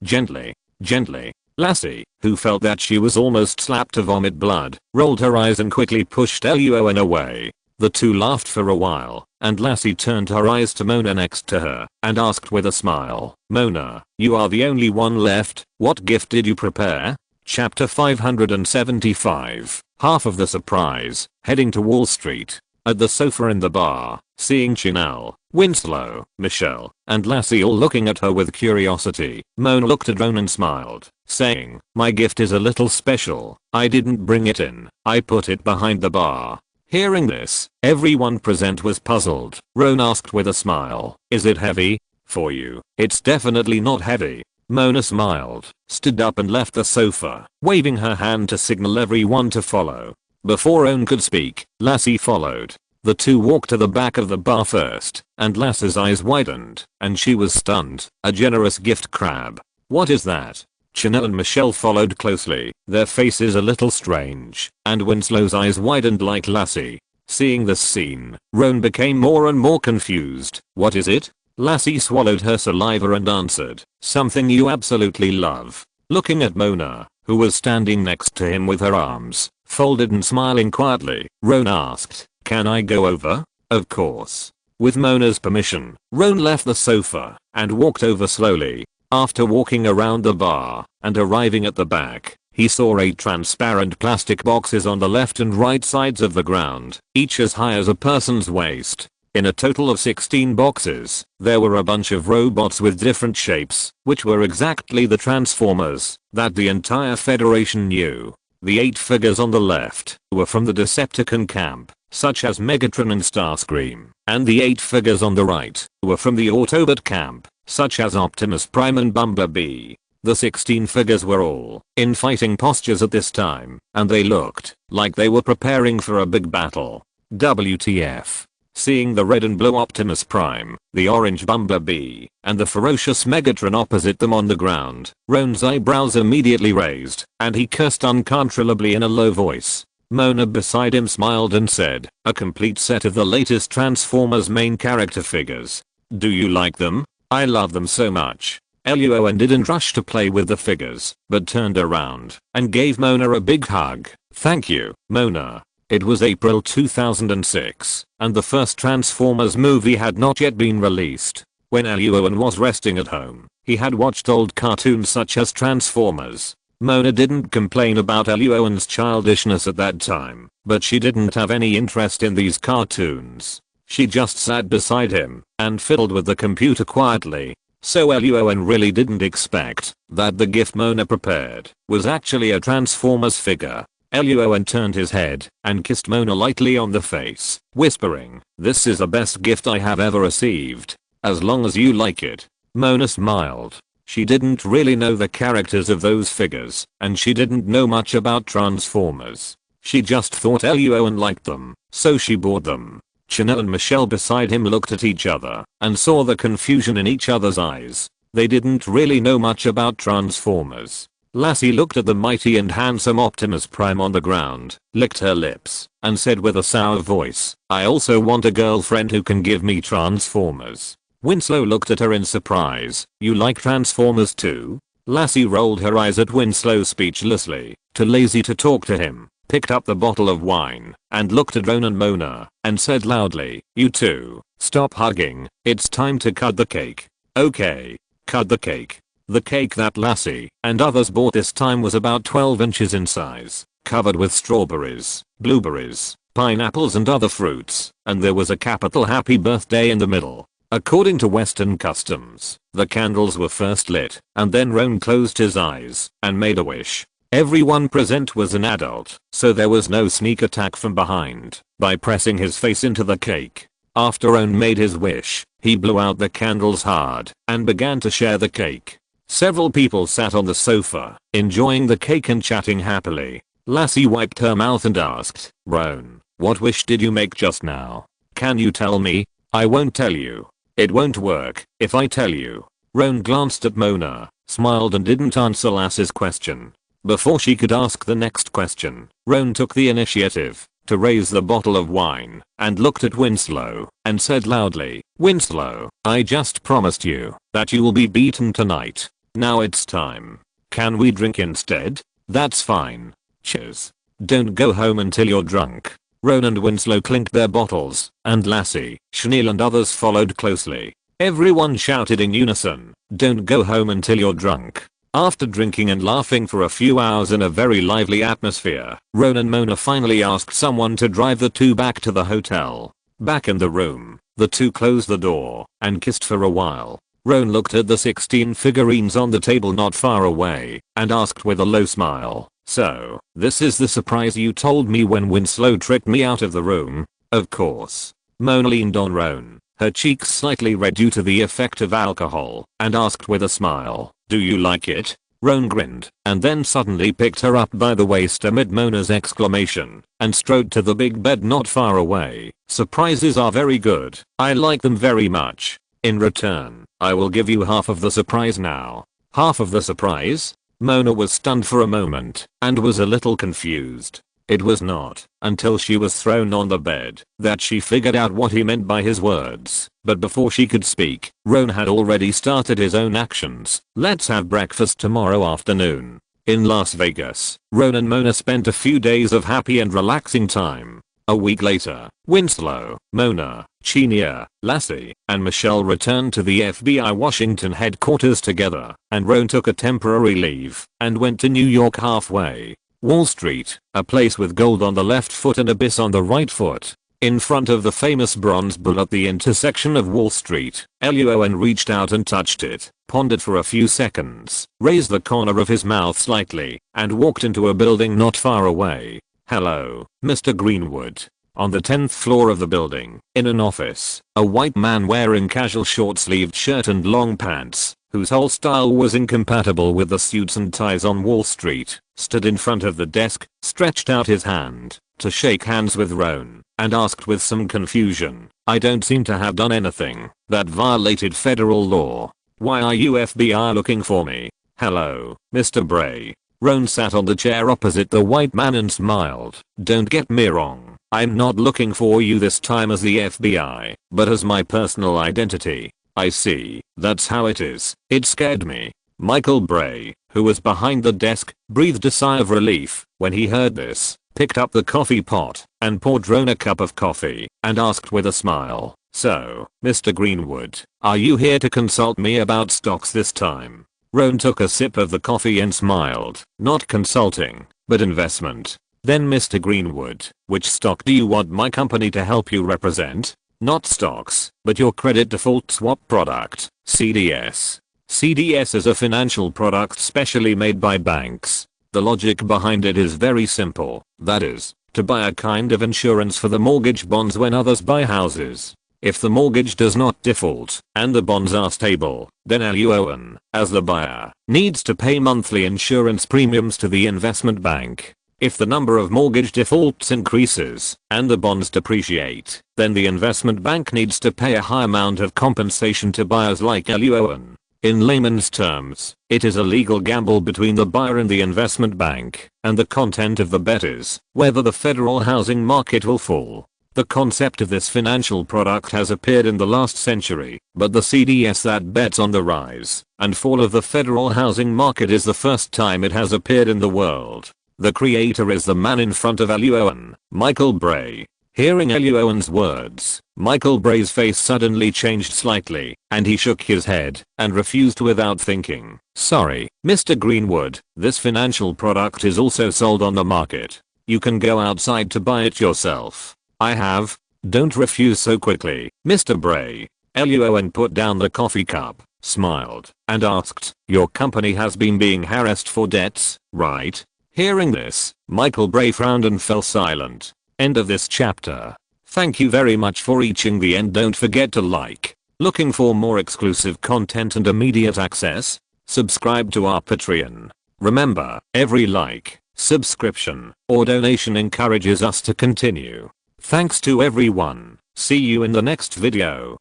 Gently. Gently. Lassie, who felt that she was almost slapped to vomit blood, rolled her eyes and quickly pushed Luo An away. The two laughed for a while, and Lassie turned her eyes to Mona next to her, and asked with a smile, Mona, you are the only one left, what gift did you prepare? Chapter 575. Half of the surprise. Heading to Wall Street. At the sofa in the bar, seeing Chanel, Winslow, Michelle, and Lassie all looking at her with curiosity, Mona looked at Roan and smiled, saying, my gift is a little special. I didn't bring it in. I put it behind the bar. Hearing this, everyone present was puzzled. Roan asked with a smile, is it heavy? For you, it's definitely not heavy. Mona smiled, stood up and left the sofa, waving her hand to signal everyone to follow. Before Roan could speak, Lassie followed. The two walked to the back of the bar first, and Lassie's eyes widened, and she was stunned. A generous gift crab. What is that? Chanel and Michelle followed closely, their faces a little strange, and Winslow's eyes widened like Lassie. Seeing this scene, Roan became more and more confused. What is it? Lassie swallowed her saliva and answered, something you absolutely love. Looking at Mona, who was standing next to him with her arms folded and smiling quietly, Roan asked, can I go over? Of course. With Mona's permission, Roan left the sofa and walked over slowly. After walking around the bar and arriving at the back, he saw 8 transparent plastic boxes on the left and right sides of the ground, each as high as a person's waist. In a total of 16 boxes, there were a bunch of robots with different shapes, which were exactly the Transformers that the entire Federation knew. The 8 figures on the left were from the Decepticon camp, such as Megatron and Starscream, and the 8 figures on the right were from the Autobot camp, such as Optimus Prime and Bumblebee. The 16 figures were all in fighting postures at this time, and they looked like they were preparing for a big battle. WTF. Seeing the red and blue Optimus Prime, the orange Bumblebee, and the ferocious Megatron opposite them on the ground, Roan's eyebrows immediately raised, and he cursed uncontrollably in a low voice. Mona beside him smiled and said, a complete set of the latest Transformers main character figures. Do you like them? I love them so much. Luo An didn't rush to play with the figures, but turned around and gave Mona a big hug. Thank you, Mona. It was April 2006, and the first Transformers movie had not yet been released. When Luo An was resting at home, he had watched old cartoons such as Transformers. Mona didn't complain about Luo An's childishness at that time, but she didn't have any interest in these cartoons. She just sat beside him and fiddled with the computer quietly. So Luo An really didn't expect that the gift Mona prepared was actually a Transformers figure. Luo An turned his head and kissed Mona lightly on the face, whispering, this is the best gift I have ever received. As long as you like it. Mona smiled. She didn't really know the characters of those figures, and she didn't know much about Transformers. She just thought Luo An liked them, so she bought them. Chanel and Michelle beside him looked at each other and saw the confusion in each other's eyes. They didn't really know much about Transformers. Lassie looked at the mighty and handsome Optimus Prime on the ground, licked her lips, and said with a sour voice, "I also want a girlfriend who can give me Transformers." Winslow looked at her in surprise. "You like Transformers too?" Lassie rolled her eyes at Winslow speechlessly, too lazy to talk to him, picked up the bottle of wine, and looked at Ron and Mona, and said loudly, "You two, stop hugging, it's time to cut the cake." "Okay, cut the cake." The cake that Lassie and others bought this time was about 12 inches in size, covered with strawberries, blueberries, pineapples and other fruits, and there was a capital happy birthday in the middle. According to Western customs, the candles were first lit, and then Ron closed his eyes and made a wish. Everyone present was an adult, so there was no sneak attack from behind by pressing his face into the cake. After Ron made his wish, he blew out the candles hard and began to share the cake. Several people sat on the sofa, enjoying the cake and chatting happily. Lassie wiped her mouth and asked, "Ron, what wish did you make just now? Can you tell me?" "I won't tell you. It won't work if I tell you." Ron glanced at Mona, smiled and didn't answer Lassie's question. Before she could ask the next question, Ron took the initiative to raise the bottle of wine and looked at Winslow and said loudly, "Winslow, I just promised you that you will be beaten tonight. Now it's time. Can we drink instead?" "That's fine. Cheers. Don't go home until you're drunk." Ron and Winslow clinked their bottles, and Lassie, Schneel and others followed closely. Everyone shouted in unison, "Don't go home until you're drunk." After drinking and laughing for a few hours in a very lively atmosphere, Ron and Mona finally asked someone to drive the two back to the hotel. Back in the room, the two closed the door and kissed for a while. Ron looked at the 16 figurines on the table not far away and asked with a low smile, "So, this is the surprise you told me when Winslow tricked me out of the room?" "Of course." Mona leaned on Ron, her cheeks slightly red due to the effect of alcohol, and asked with a smile, "Do you like it?" Ron grinned, and then suddenly picked her up by the waist amid Mona's exclamation, and strode to the big bed not far away. "Surprises are very good. I like them very much. In return, I will give you half of the surprise now." "Half of the surprise?" Mona was stunned for a moment, and was a little confused. It was not until she was thrown on the bed that she figured out what he meant by his words. But before she could speak, Ron had already started his own actions. "Let's have breakfast tomorrow afternoon." In Las Vegas, Ron and Mona spent a few days of happy and relaxing time. A week later, Winslow, Mona, Chenia, Lassie, and Michelle returned to the FBI Washington headquarters together, and Ron took a temporary leave and went to New York halfway. Wall Street, a place with gold on the left foot and abyss on the right foot. In front of the famous bronze bull at the intersection of Wall Street, Luo An reached out and touched it, pondered for a few seconds, raised the corner of his mouth slightly, and walked into a building not far away. "Hello, Mr. Greenwood." On the 10th floor of the building, in an office, a white man wearing casual short-sleeved shirt and long pants, whose whole style was incompatible with the suits and ties on Wall Street, stood in front of the desk, stretched out his hand to shake hands with Ron, and asked with some confusion, "I don't seem to have done anything that violated federal law. Why are you FBI looking for me?" "Hello, Mr. Bray." Ron sat on the chair opposite the white man and smiled. "Don't get me wrong, I'm not looking for you this time as the FBI, but as my personal identity." "I see, that's how it is." It scared me. Michael Bray, who was behind the desk, breathed a sigh of relief when he heard this, picked up the coffee pot, and poured Ron a cup of coffee, and asked with a smile, "So, Mr. Greenwood, are you here to consult me about stocks this time?" Ron took a sip of the coffee and smiled. "Not consulting, but investment." "Then Mr. Greenwood, which stock do you want my company to help you represent?" "Not stocks, but your credit default swap product, CDS." CDS is a financial product specially made by banks. The logic behind it is very simple, that is, to buy a kind of insurance for the mortgage bonds when others buy houses. If the mortgage does not default, and the bonds are stable, then Luo An, as the buyer, needs to pay monthly insurance premiums to the investment bank. If the number of mortgage defaults increases, and the bonds depreciate, then the investment bank needs to pay a high amount of compensation to buyers like Luo An. In layman's terms, it is a legal gamble between the buyer and the investment bank, and the content of the bet is whether the federal housing market will fall. The concept of this financial product has appeared in the last century, but the CDS that bets on the rise and fall of the federal housing market is the first time it has appeared in the world. The creator is the man in front of Luo An, Michael Bray. Hearing Luo An's words, Michael Bray's face suddenly changed slightly, and he shook his head and refused without thinking. Sorry, Mr. Greenwood, this financial product is also sold on the market. You can go outside to buy it yourself. I have. Don't refuse so quickly, Mr. Bray. Luo An put down the coffee cup, smiled, and asked, your company has been being harassed for debts, right? Hearing this, Michael Bray frowned and fell silent. End of this chapter. Thank you very much for reaching the end. Don't forget to like. Looking for more exclusive content and immediate access? Subscribe to our Patreon. Remember, every like, subscription, or donation encourages us to continue. Thanks to everyone. See you in the next video.